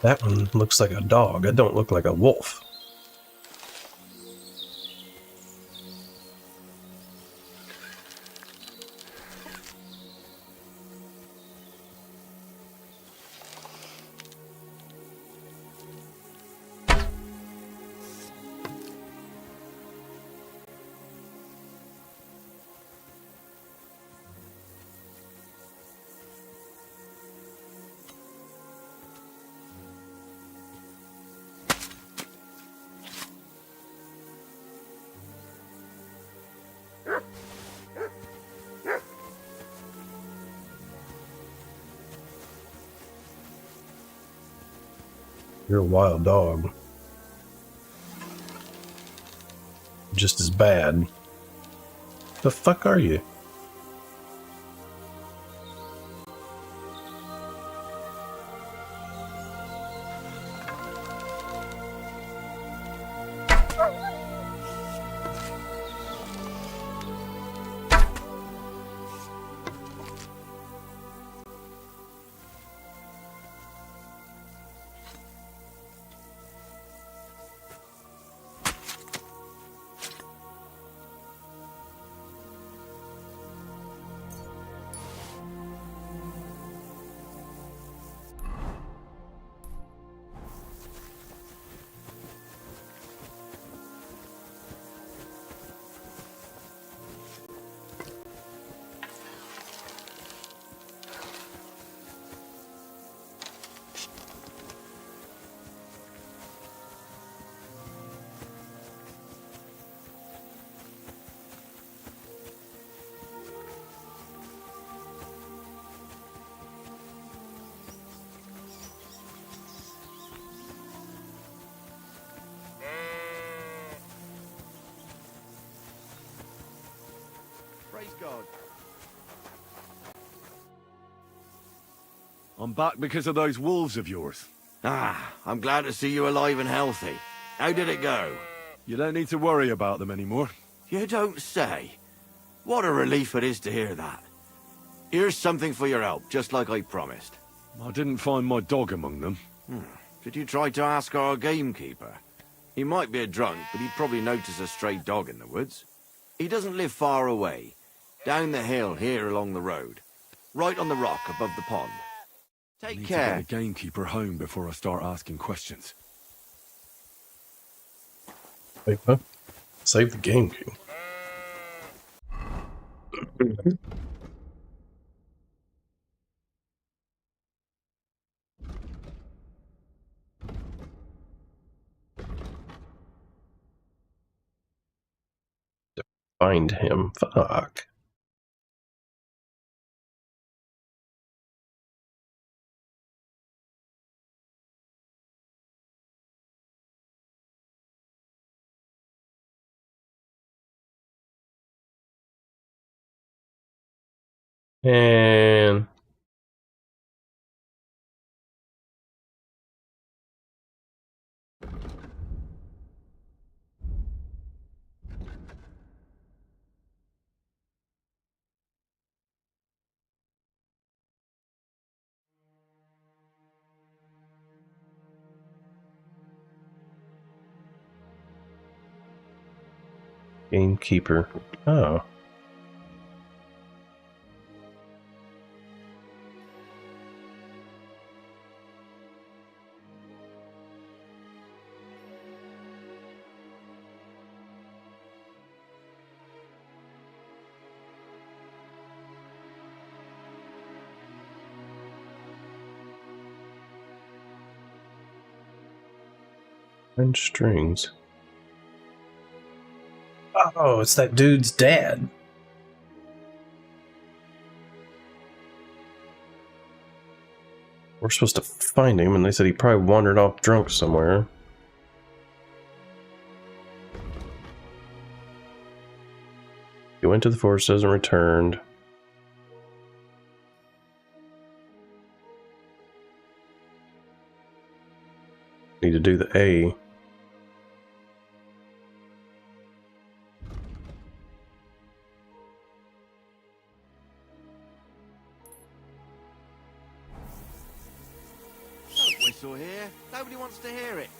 That one looks like a dog. It don't look like a wolf. You're a wild dog. Just as bad. The fuck are you? Praise God. I'm back because of those wolves of yours. Ah, I'm glad to see you alive and healthy. How did it go? You don't need to worry about them anymore. You don't say. What a relief it is to hear that. Here's something for your help, just like I promised. I didn't find my dog among them. Did you try to ask our gamekeeper? He might be a drunk, but he'd probably notice a stray dog in the woods. He doesn't live far away. Down the hill here along the road. Right on the rock above the pond. Take Need care. to get the gamekeeper home before I start asking questions. Wait, what? Save the game queue. Find him. Fuck. And gamekeeper. Oh. And strings. Oh, it's that dude's dad. We're supposed to find him, and they said he probably wandered off drunk somewhere. He went to the forest and returned. Need to do the A. Don't whistle here. Nobody wants to hear it.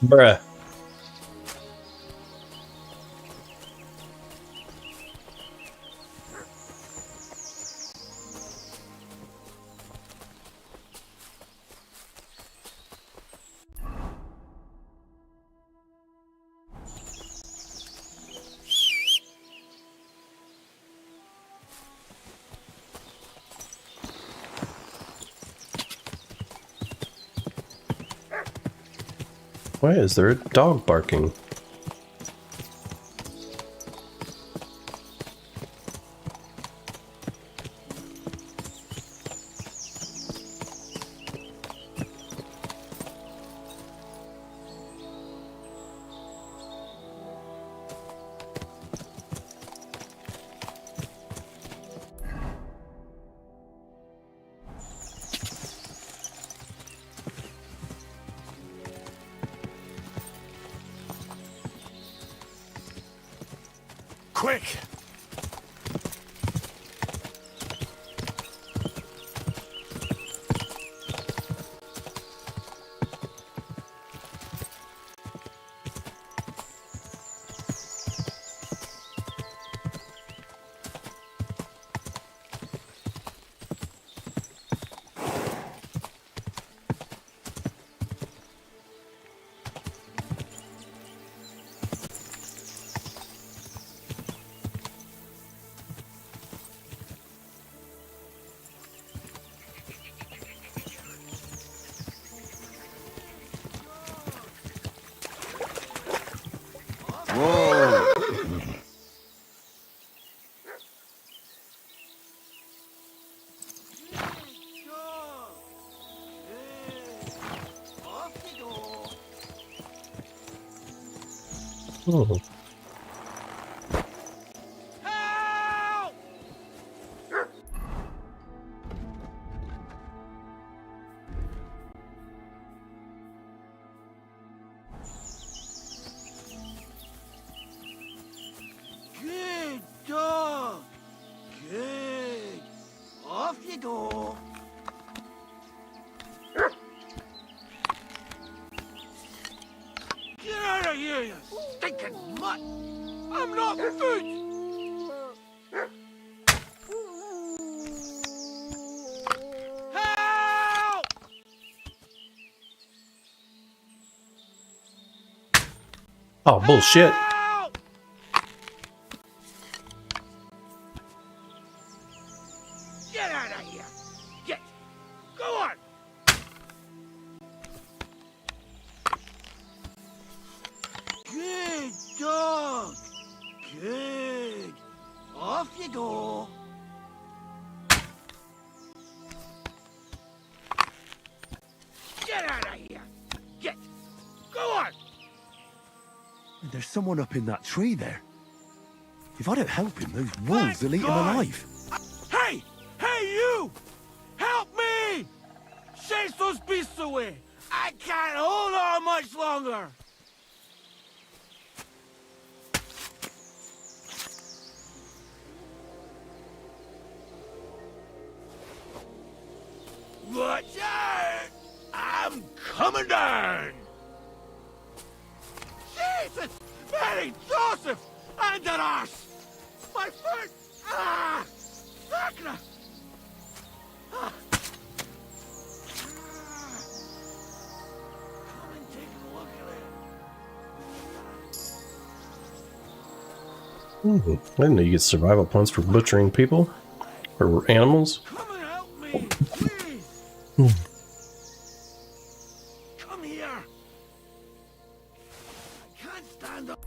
Bruh. Why is there a dog barking? Quick! Whoa! Oh. Good dog. Good. Off you go. Get out of here, you stinking mutt! I'm not food! Help! Oh, bullshit. Get out of here! Get! Go on! Good dog! Good! Off you go! Get out of here! Get! Go on! There's someone up in that tree there. If I don't help him, those wolves will eat him alive. Hey! Hey, you! Help me! Chase those beasts away! I can't hold on much longer! Watch out! I'm coming down! Jesus! Mary Joseph! And the ass! My foot! Ah! Sacra! I didn't know you get survival points for butchering people or animals. Come and help me, please. Come here. I can't stand up.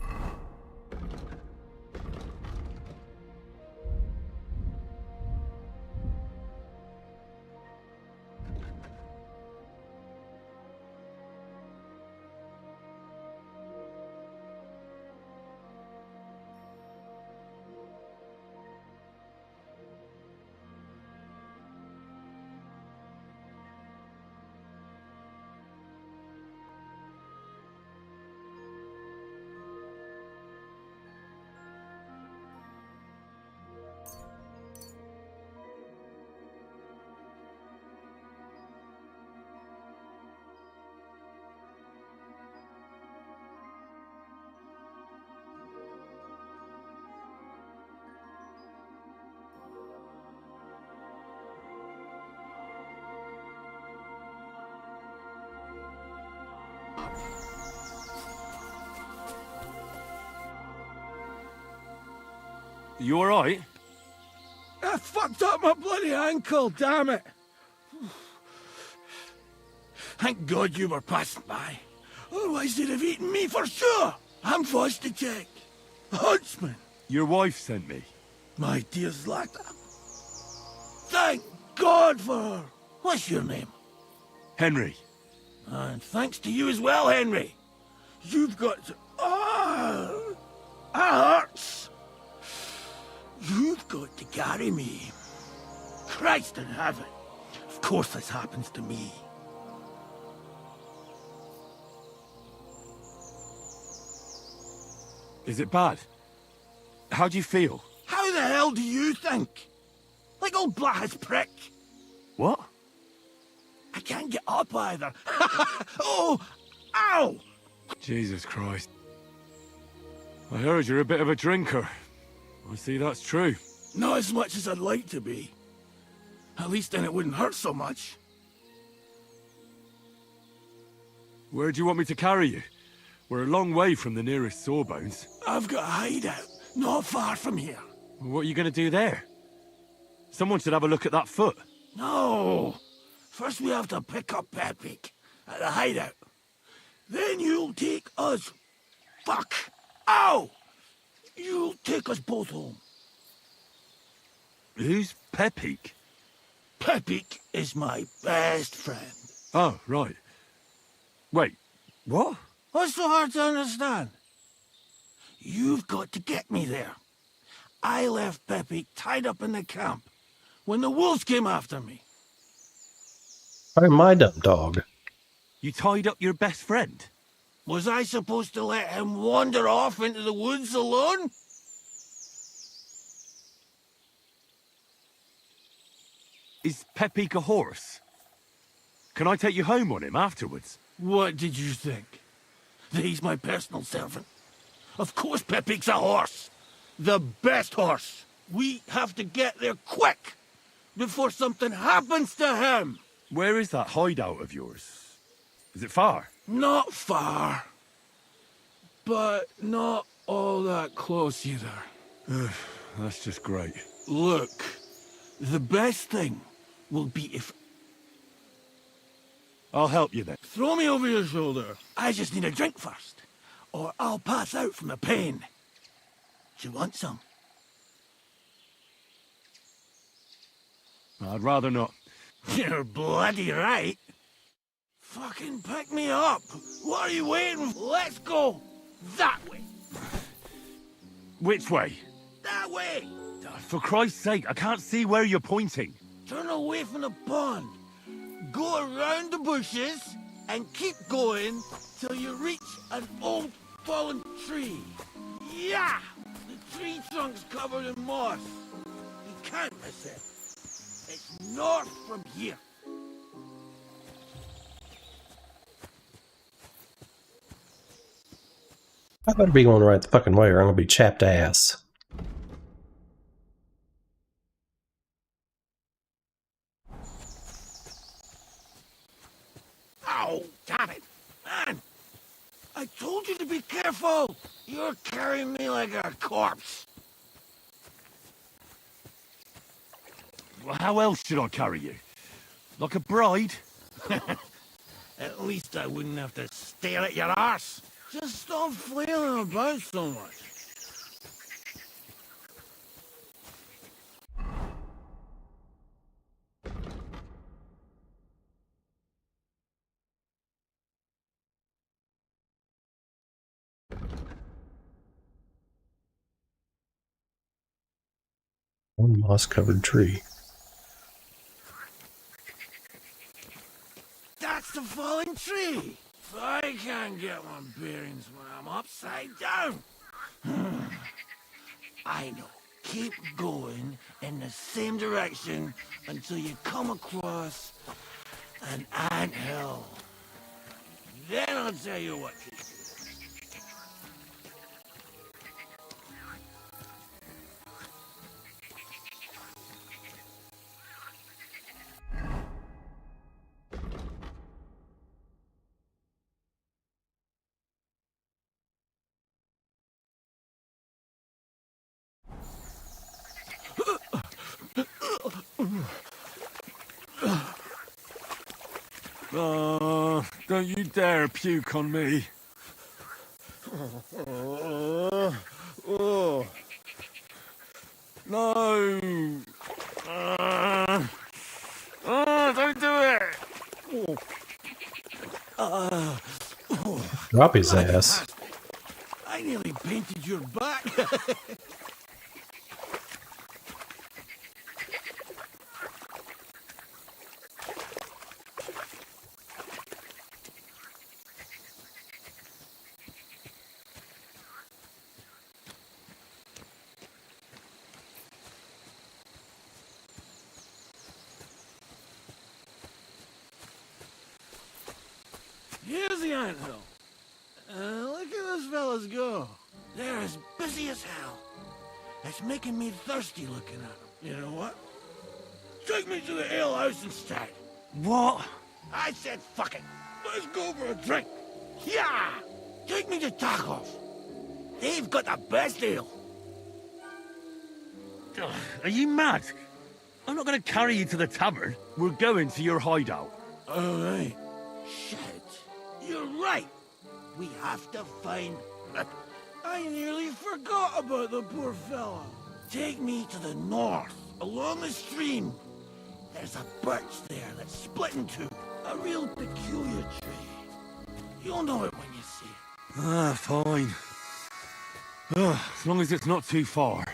You alright? I fucked up my bloody ankle, damn it. Thank God you were passing by. Otherwise they'd have eaten me for sure. I'm forced to check. Huntsman. Your wife sent me. My dear Zlata. Thank God for her. What's your name? Henry. And thanks to you as well, Henry. You've got to... Ah, hurts. You've got to carry me. Christ in heaven. Of course this happens to me. Is it bad? How do you feel? How the hell do you think? Like old Black's prick. What? I can't get up either. Oh! Ow! Jesus Christ. I heard you're a bit of a drinker. I see that's true. Not as much as I'd like to be. At least then it wouldn't hurt so much. Where do you want me to carry you? We're a long way from the nearest sawbones. I've got a hideout, not far from here. What are you going to do there? Someone should have a look at that foot. No! First we have to pick up Pepik at the hideout. Then you'll take us... Fuck! Ow! You'll take us both home. Who's Pepik? Pepik is my best friend. Oh, right. Wait, what? What's so hard to understand? You've got to get me there. I left Pepik tied up in the camp when the wolves came after me. I'm my dumb dog. You tied up your best friend? Was I supposed to let him wander off into the woods alone? Is Pepik a horse? Can I take you home on him afterwards? What did you think? That he's my personal servant? Of course Pepik's a horse. The best horse. We have to get there quick before something happens to him. Where is that hideout of yours? Is it far? Not far. But not all that close either. That's just great. Look, the best thing will be if... I'll help you then. Throw me over your shoulder. I just need a drink first, or I'll pass out from the pain. Do you want some? I'd rather not. You're bloody right. Fucking pick me up. What are you waiting for? Let's go that way. Which way? That way. For Christ's sake, I can't see where you're pointing. Turn away from the pond. Go around the bushes and keep going till you reach an old fallen tree. Yeah! The tree trunk's covered in moss. You can't miss it. It's north from here. I better be going the right fucking way or I'm gonna be chapped ass. Ow! Damn it! Man! I told you to be careful! You're carrying me like a corpse. Well, how else should I carry you? Like a bride? At least I wouldn't have to stare at your arse. Just stop flailing about so much. One moss-covered tree. That's the falling tree. I can't get my bearings when I'm upside down. I know. Keep going in the same direction until you come across an anthill. Then I'll tell you what to do. Don't you dare puke on me. No. Don't do it. Drop his ass. I nearly painted your back. Here's the anthill. Look at those fellas go. They're as busy as hell. It's making me thirsty looking at them. You know what? Take me to the ale house instead. What? I said fuck it. Let's go for a drink. Yeah! Take me to tacos. They've got the best ale. Are you mad? I'm not going to carry you to the tavern. We're going to your hideout. All right. Shit. You're right. We have to find... I nearly forgot about the poor fella. Take me to the north, along the stream. There's a birch there that's split in two. A real peculiar tree. You'll know it when you see it. Ah, fine. As long as it's not too far.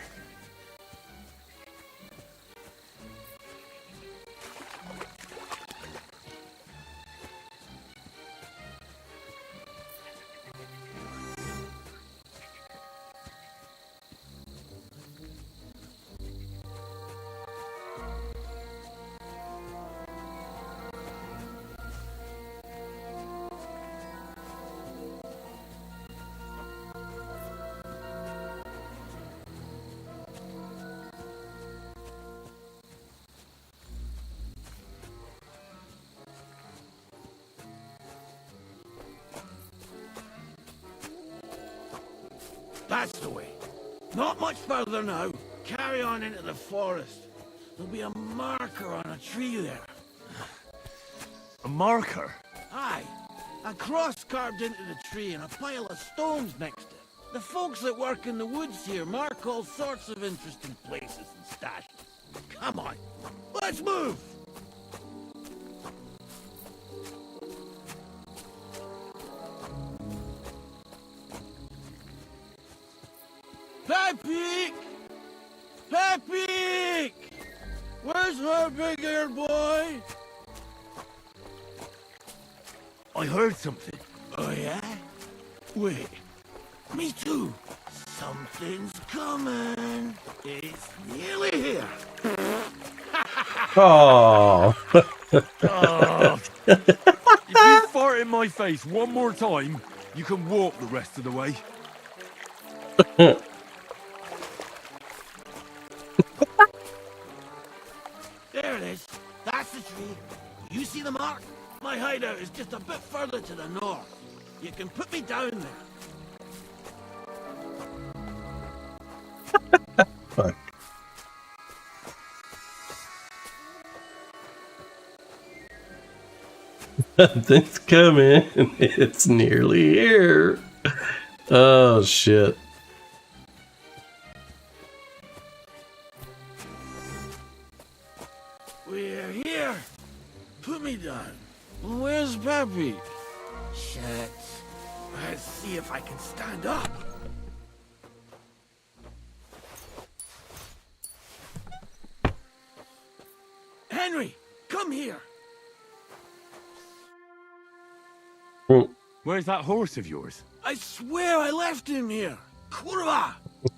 That's the way. Not much further now. Carry on into the forest. There'll be a marker on a tree there. A marker? Aye. A cross carved into the tree and a pile of stones next to it. The folks that work in the woods here mark all sorts of interesting places and stashes. Come on. Let's move! Pepe! Pepe! Where's her big-eared boy? I heard something. Oh, yeah? Wait. Me too. Something's coming. It's nearly here. Oh. If you fart in my face one more time, you can walk the rest of the way. There it is. That's the tree. You see the mark? My hideout is just a bit further to the north. You can put me down there. Fuck. Something's coming. It's nearly here. Oh, shit. We're here. Put me down. Where's Peppy? Shit. Let's see if I can stand up. Henry, come here. Where's that horse of yours? I swear I left him here. Kurwa!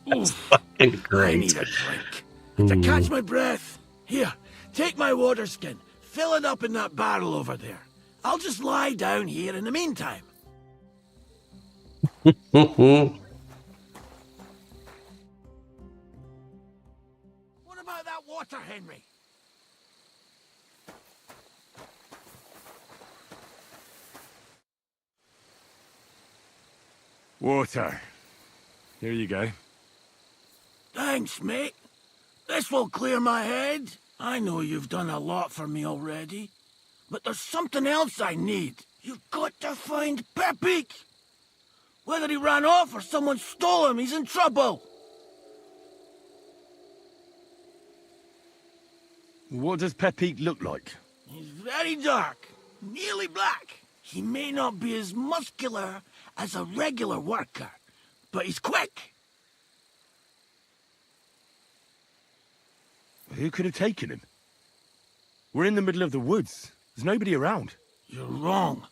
That's fucking great. I need a drink. To catch my breath. Here, take my water skin. Fill it up in that barrel over there. I'll just lie down here in the meantime. What about that water, Henry? Water. Here you go. Thanks, mate. This will clear my head. I know you've done a lot for me already, but there's something else I need. You've got to find Pepik. Whether he ran off or someone stole him, he's in trouble. What does Pepik look like? He's very dark, nearly black. He may not be as muscular as a regular worker, but he's quick. Who could have taken him? We're in the middle of the woods. There's nobody around. You're wrong.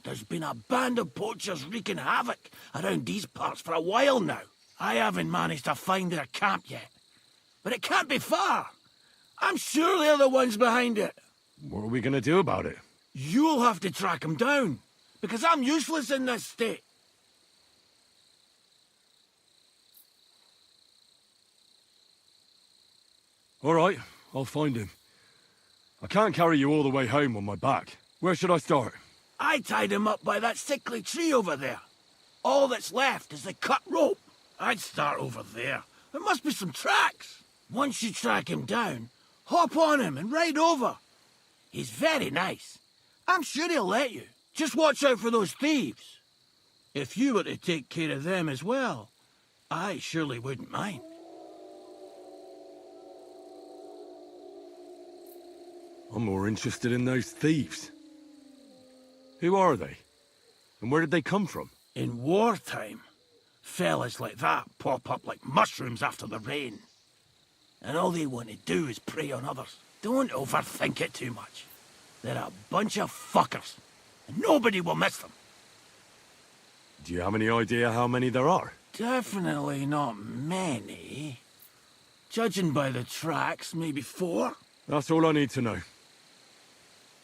There's been a band of poachers wreaking havoc around these parts for a while now. I haven't managed to find their camp yet. But it can't be far. I'm sure they're the ones behind it. What are we going to do about it? You'll have to track them down, because I'm useless in this state. All right, I'll find him. I can't carry you all the way home on my back. Where should I start? I tied him up by that sickly tree over there. All that's left is the cut rope. I'd start over there. There must be some tracks. Once you track him down, hop on him and ride over. He's very nice. I'm sure he'll let you. Just watch out for those thieves. If you were to take care of them as well, I surely wouldn't mind. I'm more interested in those thieves. Who are they? And where did they come from? In wartime, fellas like that pop up like mushrooms after the rain. And all they want to do is prey on others. Don't overthink it too much. They're a bunch of fuckers, and nobody will miss them. Do you have any idea how many there are? Definitely not many. Judging by the tracks, maybe 4. That's all I need to know.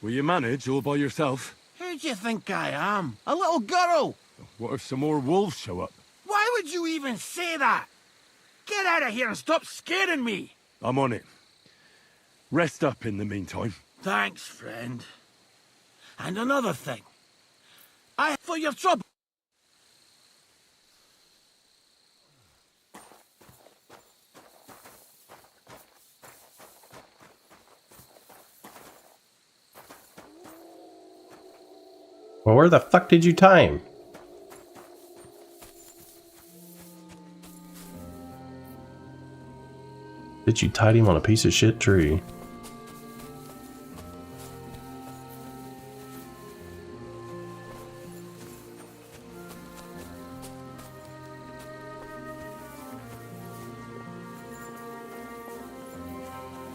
Will you manage all by yourself? Who do you think I am? A little girl? What if some more wolves show up? Why would you even say that? Get out of here and stop scaring me! I'm on it. Rest up in the meantime. Thanks, friend. And another thing. For your trouble. Well, where the fuck did you tie him? Did you tie him on a piece of shit tree?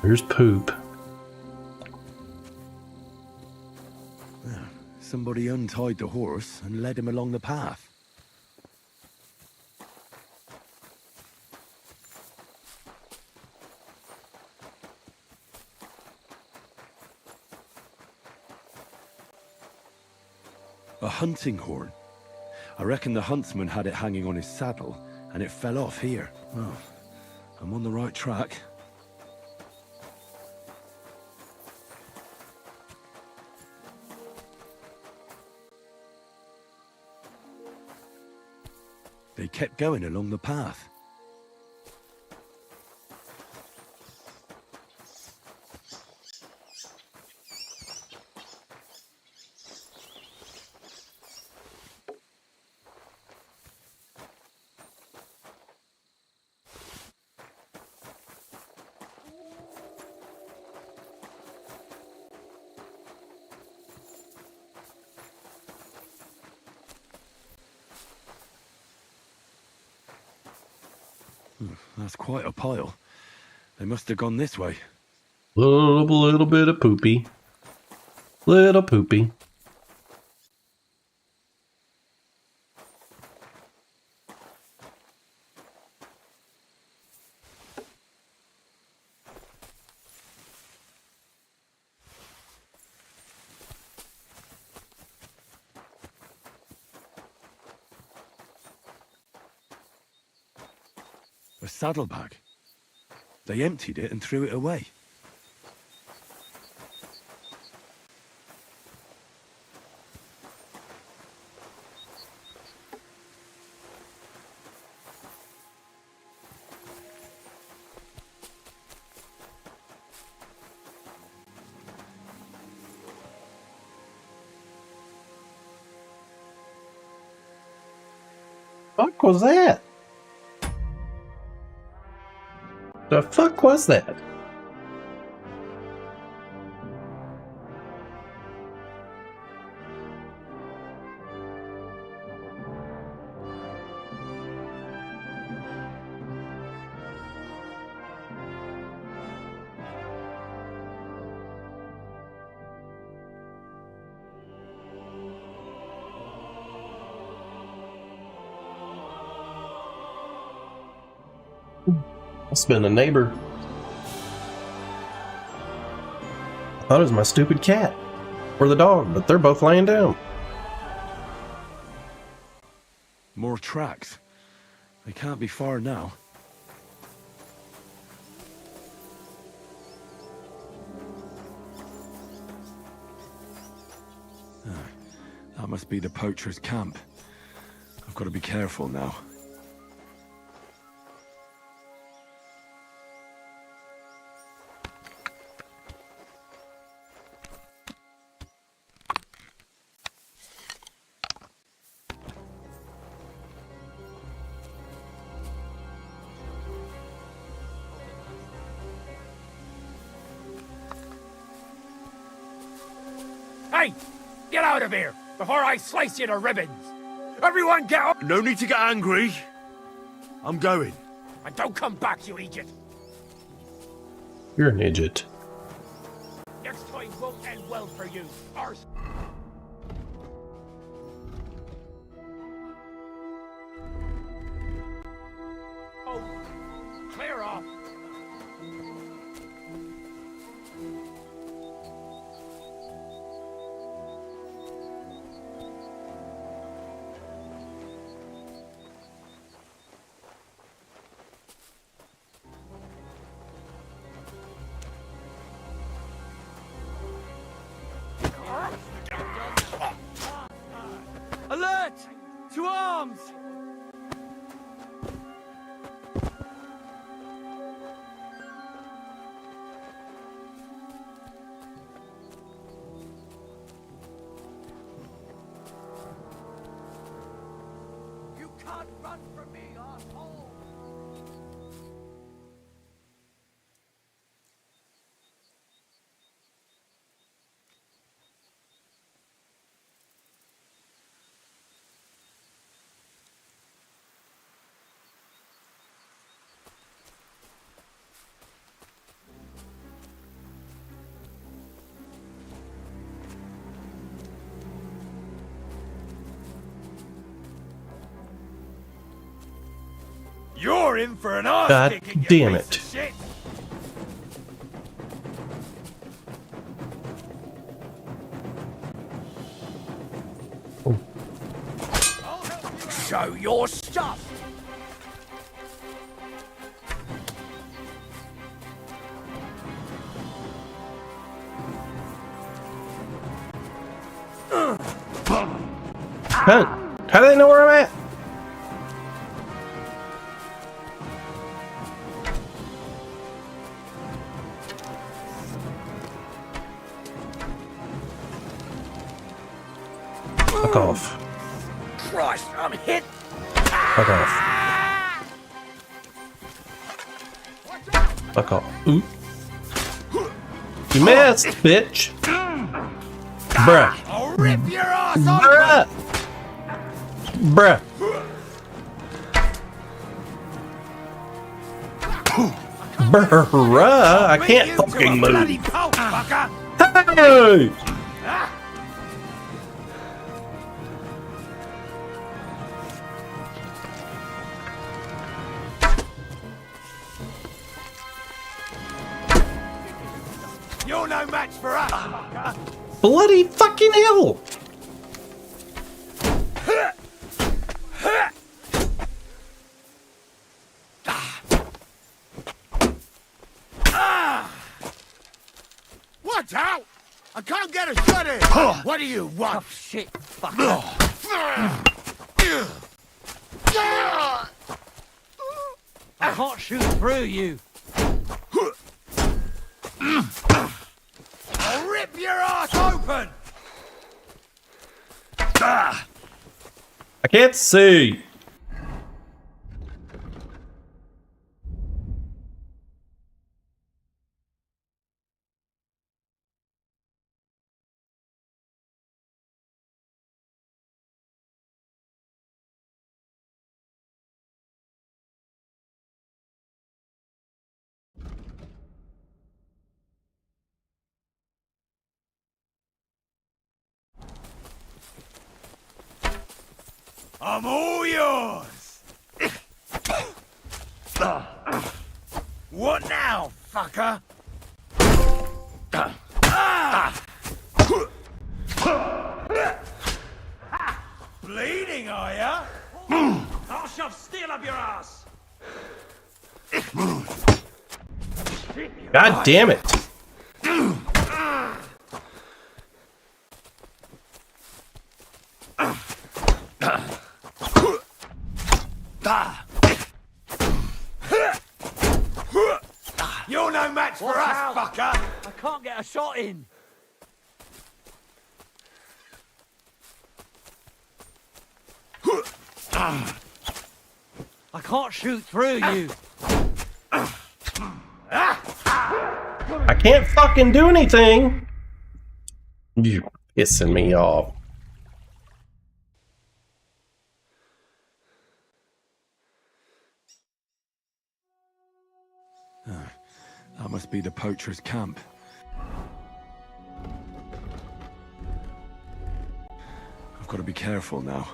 Here's poop. Somebody untied the horse and led him along the path. A hunting horn. I reckon the huntsman had it hanging on his saddle, and it fell off here. Oh, I'm on the right track. They kept going along the path. That's quite a pile. They must have gone this way. Little bit of poopy. Little poopy. A saddlebag. They emptied it and threw it away. Fuck was that? The fuck was that? Must have been a neighbor. I thought it was my stupid cat. Or the dog, but they're both laying down. More tracks. They can't be far now. That must be the poacher's camp. I've got to be careful now. Hey! Get out of here before I slice you to ribbons! Everyone get up! No need to get angry. I'm going. And don't come back, you idiot! You're an idiot. Next time won't end well for you, arse! Oh, clear off! Alert! To arms! You can't run from me, asshole! You're in for an arse God kicking, you damn piece it. of shit. Show your stuff! How do they know where I'm at? Fuck off. Christ, I'm hit! Fuck off. Fuck off. Ooh. You missed, bitch. Bruh. I'll rip your ass Bruh. Bruh. Bruh, I can't fucking move. Hey! You're no match for us, fucker. Bloody fucking hell! Watch out! I can't get a shot in! What do you want? Tough shit, fucker. I can't shoot through you. I'll rip your ass open! I can't see. I'm all yours! What now, fucker? Bleeding, are ya? I'll shove steel up your ass! God damn it. You're no match for us, fucker! I can't get a shot in. I can't shoot through you. I can't fucking do anything. You're pissing me off. That must be the poacher's camp. I've got to be careful now.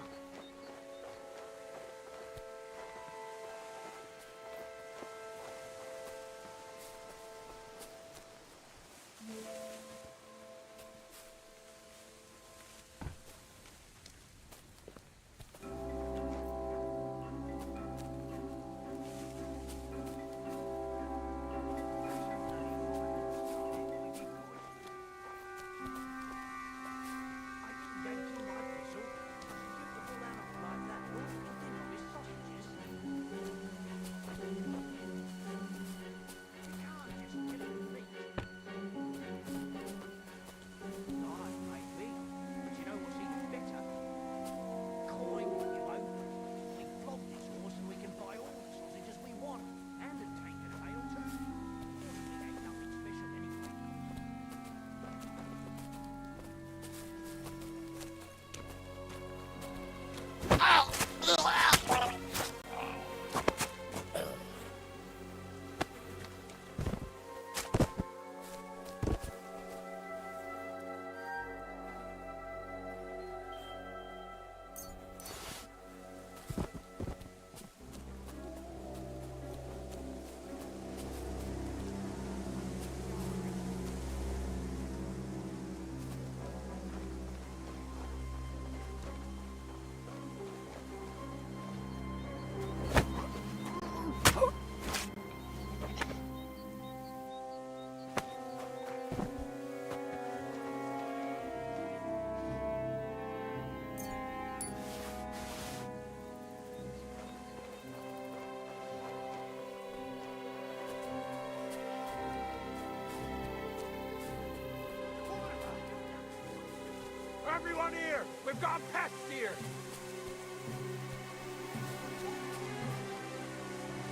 Everyone here! We've got a pest here!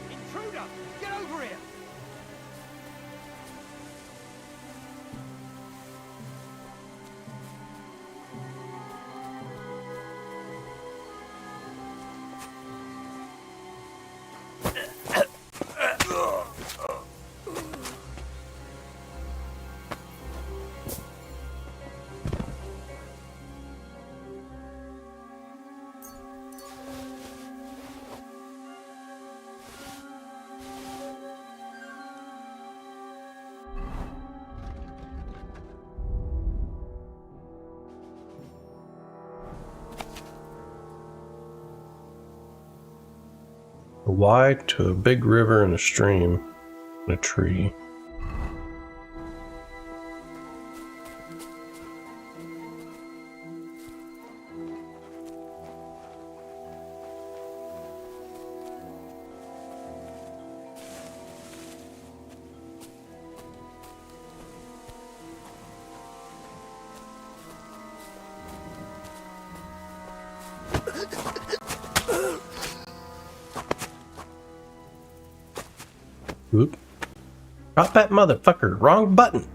Intruder! Get over here! Wide to a big river and a stream and a tree. Oop. Drop that motherfucker. Wrong button.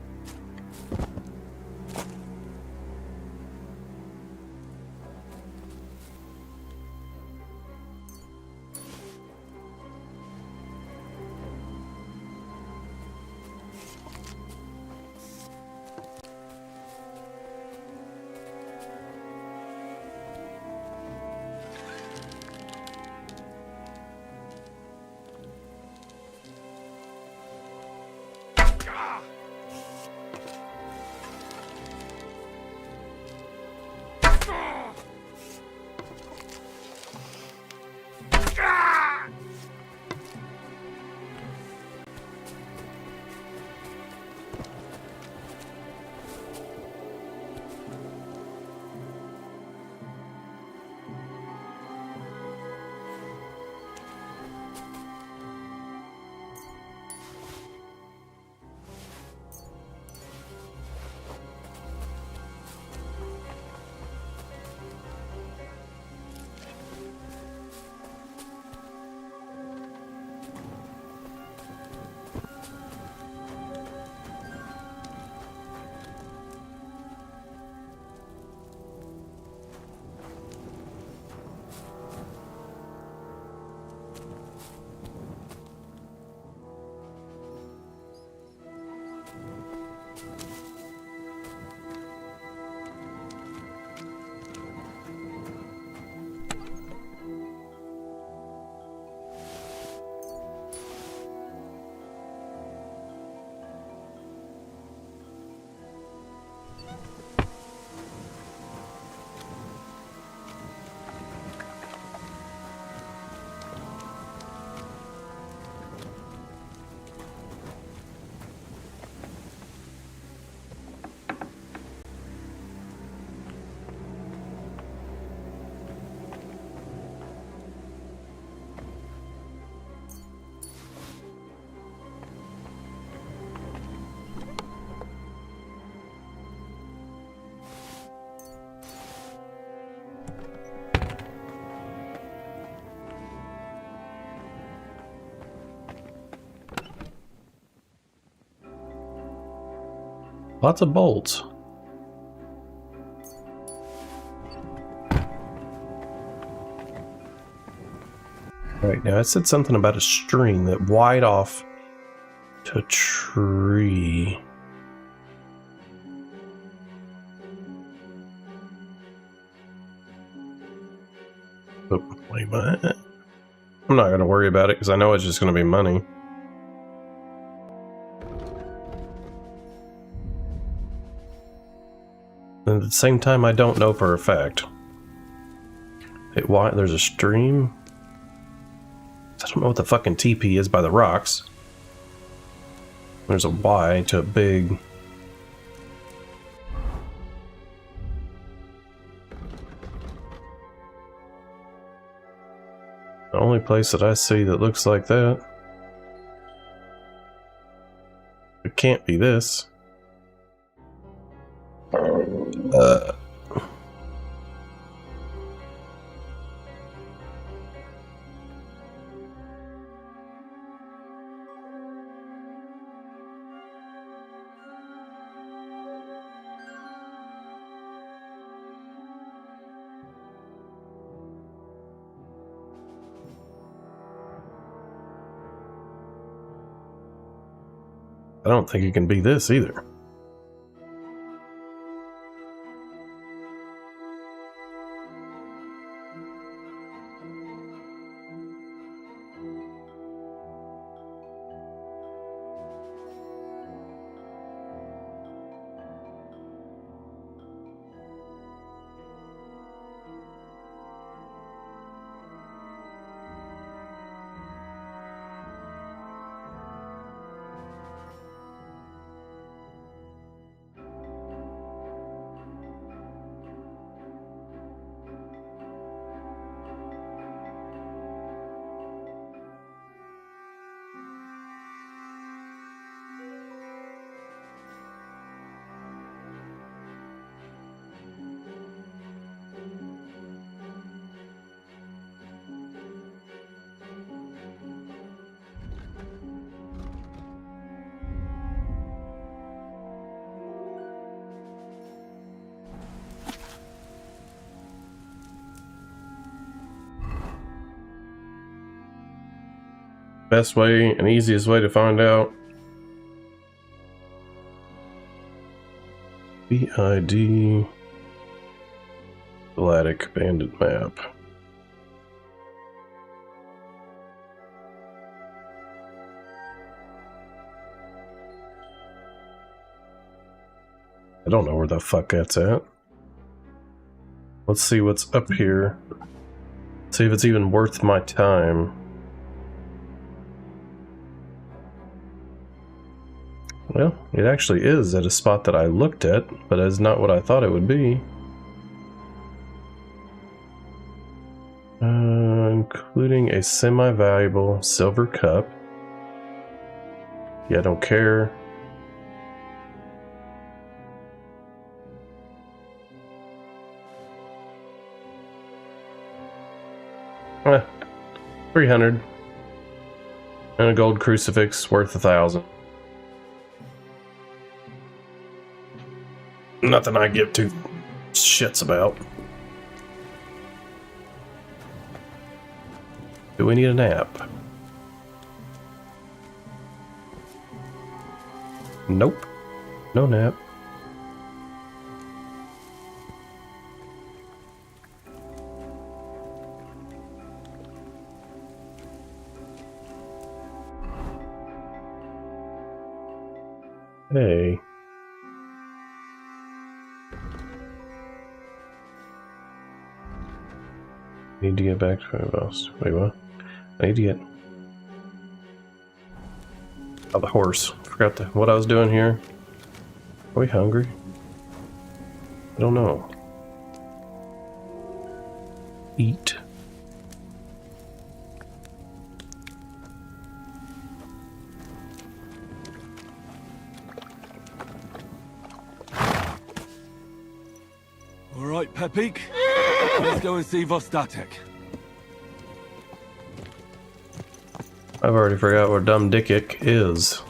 Lots of bolts. Right, now it said something about a string that wide off to a tree. Oh, wait a minute. I'm not going to worry about it because I know it's just going to be money. And at the same time, I don't know for a fact. Why there's a stream? I don't know what the fucking TP is by the rocks. There's a Y to a big. The only place that I see that looks like that. It can't be this. I don't think it can be this either. Best way and easiest way to find out. BID Galactic Bandit Map. I don't know where the fuck that's at. Let's see what's up here. See if it's even worth my time. Well, it actually is at a spot that I looked at, but is not what I thought it would be. Including a semi-valuable silver cup. Yeah, I don't care. Eh, 300. And a gold crucifix worth 1,000. Nothing I give two shits about. Do we need a nap? Nope. No nap. Hey. Need to get back to my boss. Wait, what? I need to get... Oh, the horse. Forgot what I was doing here. Are we hungry? I don't know. Eat. All right, Pepik. Let's go and see Vostatek. I've already forgot where Dumb Dickick is.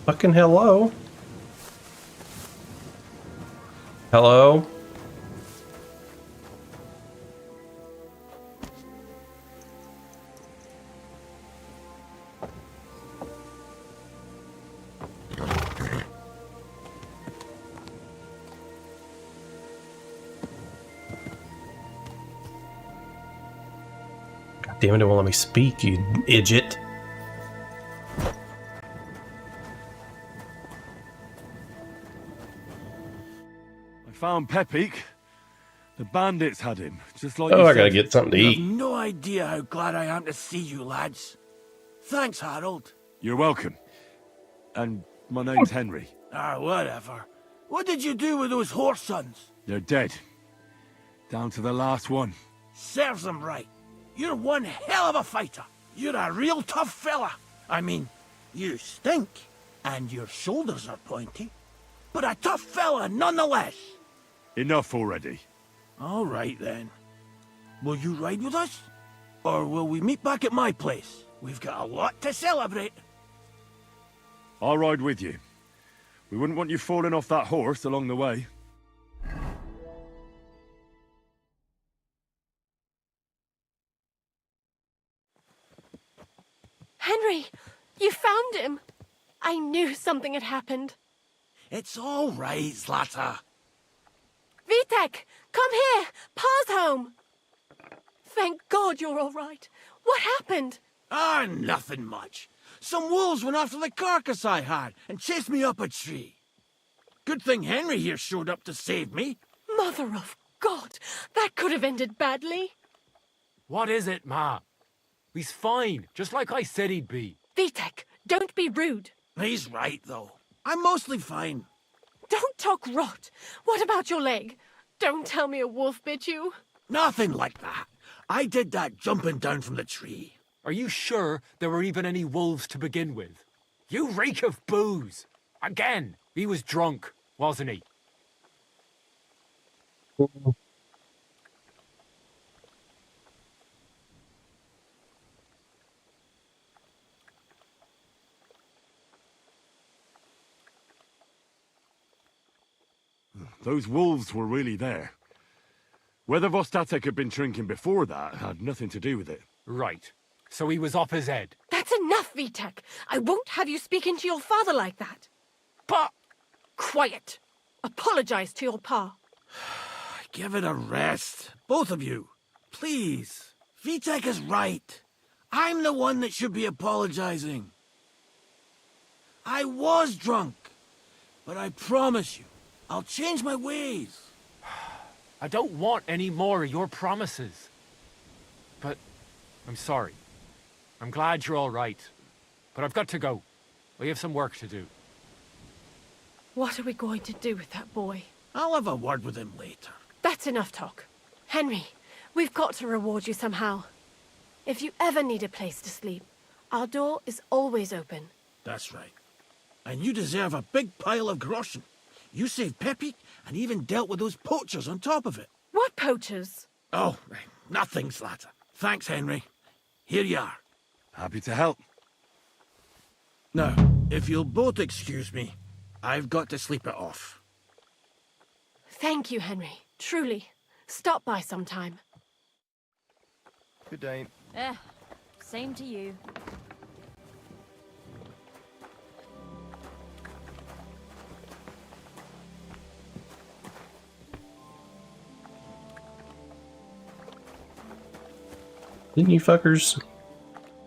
Fucking hello. Hello? God damn it, it won't let me speak, you idiot. Found Pepik. The bandits had him, just like Oh, you I gotta said. get something to You eat. have no idea how glad I am to see you, lads. Thanks, Harold. You're welcome. And my name's Henry. Ah, whatever. What did you do with those horse sons? They're dead. Down to the last one. Serves them right. You're one hell of a fighter. You're a real tough fella. I mean, you stink, and your shoulders are pointy. But a tough fella nonetheless. Enough already. All right, then. Will you ride with us? Or will we meet back at my place? We've got a lot to celebrate. I'll ride with you. We wouldn't want you falling off that horse along the way. Henry, you found him. I knew something had happened. It's all right, Zlata. Vitek, come here. Pa's home. Thank God you're all right. What happened? Ah, nothing much. Some wolves went after the carcass I had and chased me up a tree. Good thing Henry here showed up to save me. Mother of God, that could have ended badly. What is it, Ma? He's fine, just like I said he'd be. Vitek, don't be rude. He's right, though. I'm mostly fine. Don't talk rot. What about your leg? Don't tell me a wolf bit you. Nothing like that. I did that jumping down from the tree. Are you sure there were even any wolves to begin with? You reek of booze. Again, he was drunk, wasn't he? Those wolves were really there. Whether Vostatek had been drinking before that had nothing to do with it. Right. So he was off his head. That's enough, Vitek. I won't have you speaking to your father like that. But quiet. Apologize to your pa. Give it a rest. Both of you. Please. Vitek is right. I'm the one that should be apologizing. I was drunk. But I promise you, I'll change my ways. I don't want any more of your promises. But I'm sorry. I'm glad you're all right. But I've got to go. We have some work to do. What are we going to do with that boy? I'll have a word with him later. That's enough talk. Henry, we've got to reward you somehow. If you ever need a place to sleep, our door is always open. That's right. And you deserve a big pile of groschen. You saved Peppy and even dealt with those poachers on top of it. What poachers? Oh, nothing, Slatter. Thanks, Henry. Here you are. Happy to help. Now, if you'll both excuse me, I've got to sleep it off. Thank you, Henry. Truly. Stop by sometime. Good day. Same to you. Didn't you fuckers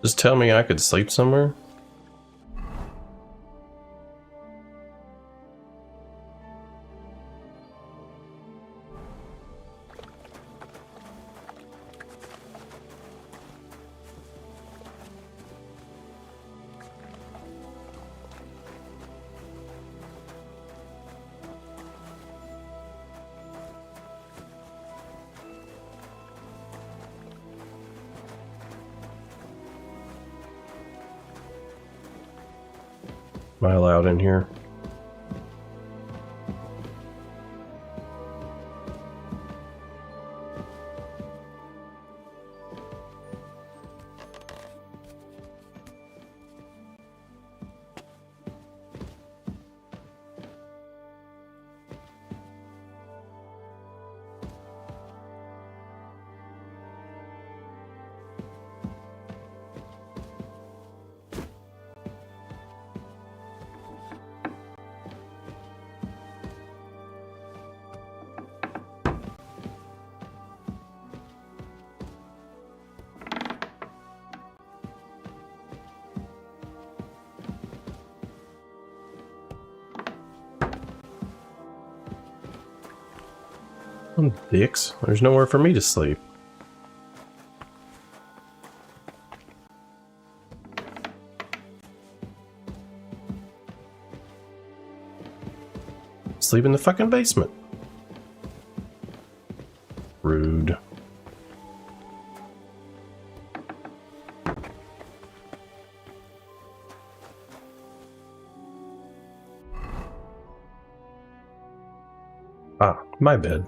just tell me I could sleep somewhere? Am I allowed in here? Dicks. There's nowhere for me to sleep. Sleep in the fucking basement. Rude. Ah, my bed.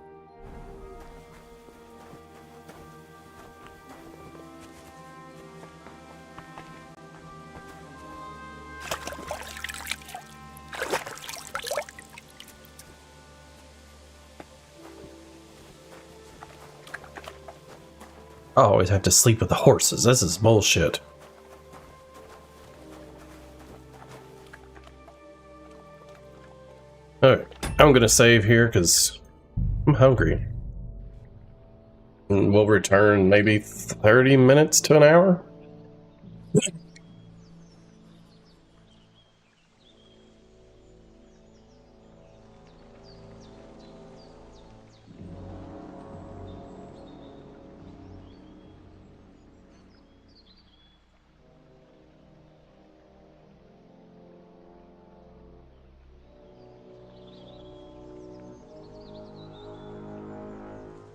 I always have to sleep with the horses. This is bullshit. Alright, I'm gonna save here because I'm hungry. And we'll return maybe 30 minutes to an hour.